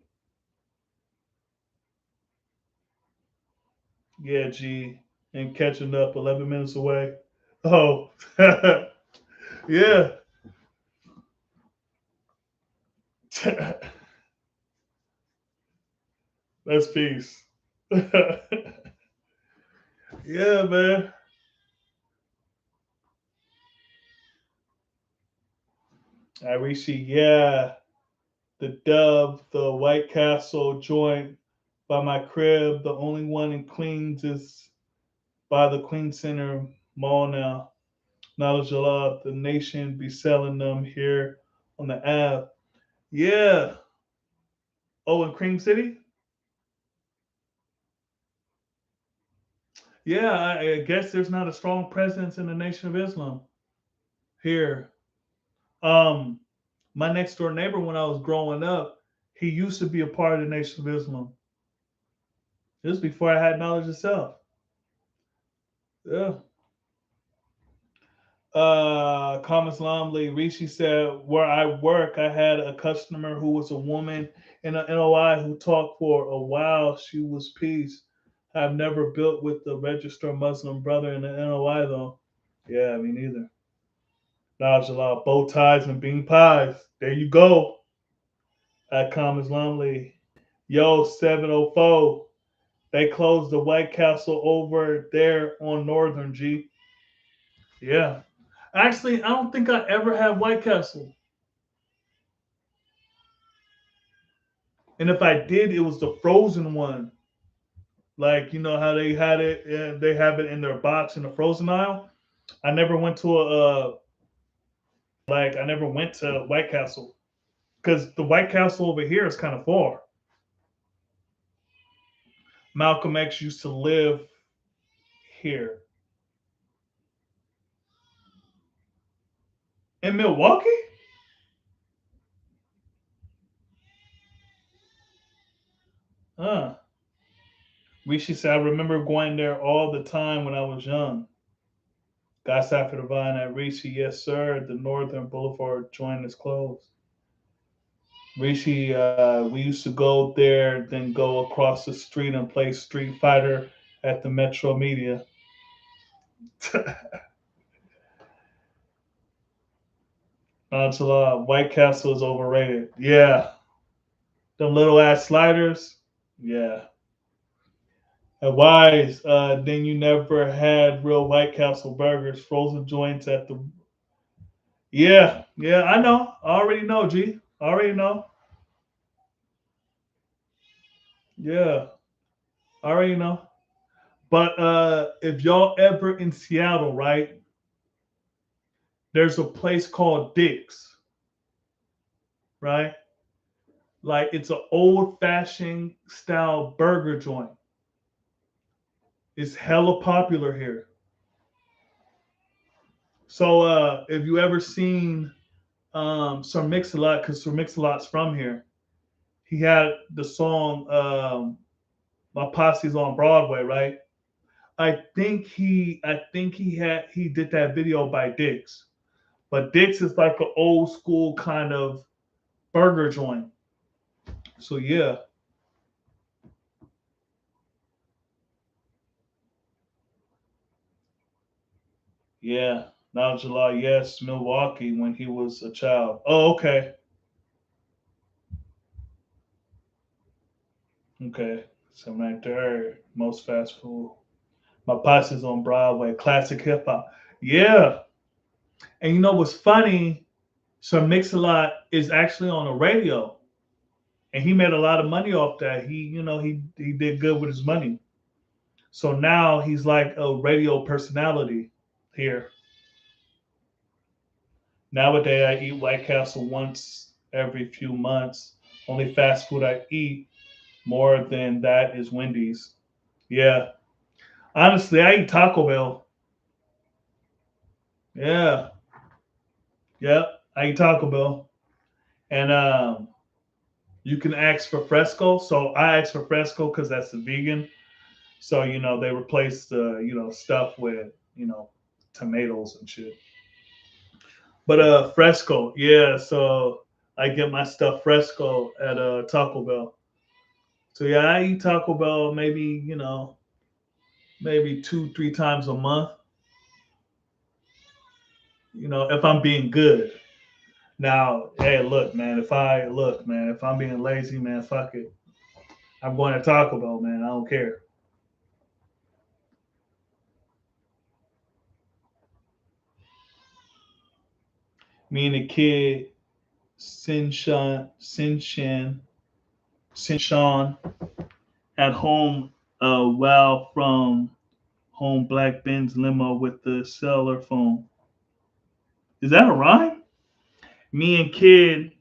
Yeah, G. And catching up 11 minutes away. Oh, yeah. That's peace. Yeah, man. Arishi, yeah. The Dove, the White Castle joint by my crib. The only one in Queens is by the Queen Center Mall now. Knowledge a lot. The nation be selling them here on the app. Yeah. Oh, in Cream City? Yeah, I guess there's not a strong presence in the Nation of Islam here. Um, my next door neighbor when I was growing up, he used to be a part of the Nation of Islam. This was before I had knowledge itself. Yeah. Kamas Lamley, Rishi said, where I work, I had a customer who was a woman in an NOI who talked for a while. She was peace. I've never built with the registered Muslim brother in the NOI though. Yeah, me neither. Knowledge a lot of bow ties and bean pies. There you go. At Kamas Lamley. Yo, 704. They closed the White Castle over there on Northern G. Yeah. Actually, I don't think I ever had White Castle. And if I did, it was the frozen one. Like, you know how they had it, they have it in their box in the frozen aisle. I never went to I never went to White Castle because the White Castle over here is kind of far. Malcolm X used to live here in Milwaukee. Huh. Rishi said, I remember going there all the time when I was young. Got after the vine at Rishi, yes, sir. The Northern Boulevard joint is closed. Rishi, we used to go there, then go across the street and play Street Fighter at the Metro Media. Until White Castle is overrated. Yeah, them little ass sliders. Yeah. And why? Then you never had real White Castle burgers, frozen joints at the. Yeah, yeah, I know. I already know, G. I already know. Yeah, I already know. But if y'all ever in Seattle, right, there's a place called Dick's, right? Like it's an old fashioned style burger joint. It's hella popular here. So if you ever seen Sir Mix-a-Lot, because Sir Mix-a-Lot's from here, he had the song My Posse's on Broadway, right? I think he did that video by Dick's. But Dick's is like an old school kind of burger joint. So yeah, yeah. Now July, yes, Milwaukee when he was a child. Oh, okay. Okay. So right there, most fast food. My posse's on Broadway, classic hip hop. Yeah. And you know what's funny? Sir Mix-a-Lot is actually on the radio. And he made a lot of money off that. He did good with his money. So now he's like a radio personality here. Nowadays, I eat White Castle once every few months. Only fast food I eat more than that is Wendy's. Yeah. Honestly, I eat Taco Bell. Yeah. Yep. I eat Taco Bell. And you can ask for fresco. So I asked for fresco because that's the vegan. So, they replaced the, stuff with, tomatoes and shit. But fresco, yeah. So I get my stuff fresco at Taco Bell. So yeah, I eat Taco Bell maybe, maybe 2, 3 times a month. If I'm being good. Now, hey, if I'm being lazy, man, fuck it. I'm going to Taco Bell, man. I don't care. Me and the kid, Sinshan, at home, wow, from home Black Benz limo with the cellular phone. Is that a rhyme? Me and kid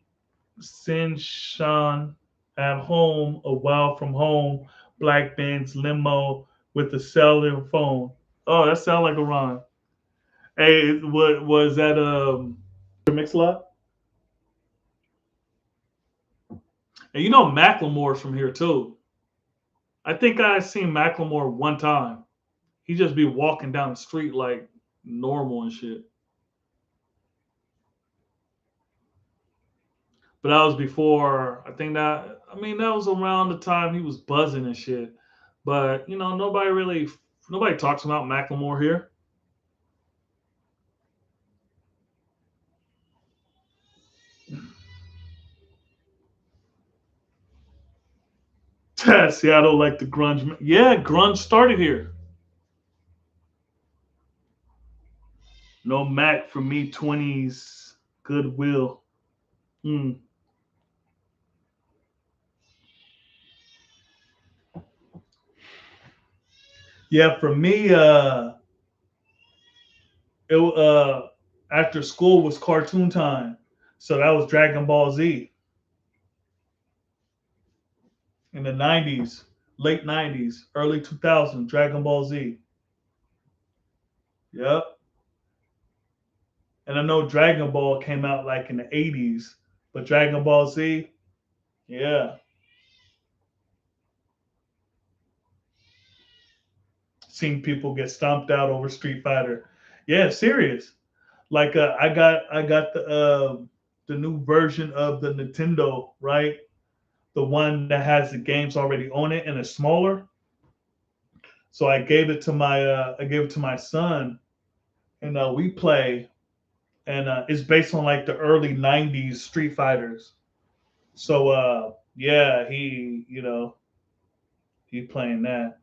Sinshan at home, a while from home, Black Benz limo with the cellular phone. Oh, that sounds like a rhyme. Hey, what was that? Mix a lot. And Macklemore's from here too. I think I seen Macklemore one time. He just be walking down the street like normal and shit. But that was before. That was around the time he was buzzing and shit. But nobody talks about Macklemore here. Seattle like the grunge. Yeah, grunge started here. No Mac for me. 20s Goodwill. Hmm. Yeah, for me, after school was cartoon time, so that was Dragon Ball Z in the '90s, late '90s, early 2000s. Dragon Ball Z. Yep. And I know Dragon Ball came out like in the '80s, but Dragon Ball Z, yeah, seen people get stomped out over Street Fighter. Yeah, serious. Like I got the new version of the Nintendo, right? The one that has the games already on it and it's smaller. So I gave it to my son, and we play, and it's based on like the early '90s Street Fighters. So yeah, he playing that.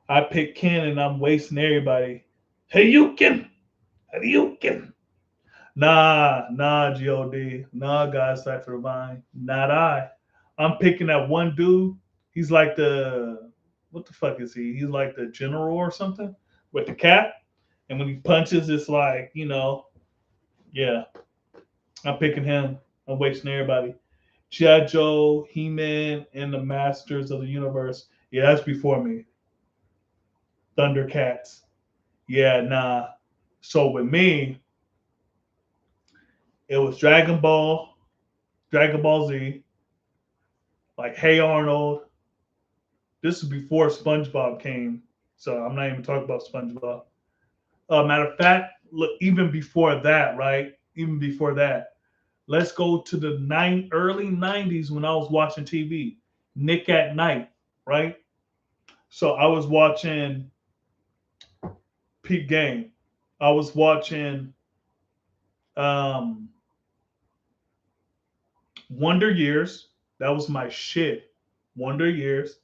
I pick Ken, and I'm wasting everybody. Hey, you Ken, hey, you Ken. Nah, God, Cipher Divine. Not I. I'm picking that one dude. He's like the what the fuck is he? He's like the general or something with the cap. And when he punches, it's like, yeah, I'm picking him. I'm wasting everybody. G.I. Joe, He Man, and the Masters of the Universe. Yeah, that's before me. Thundercats. Yeah, nah. So with me, it was Dragon Ball Z, like Hey Arnold. This is before SpongeBob came. So I'm not even talking about SpongeBob. Matter of fact, look, even before that, right? Even before that, let's go to the early '90s when I was watching TV. Nick at Night, right? So I was watching Peak Game. I was watching um, Wonder Years. That was my shit. Wonder Years.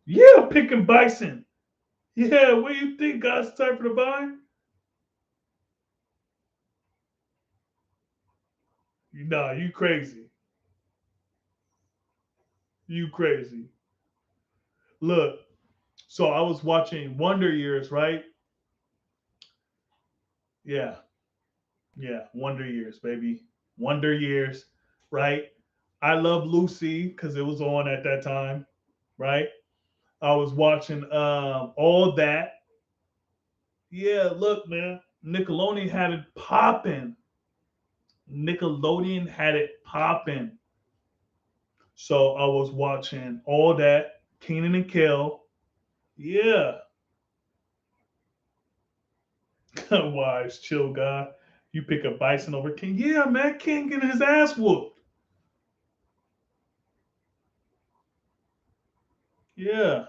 Yeah, picking Bison. Yeah, what do you think, God's type of the vine? Nah, you crazy. You crazy. Look, so I was watching Wonder Years, right? Yeah, yeah, Wonder Years, baby. Wonder Years, right? I Love Lucy because it was on at that time, right? I was watching all that. Yeah, look, man, Nickelodeon had it popping. Nickelodeon had it popping. So I was watching all that. Keenan and Kel. Yeah. Wise, chill guy. You pick a Bison over King. Yeah, man, King getting his ass whooped. Yeah.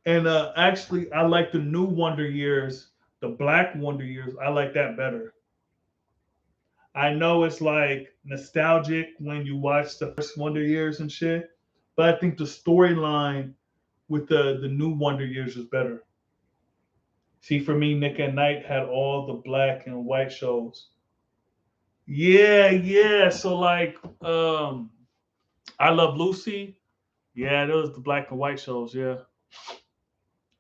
And actually, I like the new Wonder Years, the Black Wonder Years. I like that better. I know it's like nostalgic when you watch the first Wonder Years and shit, but I think the storyline with the new Wonder Years is better. See, for me, Nick at Night had all the black and white shows. Yeah, yeah. So like, I Love Lucy. Yeah, those the black and white shows. Yeah,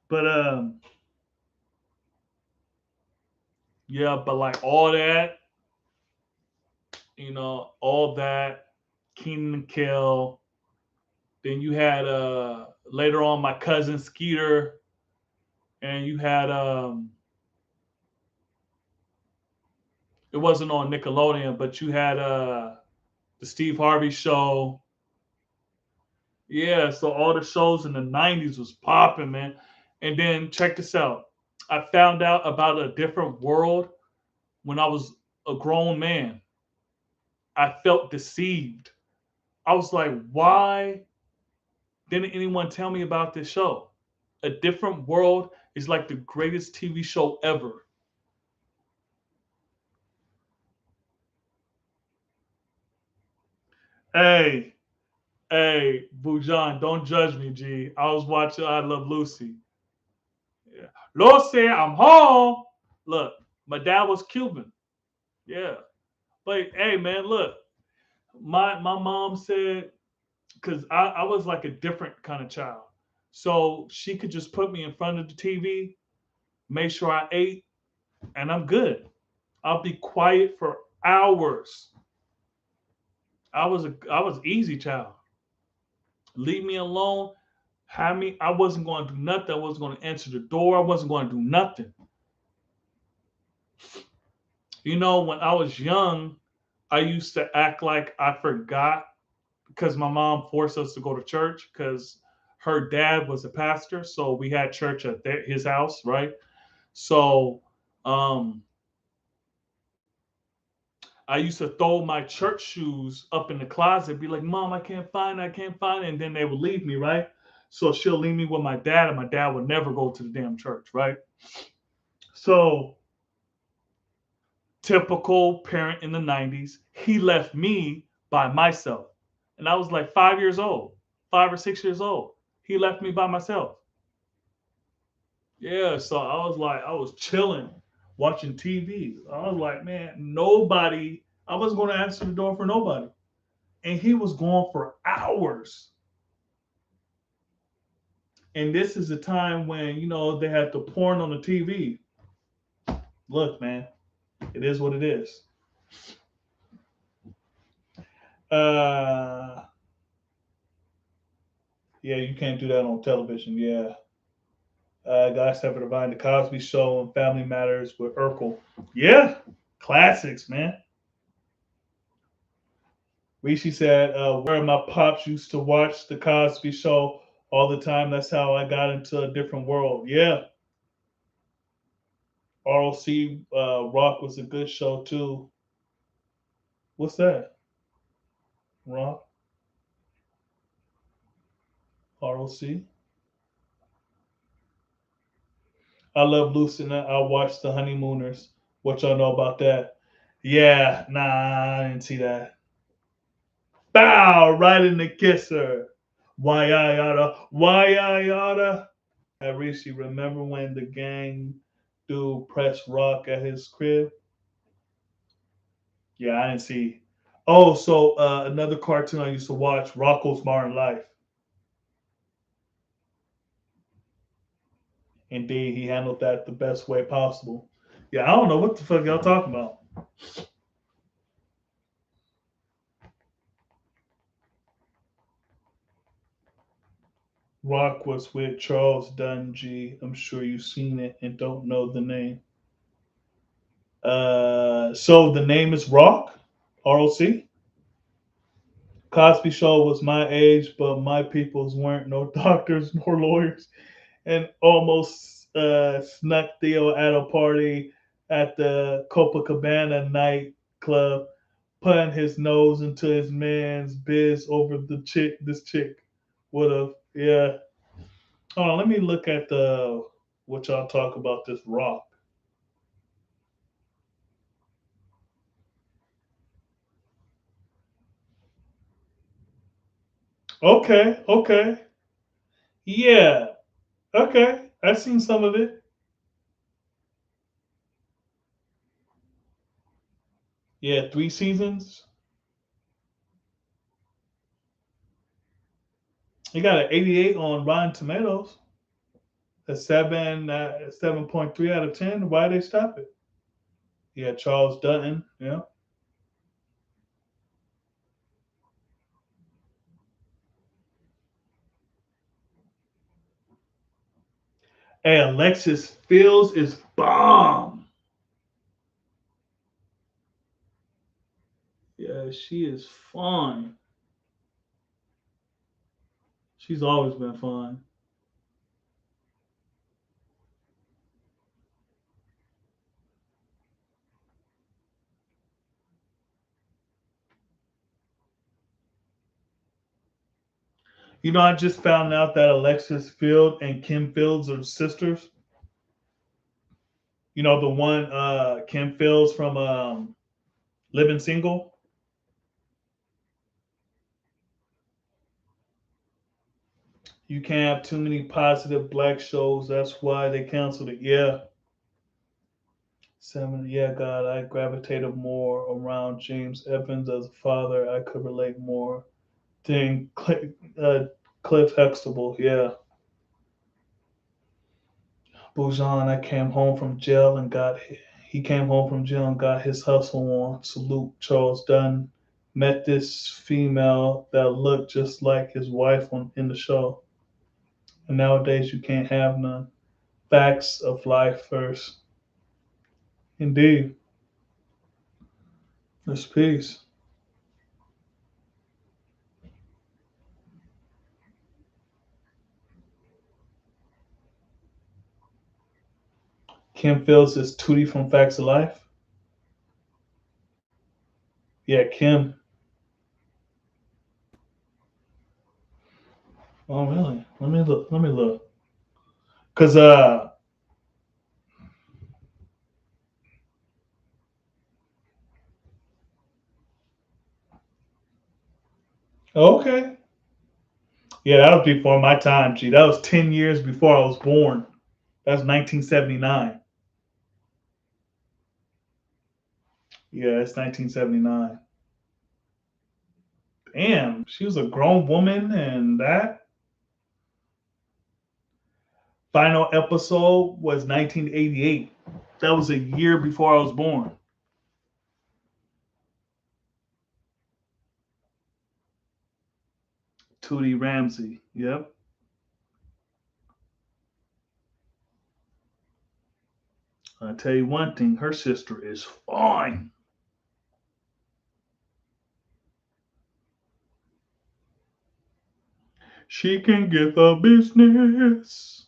but yeah, but like all that, all that, Keenan and Kel. Then you had later on my cousin Skeeter, and you had it wasn't on Nickelodeon, but you had the Steve Harvey show. Yeah, so all the shows in the '90s was popping, man. And then check this out. I found out about a different world when I was a grown man. I felt deceived. I was like, why didn't anyone tell me about this show? A Different World is like the greatest TV show ever. Hey, hey, Bujan, don't judge me, G. I was watching I Love Lucy. Yeah. Lucy, I'm home. Look, my dad was Cuban. Yeah. But hey, man, look, my mom said, because I was like a different kind of child. So she could just put me in front of the TV, make sure I ate, and I'm good. I'll be quiet for hours. I was easy child. Leave me alone. Have me. I wasn't going to do nothing. I wasn't going to answer the door. I wasn't going to do nothing. When I was young, I used to act like I forgot because my mom forced us to go to church because her dad was a pastor. So we had church at his house, right? So um, I used to throw my church shoes up in the closet, be like, Mom, I can't find it. And then they would leave me, right? So she'll leave me with my dad, and my dad would never go to the damn church, right? So typical parent in the '90s, he left me by myself. And I was like 5 years old, 5 or 6 years old. He left me by myself. Yeah, so I was chilling, watching TV. I was like, man, nobody, I wasn't going to answer the door for nobody. and he was going for hours. And this is the time when they had the porn on the TV. Look, man, it is what it is. Uh, yeah, you can't do that on television. Yeah, guys have to divine the Cosby Show and Family Matters with Urkel. Yeah, classics, man. Rishi said, "Where my pops used to watch the Cosby Show all the time. That's how I got into a different world." Yeah, ROC Rock was a good show too. What's that? Rock ROC. I love Lucy and I watched The Honeymooners. What y'all know about that? Yeah, nah, I didn't see that. Bow right in the kisser. Why I oughta. Rishi, remember when the gang dude pressed Rock at his crib? Yeah, I didn't see. Oh, so another cartoon I used to watch, Rocco's Modern Life. Indeed, he handled that the best way possible. Yeah, I don't know what the fuck y'all talking about. Rock was with Charles Dungy. I'm sure you've seen it and don't know the name. So the name is Rock, ROC. Cosby Show was my age, but my peoples weren't no doctors nor lawyers, and almost snuck Theo at a party at the Copacabana nightclub, putting his nose into his man's biz over the chick. This chick would have, yeah. Hold on, let me look at the what y'all talk about this Rock. Okay, okay, yeah, okay. I've seen some of it. Yeah, 3 seasons. He got an 88 on Rotten Tomatoes. A 7.3 out of 10. Why they stop it? Yeah, Charles Dutton. Yeah. Hey, Alexis Fields is bomb. Yeah, she is fun. She's always been fun. I just found out that Alexis Field and Kim Fields are sisters. The one Kim Fields from Living Single. You can't have too many positive black shows. That's why they canceled it. Yeah. Seven. Yeah, God, I gravitated more around James Evans as a father. I could relate more than Cliff Huxtable. Yeah. Bujan, I came home from jail and got. He came home from jail and got his hustle on. Salute, Charles Dunn. Met this female that looked just like his wife in the show. And nowadays you can't have none. Facts of life first. Indeed. That's peace. Kim Fields is Tootie from Facts of Life. Yeah, Kim. Oh, really? Let me look. Let me look. Cause okay. Yeah, that was before my time. Gee, that was 10 years before I was born. That's 1979. Yeah, it's 1979. Damn, she was a grown woman, and that final episode was 1988. That was a year before I was born. Tootie Ramsey. Yep. I tell you one thing, her sister is fine. She can get the business.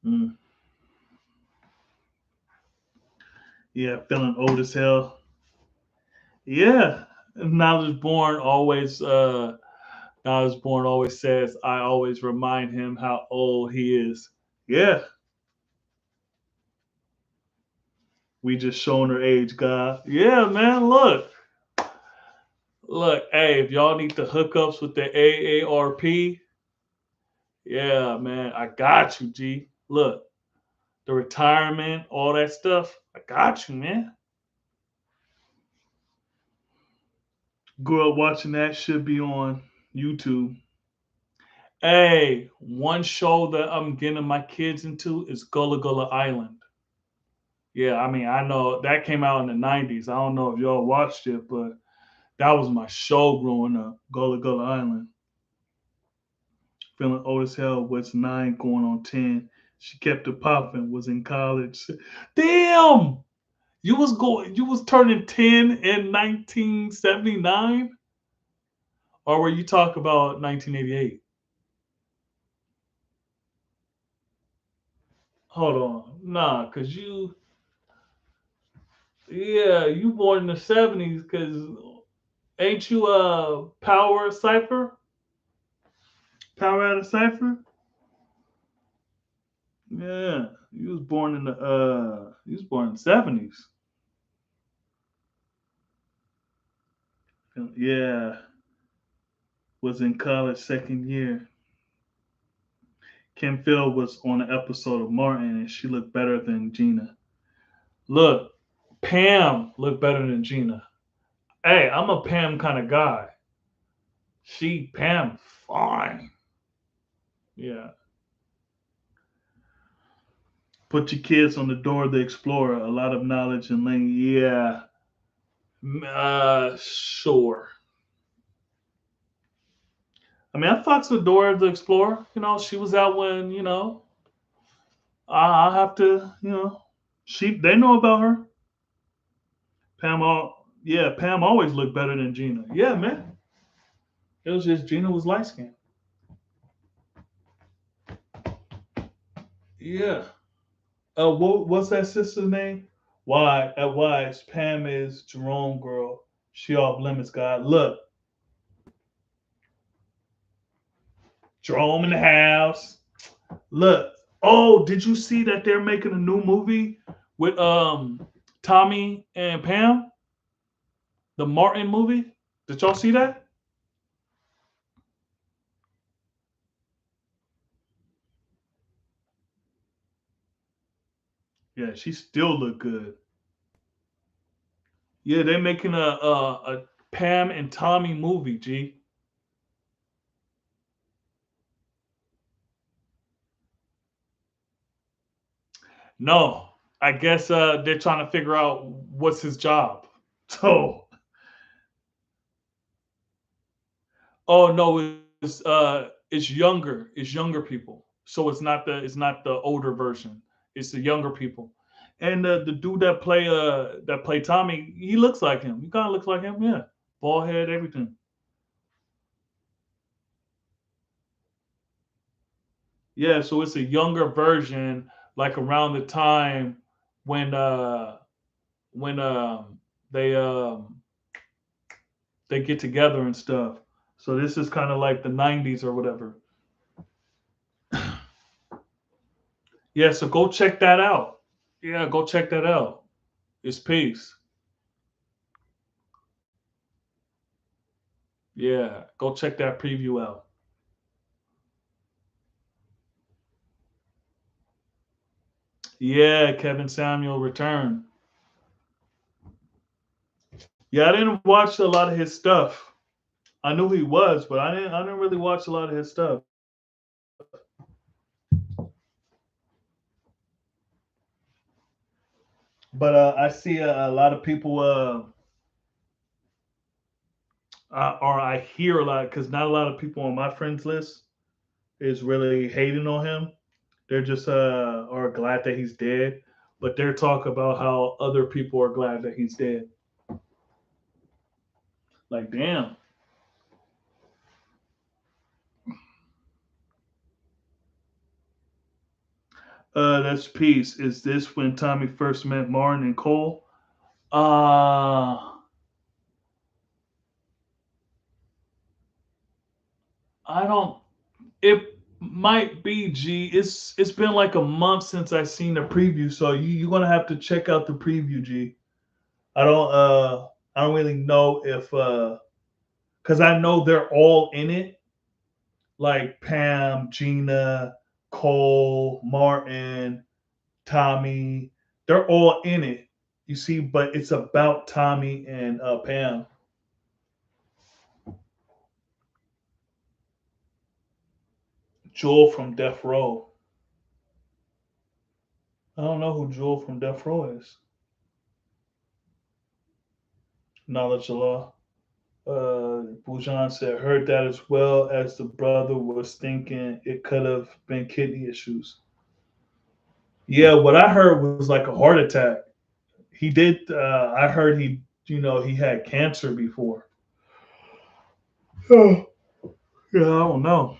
Mm. Yeah, feeling old as hell. Yeah. Knowledge born always Knowledge born always says I always remind him how old he is. Yeah. We just showing her age, God. Yeah, man. Look, hey, if y'all need the hookups with the AARP, yeah, man, I got you, G. Look, the retirement, all that stuff, I got you, man. Grew up watching that, should be on YouTube. Hey, one show that I'm getting my kids into is Gullah Gullah Island. Yeah, I mean, I know that came out in the 90s. I don't know if y'all watched it, but that was my show growing up, Gullah Gullah Island. Feeling old as hell, was 9 going on 10. She kept it popping, was in college. Damn! You was turning 10 in 1979? Or were you talking about 1988? Hold on. Nah, cause you born in the 70s, cause ain't you Power Cipher? Power out of Cipher? Yeah. You was born in the 70s. Yeah. Was in college second year. Kim Phil was on an episode of Martin and she looked better than Gina. Look, Pam looked better than Gina. Hey, I'm a Pam kind of guy. Pam, fine. Yeah. Put your kids on the door of the Explorer. A lot of knowledge and language. Yeah. Sure. I mean, I fucks with Dora the Explorer. You know, she was out when, I have to, they know about her. Pam always looked better than Gina. Yeah, man. It was just Gina was light skinned. Yeah. What's that sister's name? Why? At Wise, Pam is Jerome girl. She off limits, God. Look, Jerome in the house. Look. Oh, did you see that they're making a new movie with Tommy and Pam? The Martin movie? Did y'all see that? Yeah, she still look good. Yeah, they're making a Pam and Tommy movie. G. No, I guess they're trying to figure out what's his job. So, oh no, it's younger. It's younger people. So it's not the older version. It's the younger people. And the dude that play Tommy, he looks like him. He kind of looks like him. Yeah, bald head, everything. Yeah, so it's a younger version, like around the time when when they they get together and stuff. So this is kind of like the 90s or whatever. Yeah, so go check that out. Yeah, go check that out. It's peace. Yeah, go check that preview out. Yeah, Kevin Samuel returned. Yeah, I didn't watch a lot of his stuff. I knew he was, but I didn't really watch a lot of his stuff. But I see a lot of people, or I hear a lot because not a lot of people on my friends list is really hating on him. They're just are glad that he's dead, but they're talking about how other people are glad that he's dead. Like, damn. That's peace. Is this when Tommy first met Martin and Cole? Uh I don't. It might be G. It's been like a month since I seen the preview, so you're gonna have to check out the preview, G. I don't I don't really know if because I know they're all in it, like Pam, Gina, Cole, Martin, Tommy. They're all in it. You see, but it's about Tommy and Pam. Joel from Death Row. I don't know who Joel from Death Row is. Knowledge of law. Bujan said, heard that as well as the brother was thinking it could have been kidney issues. Yeah, what I heard was like a heart attack. He did. I heard he had cancer before. Oh, yeah, I don't know.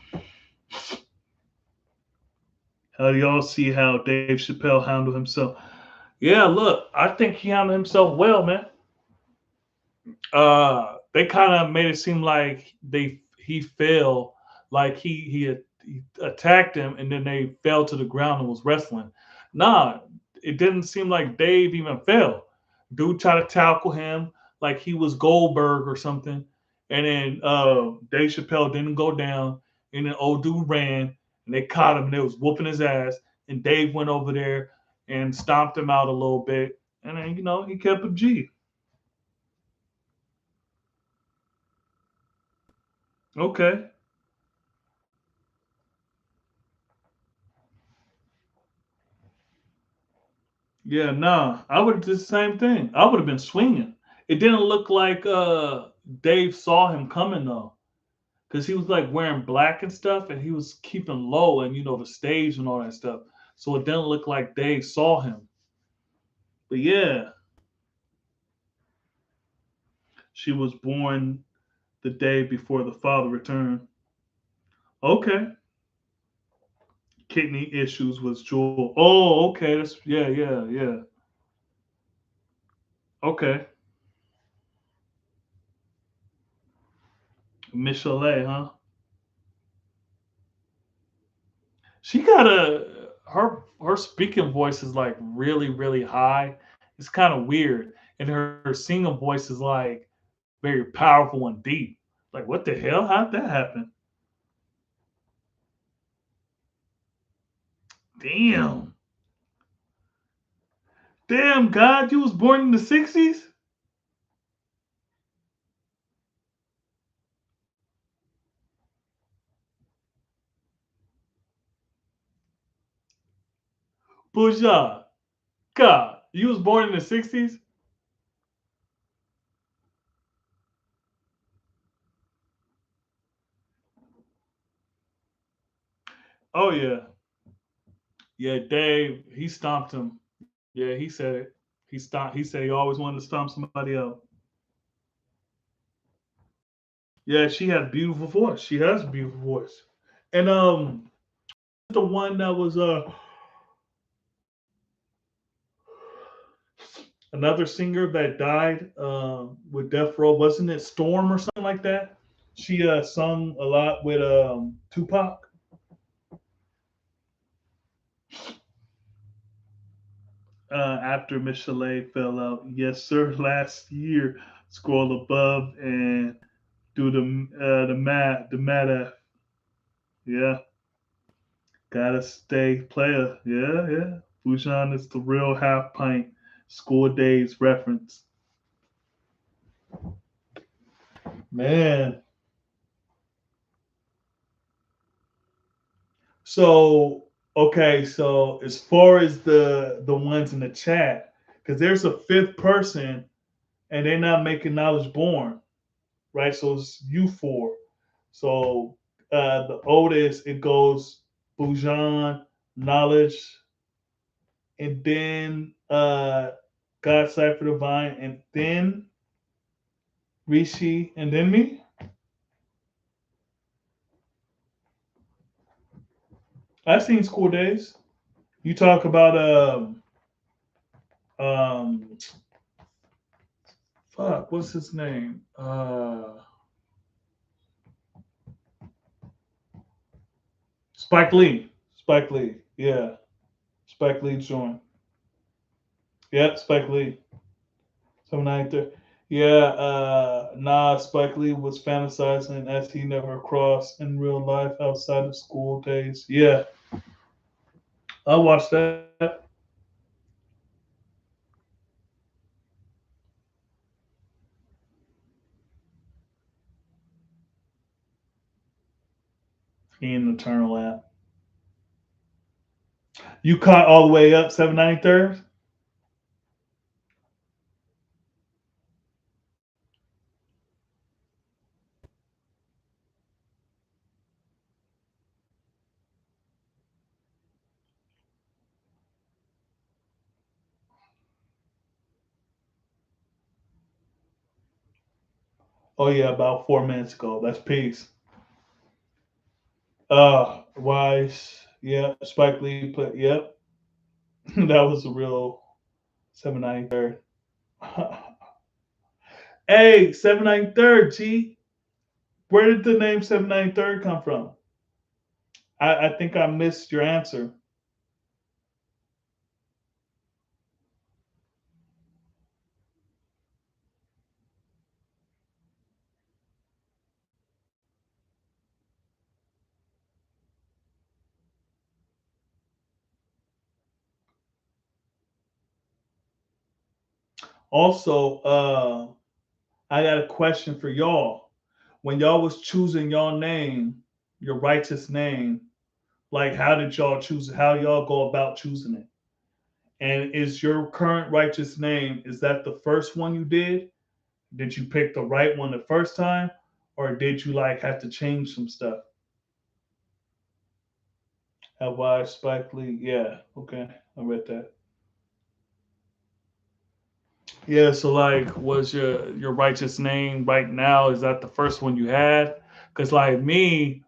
How do y'all see how Dave Chappelle handled himself? Yeah, look, I think he handled himself well, man. They kind of made it seem like he fell, like he attacked him, and then they fell to the ground and was wrestling. Nah, it didn't seem like Dave even fell. Dude tried to tackle him like he was Goldberg or something, and then Dave Chappelle didn't go down, and then old dude ran, and they caught him, and they was whooping his ass, and Dave went over there and stomped him out a little bit, and then he kept a G. Okay. Yeah, nah. I would have did the same thing. I would have been swinging. It didn't look like Dave saw him coming though, because he was like wearing black and stuff, and he was keeping low, and the stage and all that stuff. So it didn't look like Dave saw him. But yeah, she was born the day before the father returned. Okay, kidney issues was Jewel. Oh, okay. That's yeah, yeah, yeah. Okay, Michelet, huh? She got her speaking voice is like really really high. It's kind of weird, and her singing voice is like very powerful and deep. Like what the hell? How'd that happen? Damn, damn, God, you was born in the '60s. Buja, God, you was born in the '60s. Oh yeah, yeah. Dave, he stomped him. Yeah, he said it. He stomped. He said he always wanted to stomp somebody else. Yeah, she had a beautiful voice. She has a beautiful voice. And the one that was another singer that died with Death Row, wasn't it Storm or something like that? She sung a lot with Tupac. after Michelet fell out. Yes, sir. Last year, scroll above and do the math. Yeah, gotta stay player. Yeah, yeah. Fujian is the real half pint school days reference. Man. So okay, so as far as the ones in the chat, because there's a fifth person and they're not making knowledge born, right? So it's you four. So the oldest it goes Bujan, knowledge, and then God Cipher Divine, and then Rishi, and then me. I've seen School Days. You talk about um fuck, what's his name? Spike Lee. Spike Lee. Yeah. Spike Lee joined. Yep, Spike Lee. Some actor. Yeah, nah, Spike Lee was fantasizing as he never crossed in real life outside of school days. Yeah, I watched that. He in the Eternal app. You caught all the way up 793rd? Oh yeah, about 4 minutes ago. That's peace. Wise. Yeah, Spike Lee put. Yep, that was a real 793rd. Hey, 793rd, G. Where did the name 793rd come from? I think I missed your answer. Also, I got a question for y'all. When y'all was choosing y'all name, your righteous name, like how did y'all choose it? How y'all go about choosing it? And is your current righteous name, is that the first one you did? Did you pick the right one the first time? Or did you like have to change some stuff? Have I Spike Lee? Yeah, okay. I read that. Yeah, so like was your righteous name right now? Is that the first one you had? Cause like me,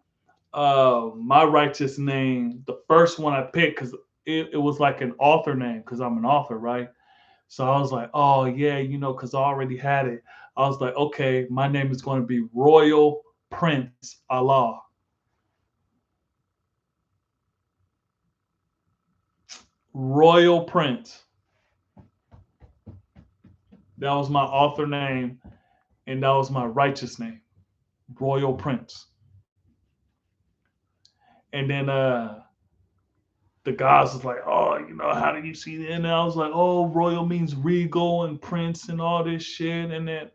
my righteous name, the first one I picked, because it was like an author name, because I'm an author, right? So I was like, oh yeah, because I already had it. I was like, okay, my name is going to be Royal Prince Allah. Royal Prince. That was my author name, and that was my righteous name, Royal Prince. And then the guys was like, oh, how do you see that? And I was like, oh, royal means regal and prince and all this shit. And then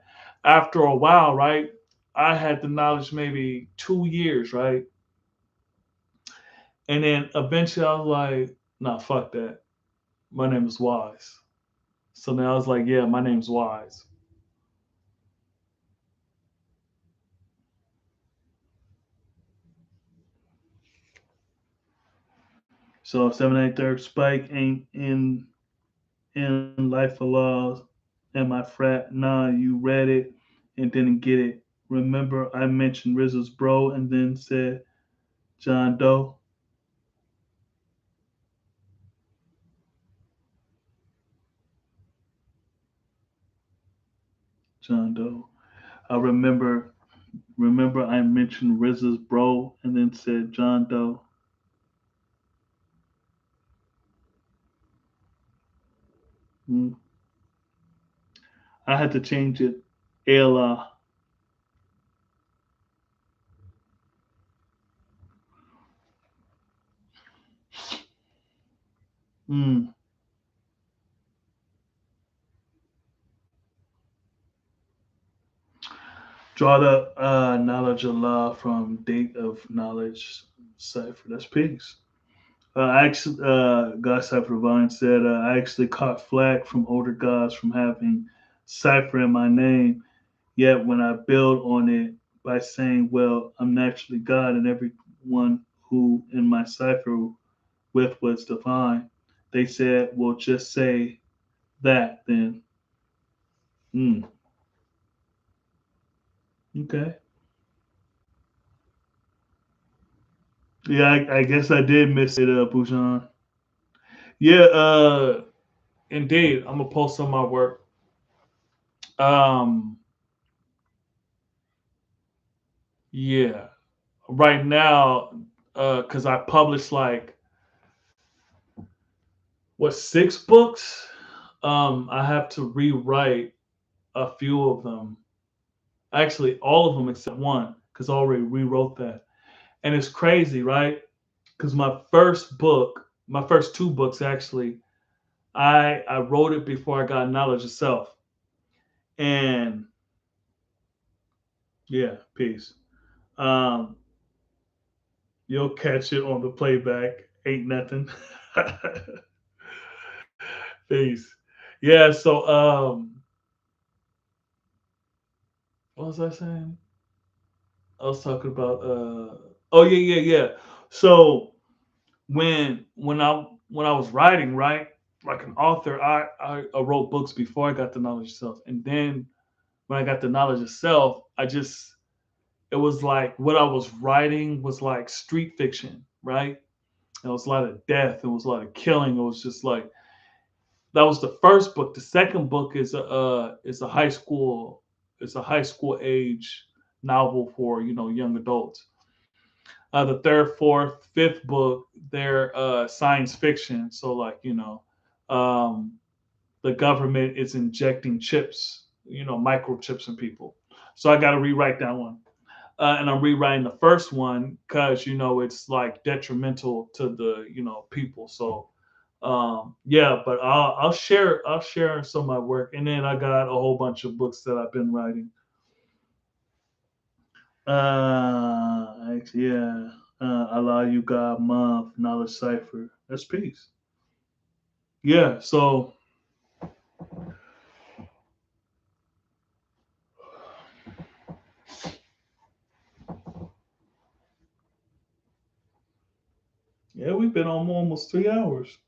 after a while, right, I had the knowledge maybe 2 years, right? And then eventually I was like, nah, fuck that. My name is Wise. So then I was like, yeah, my name's Wise. So 783rd Spike ain't in Life of Laws and my frat. Nah, you read it and didn't get it. Remember I mentioned RZA's bro and then said John Doe. John Doe. I remember I mentioned RZA's bro and then said John Doe. Mm. I had to change it. Ella. Mm. Draw the knowledge of law from date of knowledge cipher. That's peace. God Cipher Divine said, I actually caught flack from older gods from having cipher in my name. Yet when I build on it by saying, well, I'm naturally God and everyone who in my cipher with was divine, they said, well, just say that then. Hmm. Okay. Yeah, I guess I did miss it, Bujan. Yeah, indeed. I'm gonna post some of my work. Um, yeah. Right now, because I published like what 6 books. I have to rewrite a few of them. Actually, all of them except one, because I already rewrote that. And it's crazy, right? Because my first 2 books actually, I wrote it before I got knowledge of self. And yeah, peace. Um, you'll catch it on the playback. Ain't nothing. Peace. Yeah. So, what was I saying? I was talking about. Oh yeah, yeah, yeah. So when I was writing, right, like an author, I wrote books before I got the knowledge of self, and then when I got the knowledge of self, I just it was like what I was writing was like street fiction, right? It was a lot of death. It was a lot of killing. It was just like that was the first book. The second book is a high school age novel for young adults. The third, fourth, fifth book they're science fiction. So like um, the government is injecting chips, microchips in people. So I got to rewrite that one. And I'm rewriting the first one because it's like detrimental to the people. So yeah, but I'll share some of my work, and then I got a whole bunch of books that I've been writing. Actually, yeah. Allow you God month knowledge cipher. That's peace. Yeah. So yeah, we've been on almost 3 hours.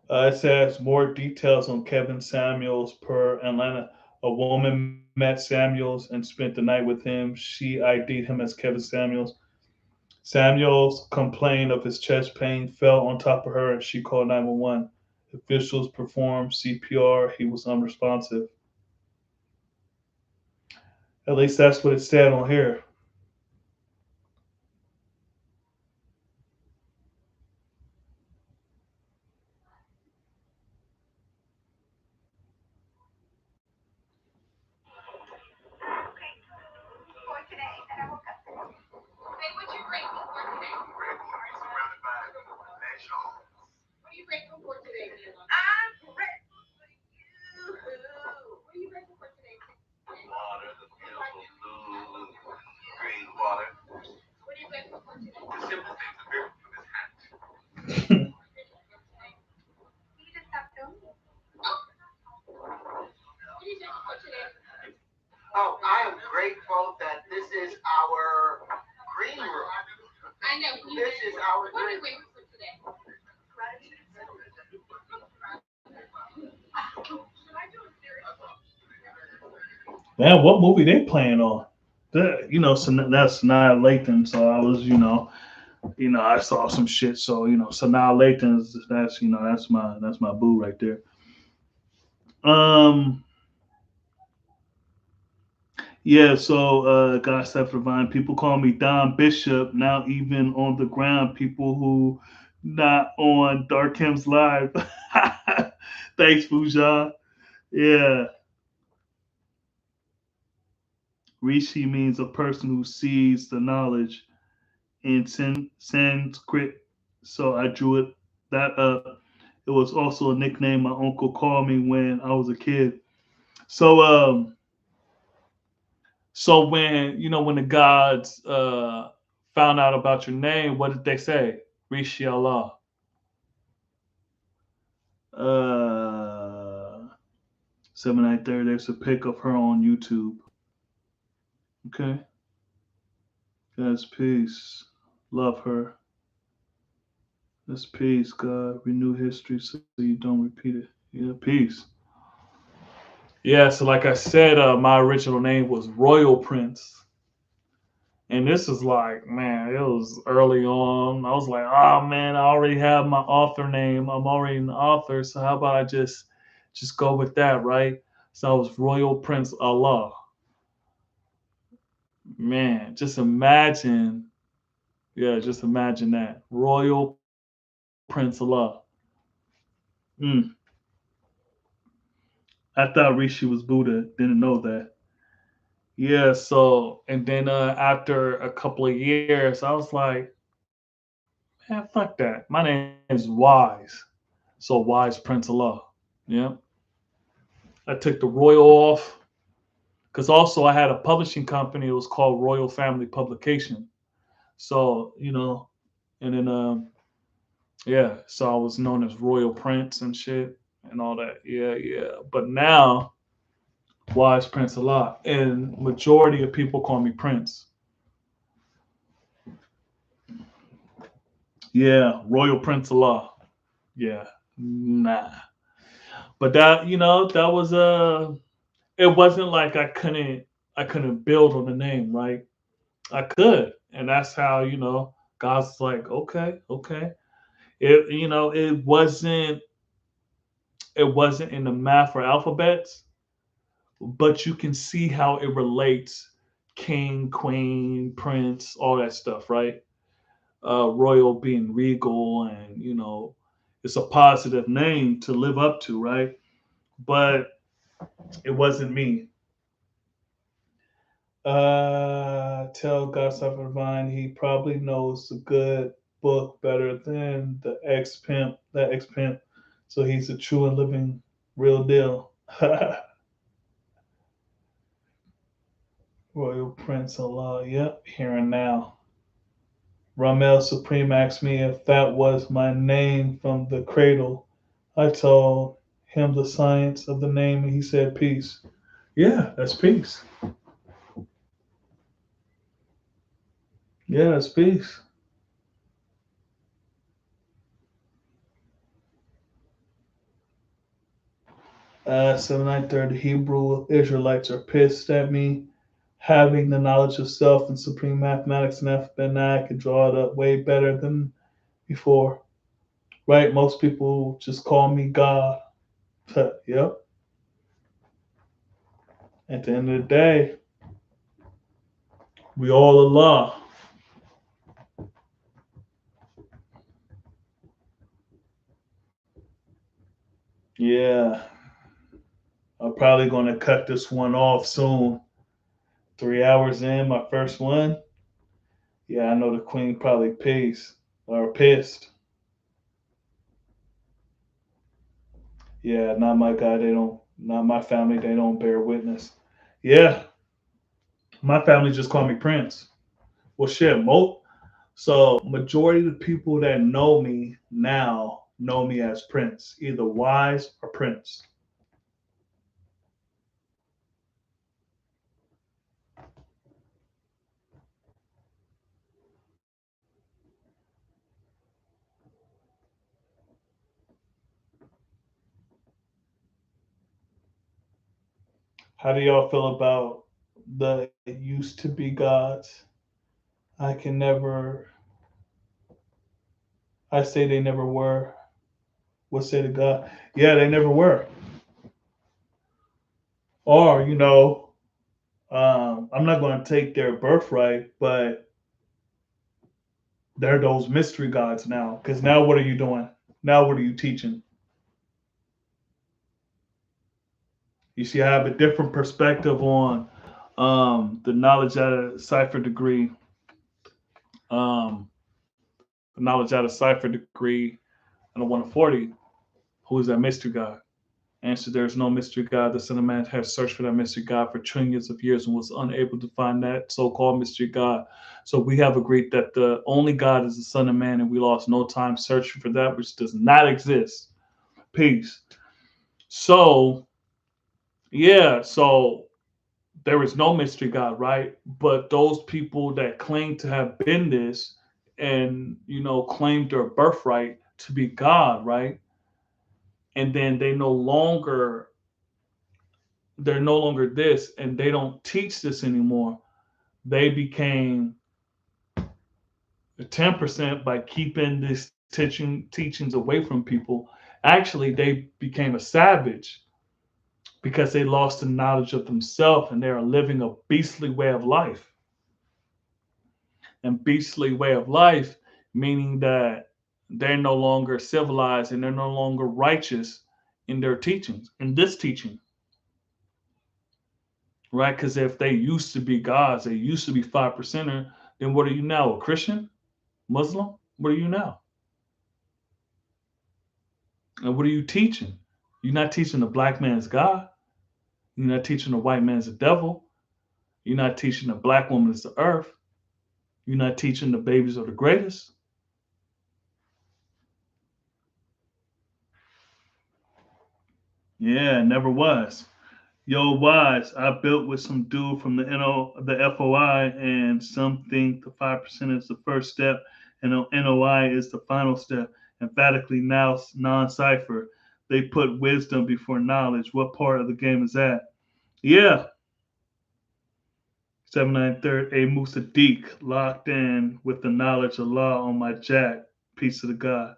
It says more details on Kevin Samuels per Atlanta. A woman met Samuels and spent the night with him. She ID'd him as Kevin Samuels. Samuels complained of his chest pain, fell on top of her, and she called 911. Officials performed CPR. He was unresponsive. At least that's what it said on here. Man, what movie they playing on? So that's Sanaa Lathan. So I was, I saw some shit. So Sanaa Lathan, that's my boo right there. Um, yeah. So God Step Divine. People call me Don Bishop. Now even on the ground, people who not on Dark Him's live. Thanks, Fujan. Yeah. Rishi means a person who sees the knowledge in Sanskrit. So I drew that up. It was also a nickname my uncle called me when I was a kid. So so when when the gods found out about your name, what did they say? Rishi Allah. Uh 793, there's a pic of her on YouTube. Okay. God's peace. Love her. That's peace, God. Renew history so you don't repeat it. Yeah, peace. Yeah, so like I said, my original name was Royal Prince. And this is like, man, it was early on. I was like, oh man, I already have my author name. I'm already an author, so how about I just go with that, right? So I was Royal Prince Allah. Man, just imagine, yeah, just imagine that. Royal Prince Allah. Mm. I thought Rishi was Buddha, didn't know that. Yeah, so and then after a couple of years, I was like, man, fuck that. My name is Wise. So Wise Prince Allah. Yeah. I took the Royal off because also I had a publishing company. It was called Royal Family Publication. So, and then yeah, so I was known as Royal Prince and shit and all that. Yeah, yeah. But now Wise Prince Allah. And majority of people call me Prince. Yeah, Royal Prince Allah. Yeah. Nah. But that, that was it wasn't like I couldn't build on the name, right? I could. And that's how, God's like, okay, okay. It wasn't in the math or alphabets, but you can see how it relates king, queen, prince, all that stuff, right? Royal being regal, and it's a positive name to live up to, right? But it wasn't me. Tell Godfather Divine he probably knows the good book better than the ex pimp, that ex pimp. So he's a true and living real deal. Royal Prince Allah. Yep, here and now. Ramel Supreme asked me if that was my name from the cradle. I told him the science of the name, and he said peace. Yeah, that's peace. Yeah, that's peace. 7930 Hebrew Israelites are pissed at me having the knowledge of self and supreme mathematics and alphabet. Now I can draw it up way better than before. Right? Most people just call me God. Yep. At the end of the day, we all Allah. Yeah. I'm probably going to cut this one off soon. 3 hours in, my first one. Yeah, I know the queen probably pissed or pissed. Yeah, not my guy. They don't. Not my family. They don't bear witness. Yeah, my family just call me Prince. Well, shit, so majority of the people that know me now know me as Prince, either Wise or Prince. How do y'all feel about the used to be gods? I can never. I say they never were. What say to God? Yeah, they never were. Or I'm not going to take their birthright, but They're those mystery gods now. Because now what are you doing? Now what are you teaching? You see, I have a different perspective on the knowledge at a cipher degree, um, the knowledge at a cipher degree, and a 140. Who is that mystery God? Answer: there is no mystery God. The Son of Man has searched for that mystery God for trillions of years and was unable to find that so called mystery God. So we have agreed that the only God is the Son of Man, and we lost no time searching for that which does not exist. Peace. So, yeah, so there is no mystery God, right? But those people that claim to have been this and, claim their birthright to be God, right? And then they're no longer this and they don't teach this anymore. They became 10% by keeping these teachings away from people. Actually, they became a savage because they lost the knowledge of themselves and they are living a beastly way of life. And beastly way of life meaning that they're no longer civilized and they're no longer righteous in their teachings, in this teaching, right? Because if they used to be gods, they used to be 5%er, then what are you now? A Christian? Muslim? What are you now? And what are you teaching? You're not teaching the black man's God. You're not teaching the white man's the devil. You're not teaching the black woman is the earth. You're not teaching the babies are the greatest. Yeah, never was. Yo, Wise, I built with some dude from the FOI, and some think the 5% is the first step, and the NOI is the final step. Emphatically now non-cipher. They put wisdom before knowledge. What part of the game is that? Yeah, 793rd, A Musaddiq, locked in with the knowledge of law on my jack. Peace to the God.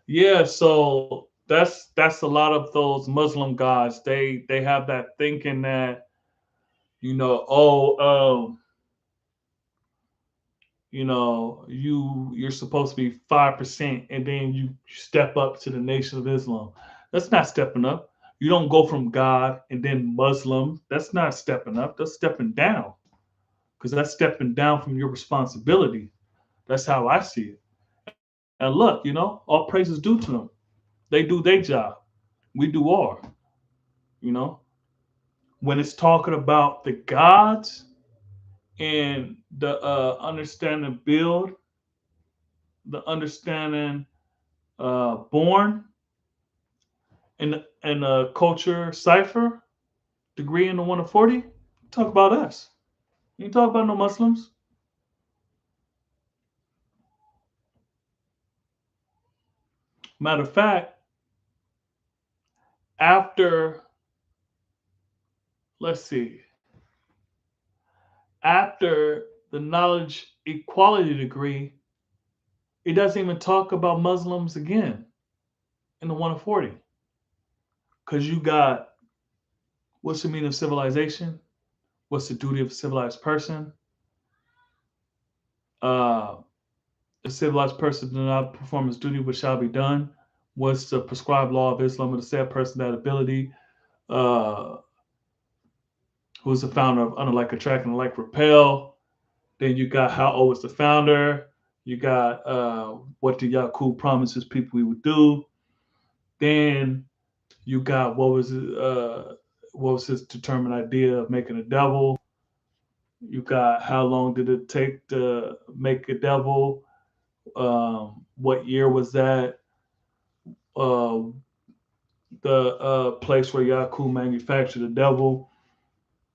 Yeah, so that's a lot of those Muslim guys. They have that thinking that you're supposed to be 5% and then you step up to the Nation of Islam. That's not stepping up. You don't go from God and then Muslim. That's not stepping up. That's stepping down because that's stepping down from your responsibility. That's how I see it. And look, all praises due to them. They do their job. We do our. You know, when it's talking about the gods and the understanding build, the understanding born in a culture cipher degree in the 140, talk about us. You ain't talk about no Muslims. Matter of fact, after let's see, after the knowledge equality degree, it doesn't even talk about Muslims again in the 140 because you got what's the meaning of civilization? What's the duty of a civilized person? Uh, a civilized person does not perform his duty, which shall be done. What's the prescribed law of Islam of the said person that ability? Uh, who's the founder of Unlike Attract and Like Repel? Then you got how old was the founder? You got what did Yaqub promise his people he would do? Then you got what was his determined idea of making a devil? You got how long did it take to make a devil? What year was that? Uh, the place where Yaqub manufactured the devil.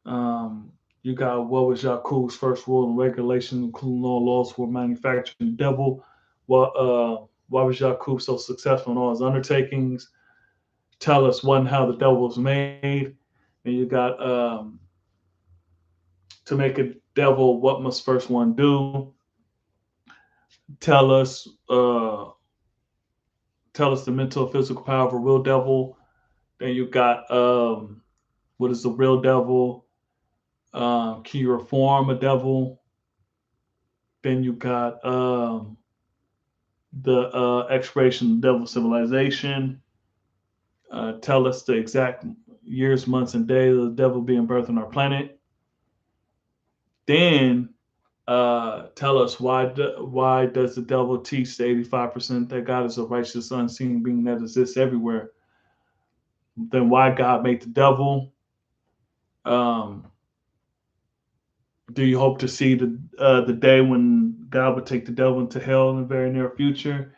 You got what was Yaqub's first rule and regulation, including laws for manufacturing the devil. Why was Yaqub so successful in all his undertakings? Tell us one how the devil was made. And you got to make a devil, what must first one do? Tell us tell us the mental and physical power of a real devil. Then you got what is the real devil? Can you reform a devil? Then you got the expiration of the devil's civilization, tell us the exact years, months, and days of the devil being birthed on our planet. Then tell us why does the devil teach the 85% that God is a righteous, unseen being that exists everywhere? Then why God made the devil? Um, do you hope to see the day when God would take the devil into hell in the very near future?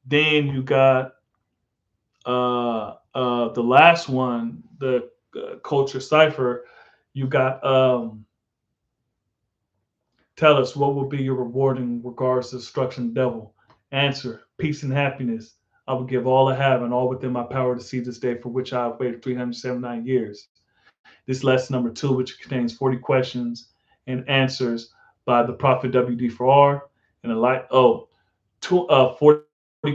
Then you got the last one, the culture cipher. You got tell us what will be your reward in regards to destruction of the devil. Answer: peace and happiness. I will give all I have and all within my power to see this day for which I have waited 379 years. This lesson number 2, which contains 40 questions and answers by the Prophet WD for R, and a light 40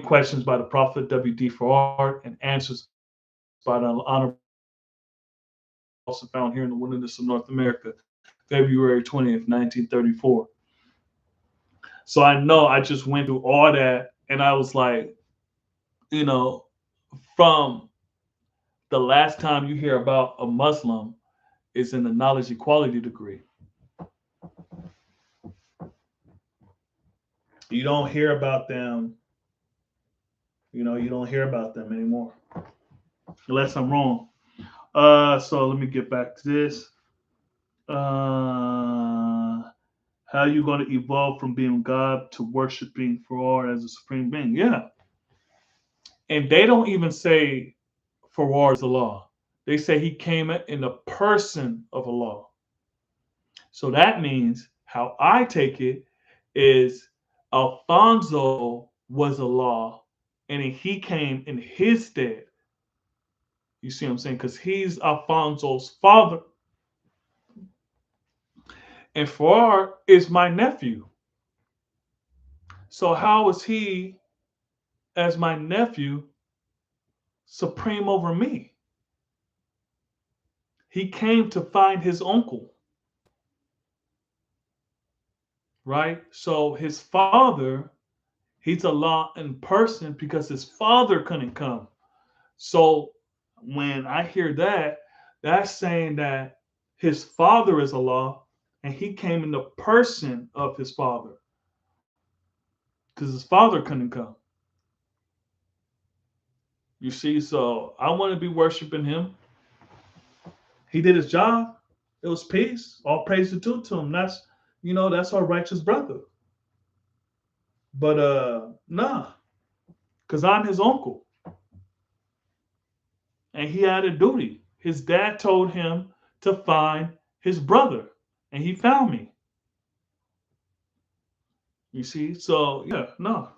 questions by the Prophet WD for R, and answers by the Honorable Elijah Muhammad, also found here in the wilderness of North America, February 20th, 1934. So I know I just went through all that, and I was like, you know, from the last time you hear about a Muslim is in the knowledge equality degree. You don't hear about them, you don't hear about them anymore, unless I'm wrong. So let me get back to this. How you going to evolve from being God to worshiping Farad as a supreme being? Yeah, and they don't even say Farad is Allah. They say he came in the person of Allah. So that means how I take it is Alfonso was Allah, and he came in his stead. You see what I'm saying? Because he's Alfonso's father, and Farad is my nephew. So how is he, as my nephew, supreme over me? He came to find his uncle, right? So his father, he's Allah in person because his father couldn't come. So when I hear that, that's saying that his father is Allah and he came in the person of his father because his father couldn't come. You see, so I want to be worshiping him. He did his job. It was peace. All praise is due to him. That's our righteous brother. But nah, because I'm his uncle. And he had a duty. His dad told him to find his brother, and he found me. You see, so yeah, no,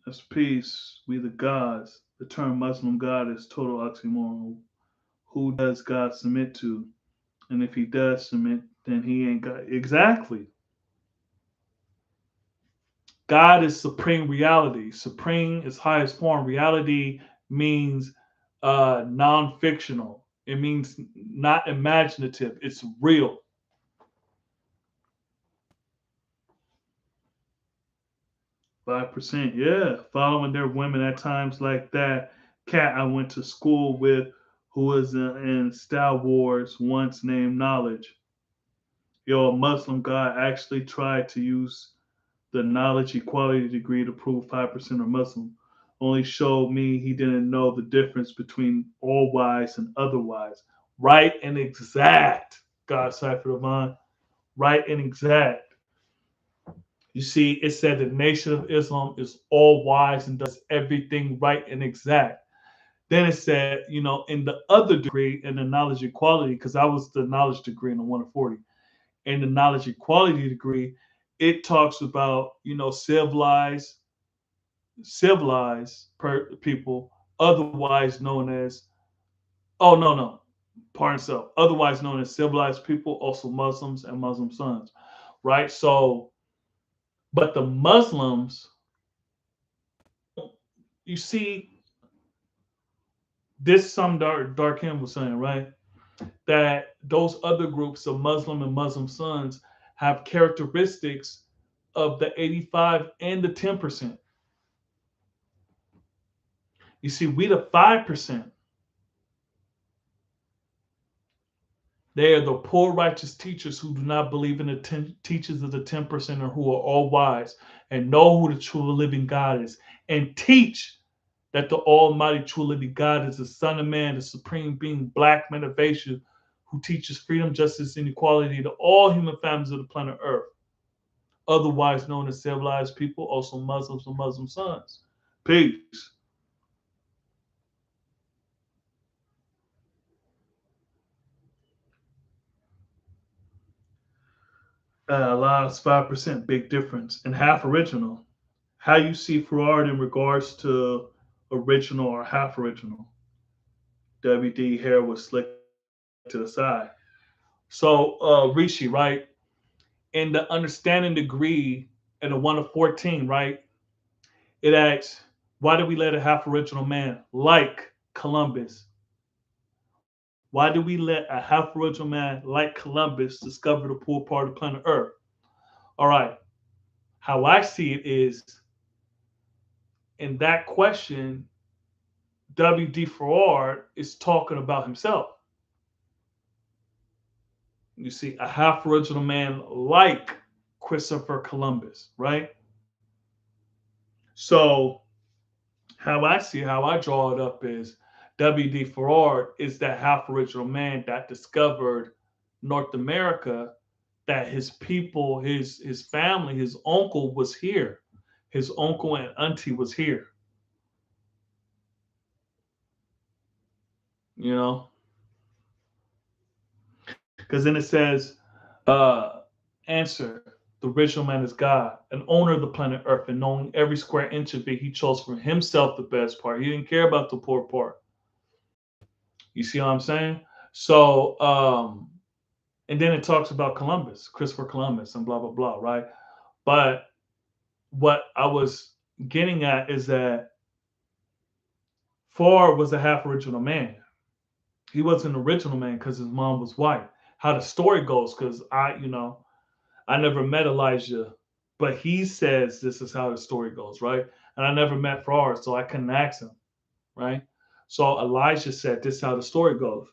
that's peace. We the gods. The term Muslim God is total oxymoron. Who does God submit to? And if he does submit, then he ain't God. Exactly. God is supreme reality. Supreme is highest form. Reality means non-fictional. It means not imaginative. It's real. 5%, yeah. Following their women at times like that. Cat I went to school with, who was in Star Wars, once named Knowledge. Yo, a Muslim guy actually tried to use the knowledge equality degree to prove 5% are Muslim. Only showed me he didn't know the difference between all wise and otherwise. Right and exact, God Cypher Divine. Right and exact. You see, it said the nation of Islam is all wise and does everything right and exact. Then it said, in the other degree, in the knowledge equality, because I was the knowledge degree in the 140. In the knowledge equality degree, it talks about, people, otherwise known as, oh, no, pardon self, otherwise known as civilized people, also Muslims and Muslim sons, right? So, but the Muslims, you see, this some dark him was saying, right? That those other groups of Muslim and Muslim sons have characteristics of the 85 and the 10%. You see, we the 5%. They are the poor righteous teachers who do not believe in the teachers of the 10% or who are all wise and know who the true living God is and teach that the almighty true living God is the Son of Man, the supreme being, black man of Asia, who teaches freedom, justice, and equality to all human families of the planet Earth, otherwise known as civilized people, also Muslims and Muslim sons. Peace. A lot of 5%, big difference, and half original. How you see Farad in regards to original or half original? WD hair was slicked to the side. So Rishi, right? In the understanding degree in the 1 of 14, right? It asks, why did we let a half original man like Columbus? Why do we let a half original man like Columbus discover the poor part of planet Earth? All right. How I see it is in that question, W.D. Farrar is talking about himself. You see, a half original man like Christopher Columbus, right? So, how I see, how I draw it up is W.D. Farrar is that half original man that discovered North America, that his people, his family, his uncle was here. His uncle and auntie was here. You know, because then it says, uh, answer, the original man is God, an owner of the planet Earth, and knowing every square inch of it, he chose for himself the best part. He didn't care about the poor part. You see what I'm saying? So, and then it talks about Columbus, Christopher Columbus, and blah blah blah, right? But what I was getting at is that Ford was a half original man. He wasn't an original man because his mom was white. How the story goes, because I never met Elijah, but he says this is how the story goes, right? And I never met Farrar, so I couldn't ask him, right? So Elijah said this is how the story goes.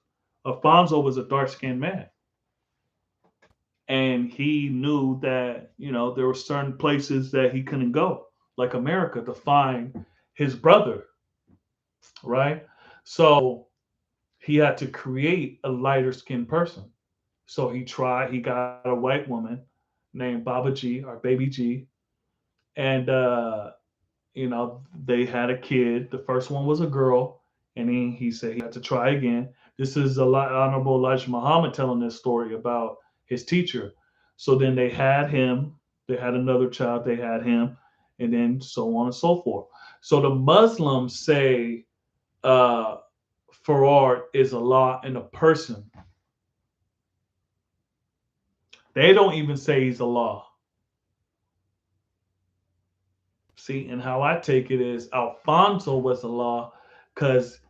Alfonso was a dark skinned man. And he knew that, there were certain places that he couldn't go, like America, to find his brother, right? So he had to create a lighter skinned person. So he got a white woman named Baba G or Baby G, and they had a kid. The first one was a girl, and he said he had to try again. This is Honorable Elijah Muhammad telling this story about his teacher. So then they had him, they had another child, they had him, and then so on and so forth. So the Muslims say uh, Farad is Allah in a person. They don't even say he's Allah. See, and how I take it is Alfonso was Allah because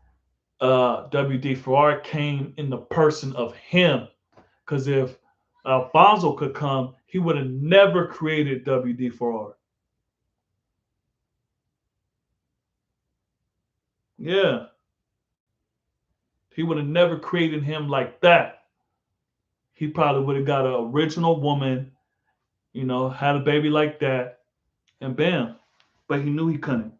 W.D. Farrar came in the person of him. Because if Alfonso could come, he would have never created W.D. Farrar. Yeah, he would have never created him like that. He probably would have got an original woman, had a baby like that, and bam. But he knew he couldn't.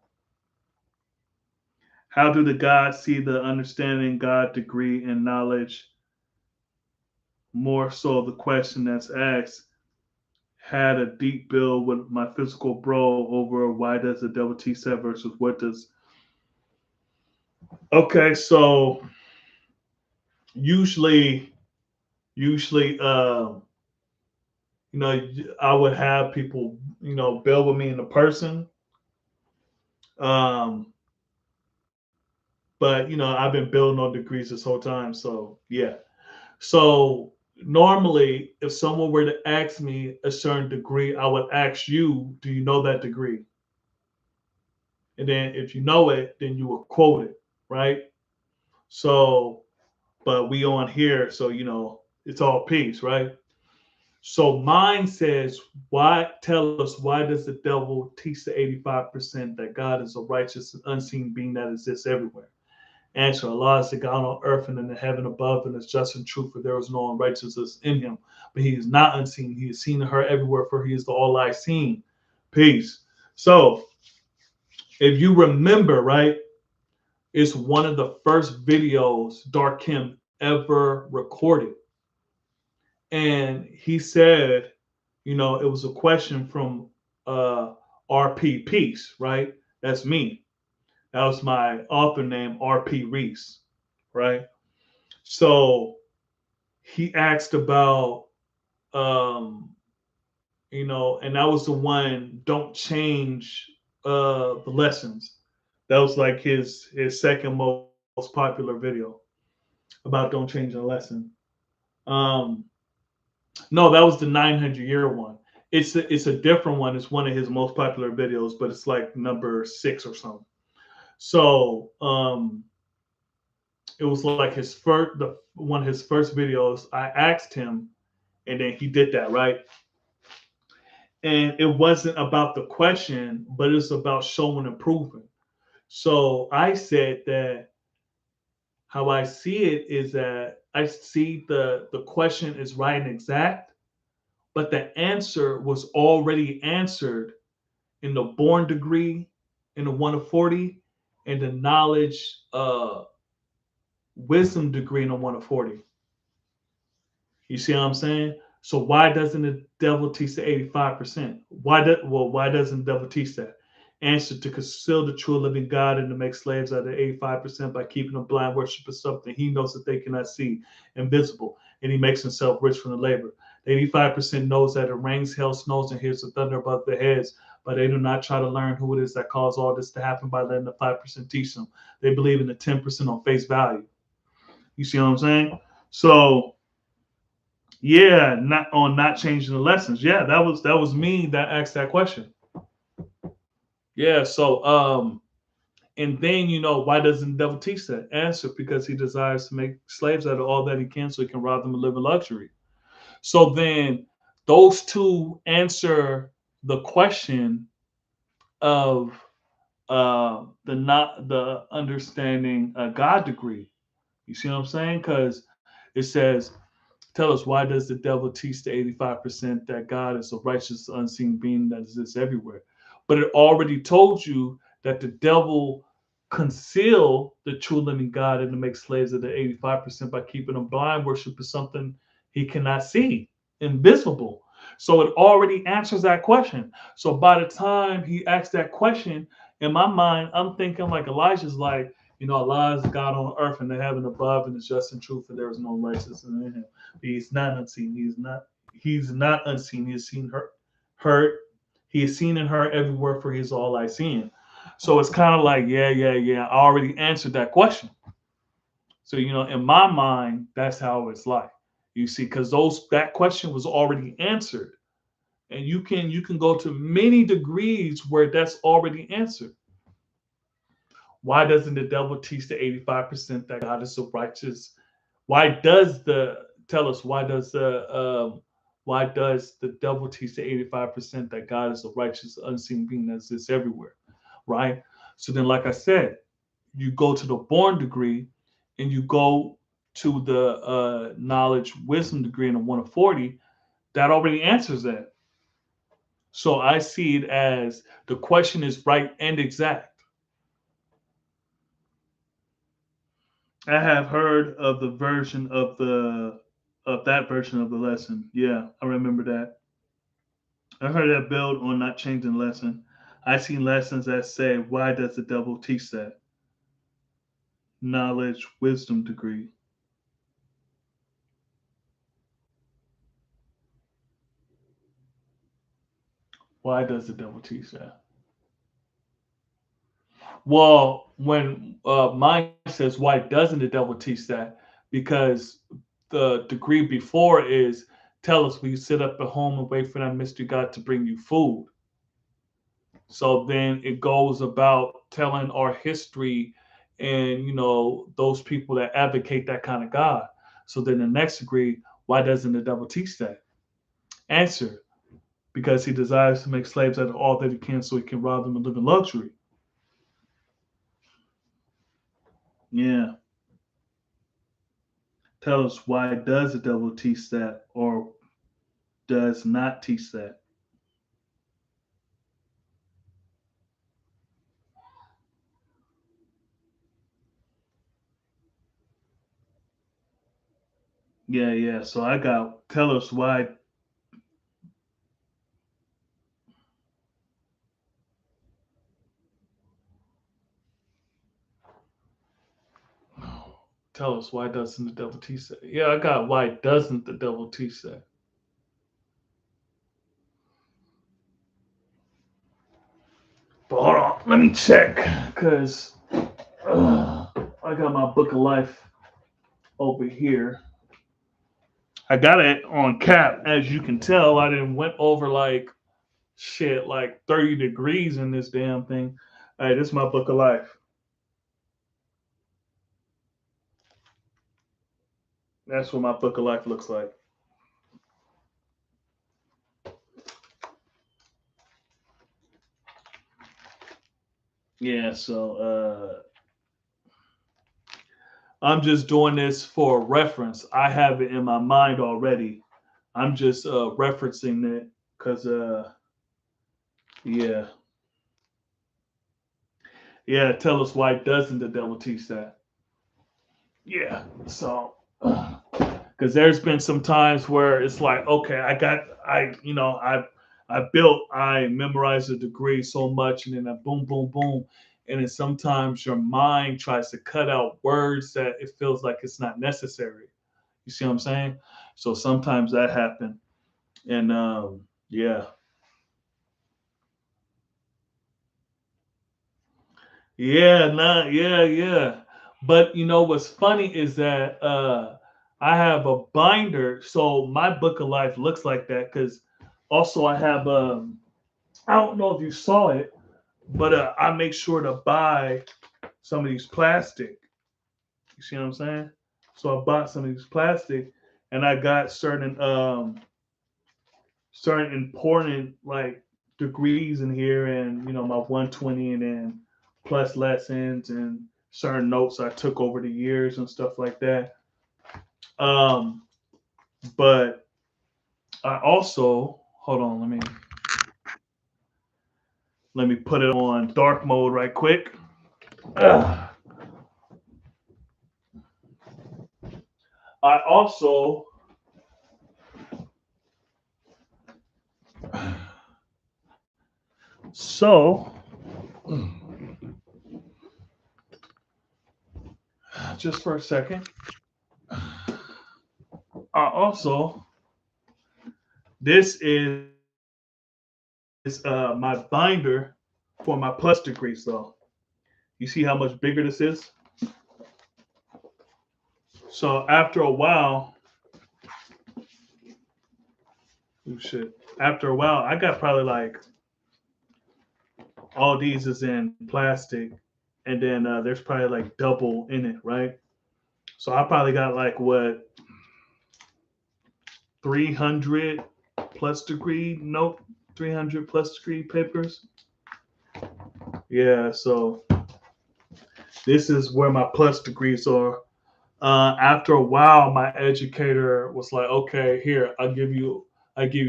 How do the gods see the understanding God degree and knowledge? More so, the question that's asked had a deep build with my physical bro over why does the double T set versus what does. Okay, so usually, usually, I would have people, build with me in the person. Um, but I've been building on degrees this whole time, so yeah. So normally, if someone were to ask me a certain degree, I would ask you, "Do you know that degree?" And then if you know it, then you will quote it, right? So, but we on here, so it's all peace, right? So mine says, why tell us why does the devil teach the 85% that God is a righteous and unseen being that exists everywhere? Answer: Allah is the God on earth and in the heaven above, and is just and true, for there is no unrighteousness in him. But he is not unseen. He is seen and heard everywhere, for he is the all eye seeing. Peace. So if you remember, right, it's one of the first videos Darkim ever recorded. And he said, it was a question from RP Peace, right? That's me. That was my author name, RP Reese, right? So he asked about, um, and that was the one, don't change the lessons. That was like his second most popular video about don't change the lesson. Um, no, that was the 900-year one. It's a different one. It's one of his most popular videos, but it's like number 6 or something. So it was like one of his first videos. I asked him, and then he did that, right. And it wasn't about the question, but it's about showing and proving. So I said that how I see it is that I see the question is right and exact, but the answer was already answered in the born degree in the 1 of 40 and the knowledge wisdom degree in the 1 of 40. You see what I'm saying? So why doesn't the devil teach the 85%? Why doesn't the devil teach that? Answer: to conceal the true living God and to make slaves out of the 85% by keeping them blind, worshiping something he knows that they cannot see, invisible, and he makes himself rich from the labor. The 85% knows that it rains, hail, snows, and hears the thunder above their heads, but they do not try to learn who it is that caused all this to happen by letting the 5% teach them. They believe in the 10% on face value. You see what I'm saying? So yeah, not changing the lessons. Yeah, that was me that asked that question. Yeah, so and then why doesn't the devil teach that? Answer: because he desires to make slaves out of all that he can so he can rob them and live in luxury. So then those two answer the question of the not the understanding God degree. You see what I'm saying? Because it says, tell us why does the devil teach the 85% that God is a righteous, unseen being that exists everywhere? But it already told you that the devil conceal the true living God and to make slaves of the 85% by keeping them blind, worshiping something he cannot see, invisible. So it already answers that question. So by the time he asked that question, in my mind, I'm thinking like Elijah's like, Allah is God on earth and the heaven above, and is just and truth, and there is no righteousness in him. He's not unseen. He's not unseen. He is seen, heard. He is seen and heard everywhere, for he is all I seen. So it's kind of like, yeah, yeah, yeah. I already answered that question. So in my mind, that's how it's like. You see, because that question was already answered, and you can go to many degrees where that's already answered. Why doesn't the devil teach the 85% that God is so righteous? Why does the tell us why does the devil teach the 85% that God is a righteous, unseen being that exists everywhere? Right? So then, like I said, you go to the born degree and you go to the knowledge wisdom degree in the 1 of 40, that already answers that. So I see it as the question is right and exact. I have heard of the version of that version of the lesson. Yeah, I remember that. I heard that build on not changing lesson. I seen lessons that say, why does the devil teach that? Knowledge, wisdom degree. Why does the devil teach that? Well, when mine says, why doesn't the devil teach that? Because the degree before is, tell us, will you sit up at home and wait for that mystery God to bring you food? So then it goes about telling our history and those people that advocate that kind of God. So then the next degree, why doesn't the devil teach that? Answer: because he desires to make slaves out of all that he can so he can rob them and live in luxury. Yeah. Tell us, why does the devil teach that or does not teach that? Yeah, yeah. So I got, tell us why. Tell us, why doesn't the devil teach that? Yeah, I got, why doesn't the devil teach that? But hold on, let me check, because I got my book of life over here. I got it on cap, as you can tell. I didn't went over like shit, like 30 degrees in this damn thing. All right, this is my book of life. That's what my book of life looks like. Yeah, so I'm just doing this for reference. I have it in my mind already. I'm just referencing it because, yeah, yeah. Tell us, why doesn't the devil teach that? Yeah. So, because there's been some times where it's like, okay, I memorized a degree so much, and then I boom, boom, boom, and then sometimes your mind tries to cut out words that it feels like it's not necessary. You see what I'm saying? So sometimes that happens. And yeah, yeah, nah, yeah, yeah. But you know what's funny is that I have a binder, so my book of life looks like that. Because also I have I don't know if you saw it, but I make sure to buy some of these plastic. You see what I'm saying? So I bought some of these plastic, and I got certain important like degrees in here, and my 120, and then plus lessons and certain notes I took over the years and stuff like that. um but I also, hold on, let me put it on dark mode right quick. Ugh. I also, so just for a second, I also, this is my binder for my plus degrees though. You see how much bigger this is? So after a while, oh shit. After a while, I got probably like, all these is in plastic, and then there's probably like double in it, right? So I probably got like, what, 300 plus degree note, 300 plus degree papers. Yeah, so this is where my plus degrees are. After a while, my educator was like, "Okay, here, I give you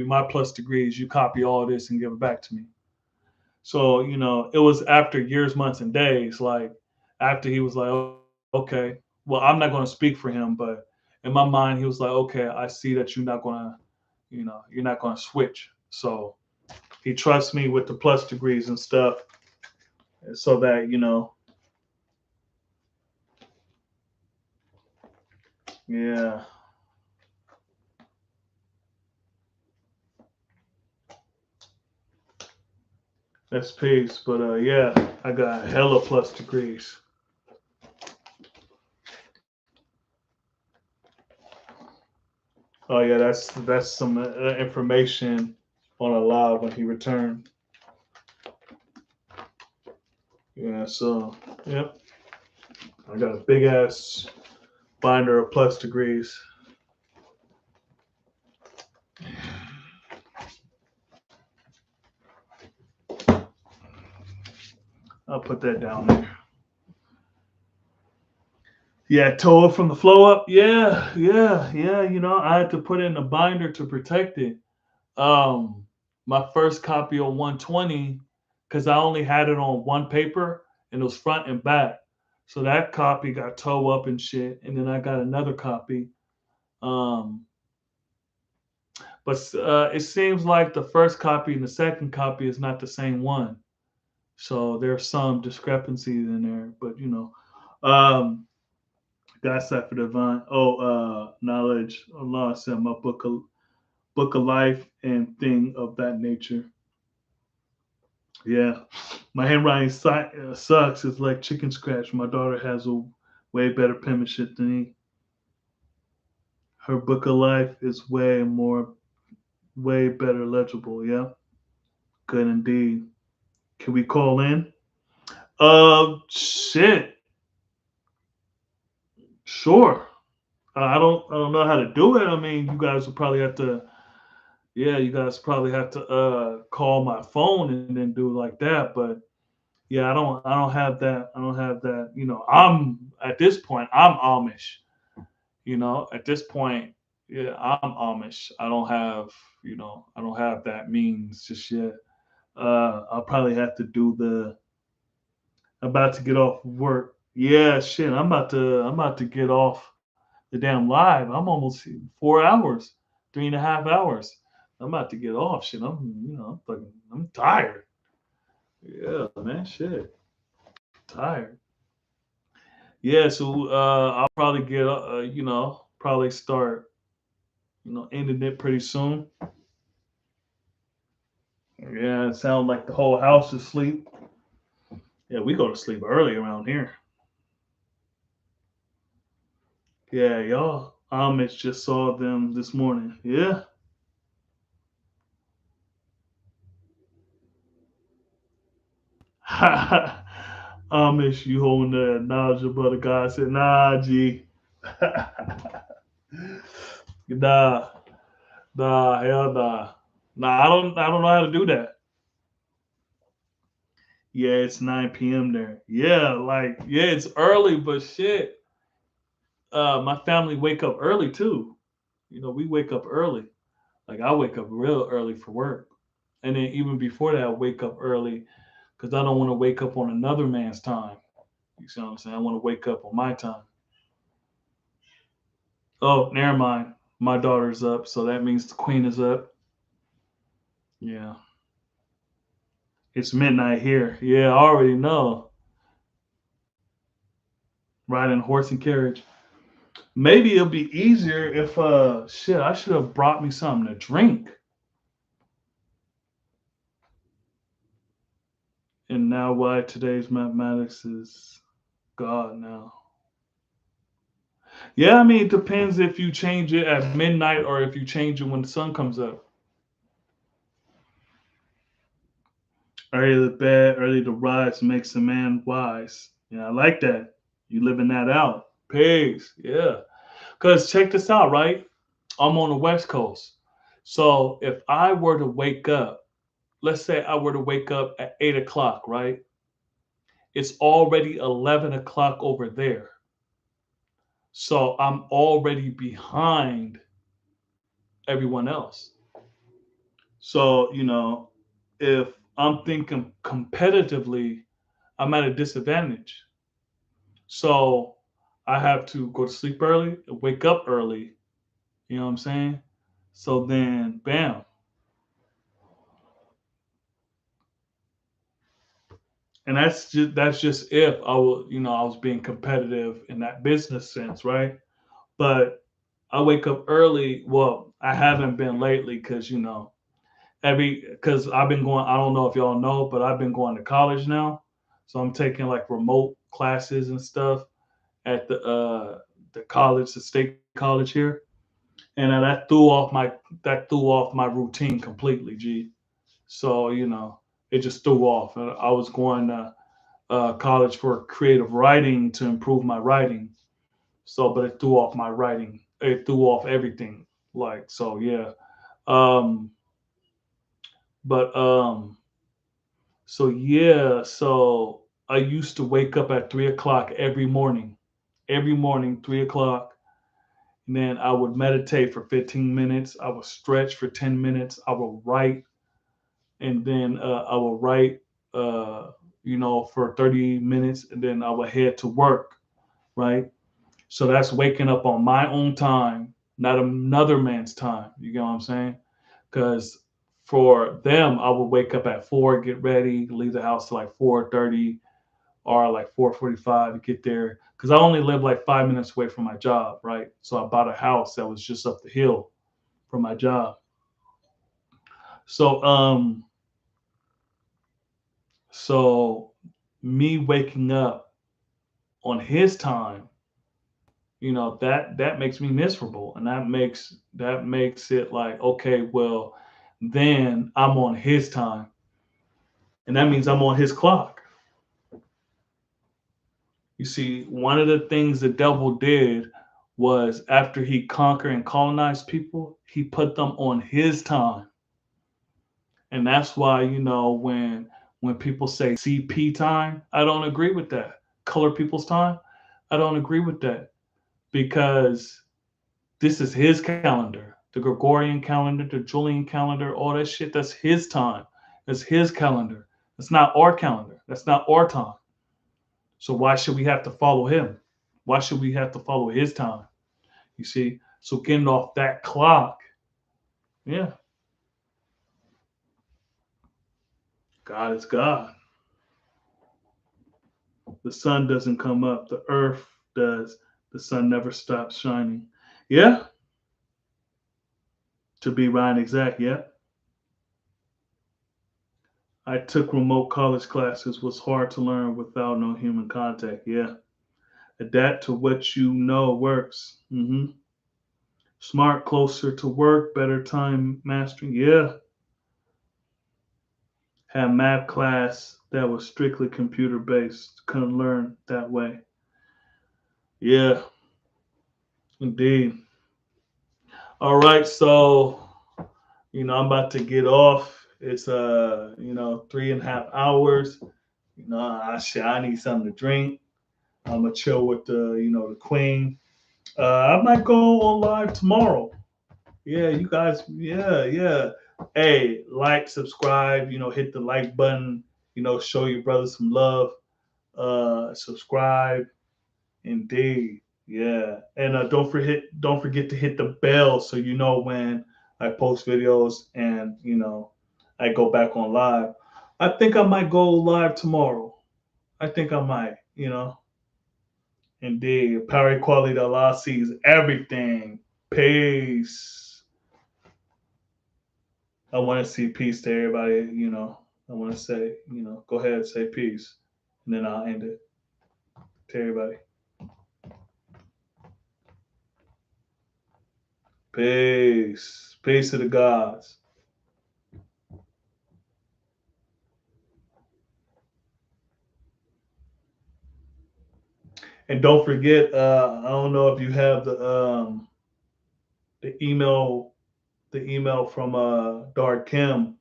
my plus degrees. You copy all this and give it back to me." So, it was after years, months, and days. Like, after he was like, "Okay, well, I'm not going to speak for him, but in my mind, he was like, okay, I see that you're not going to switch." So he trusts me with the plus degrees and stuff, so that, yeah, that's peace. But yeah, I got hella plus degrees. Oh yeah, that's some information on a live when he returned. Yeah, so yep, I got a big ass binder of plus degrees. I'll put that down there. Yeah, tore from the flow up. Yeah, yeah, yeah. I had to put it in a binder to protect it. Um, my first copy of 120, because I only had it on one paper and it was front and back. So that copy got tore up and shit. And then I got another copy. Um, but it seems like the first copy and the second copy is not the same one. So there's some discrepancies in there. But um, God Cipher Divine. Oh, knowledge. Allah said my book of life and thing of that nature. Yeah, my handwriting sucks. It's like chicken scratch. My daughter has a way better penmanship than me. Her book of life is way better legible. Yeah, good indeed. Can we call in? Shit. Sure. I don't know how to do it. I mean, you guys will probably have to. Yeah, you guys probably have to call my phone and then do it like that. But yeah, I don't have that. I don't have that. I'm at this point. I'm Amish. At this point, yeah, I'm Amish. I don't have. I don't have that means just yet. I'll probably have to do the. I'm about to get off work. Yeah, shit. I'm about to get off the damn live. I'm almost 4 hours, 3.5 hours. I'm about to get off. Shit. I'm tired. Yeah, man. Shit. Tired. Yeah, so I'll probably get probably start ending it pretty soon. Yeah, it sounds like the whole house is asleep. Yeah, we go to sleep early around here. Yeah, y'all. Amish just saw them this morning. Yeah. Amish, you holding the knowledge of brother God said, nah, G. nah, hell nah. Nah, I don't know how to do that. Yeah, it's 9 p.m. there. Yeah, yeah, it's early, but shit. My family wake up early too. We wake up early. Like I wake up real early for work. And then even before that, I wake up early because I don't want to wake up on another man's time. You see what I'm saying? I want to wake up on my time. Oh, never mind. My daughter's up, so that means the queen is up. Yeah. It's midnight here. Yeah, I already know. Riding horse and carriage. Maybe it'll be easier if shit, I should have brought me something to drink. And now why today's mathematics is God now. Yeah, I mean it depends if you change it at midnight or if you change it when the sun comes up. Early to bed, early to rise makes a man wise. Yeah, I like that. You living that out. Pigs. Yeah. Cause check this out, right? I'm on the West Coast. So if I were to wake up, let's say I were to wake up at 8 o'clock, right? It's already 11 o'clock over there. So I'm already behind everyone else. So, if I'm thinking competitively, I'm at a disadvantage. So I have to go to sleep early, wake up early. You know what I'm saying? So then, bam. And that's just if I was being competitive in that business sense, right? But I wake up early. Well, I haven't been lately because because I've been going. I don't know if y'all know, but I've been going to college now, so I'm taking like remote classes and stuff at the college, the state college here, and that threw off my routine completely, G. So it just threw off. I was going to college for creative writing to improve my writing. So, but it threw off my writing. It threw off everything. Like so, yeah. Um, but so yeah, so I used to wake up at 3 o'clock every morning, 3 o'clock. And then I would meditate for 15 minutes. I would stretch for 10 minutes. I would write, and then I would write, uh, for 30 minutes, and then I would head to work, right? So that's waking up on my own time, not another man's time. You get what I'm saying? Because for them, I would wake up at 4, get ready, leave the house to like 4:30 or like 4:45 to get there. Because I only live like 5 minutes away from my job, right? So I bought a house that was just up the hill from my job. So so me waking up on his time, that makes me miserable, and that makes it like, okay, well, then I'm on his time, and that means I'm on his clock. You see, one of the things the devil did was, after he conquered and colonized people, he put them on his time. And that's why, when people say CP time, I don't agree with that. Color people's time, I don't agree with that, because this is his calendar. The Gregorian calendar, the Julian calendar, all that shit, that's his time. That's his calendar. That's not our calendar. That's not our time. So why should we have to follow him? Why should we have to follow his time? You see? So getting off that clock, yeah, God is God. The sun doesn't come up, the earth does. The sun never stops shining. Yeah, to be right exact, yeah. I took remote college classes, was hard to learn without no human contact. Yeah. Adapt to what you know works. Smart, closer to work, better time mastering. Yeah. Had math class that was strictly computer based. Couldn't learn that way. Yeah, indeed. All right, so I'm about to get off. It's 3.5 hours. I need something to drink. I'm gonna chill with the queen. I might go on live tomorrow. Yeah, you guys. Yeah, yeah. Hey, like, subscribe. Hit the like button. Show your brother some love. Subscribe. Indeed. Yeah, and don't forget to hit the bell so you know when I post videos, and I go back on live. I think I might go live tomorrow. I think I might. Indeed. Power equality, the law sees everything. Peace. I want to see peace to everybody. I want to say, go ahead and say peace, and then I'll end it to everybody. Peace. Peace to the gods. And don't forget, I don't know if you have the email, from Dark Kim,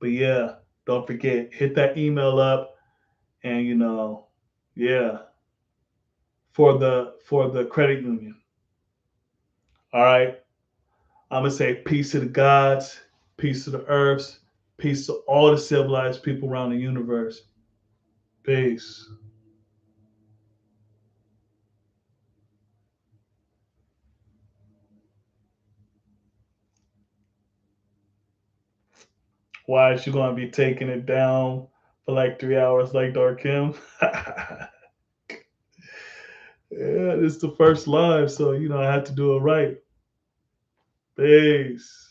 but yeah, don't forget, hit that email up, and yeah, for the credit union. All right, I'm gonna say peace to the gods, peace to the earths, peace to all the civilized people around the universe. Peace. Why is you gonna be taking it down for like 3 hours like Dark Kim? Yeah, this is the first live, so I have to do it right. Peace.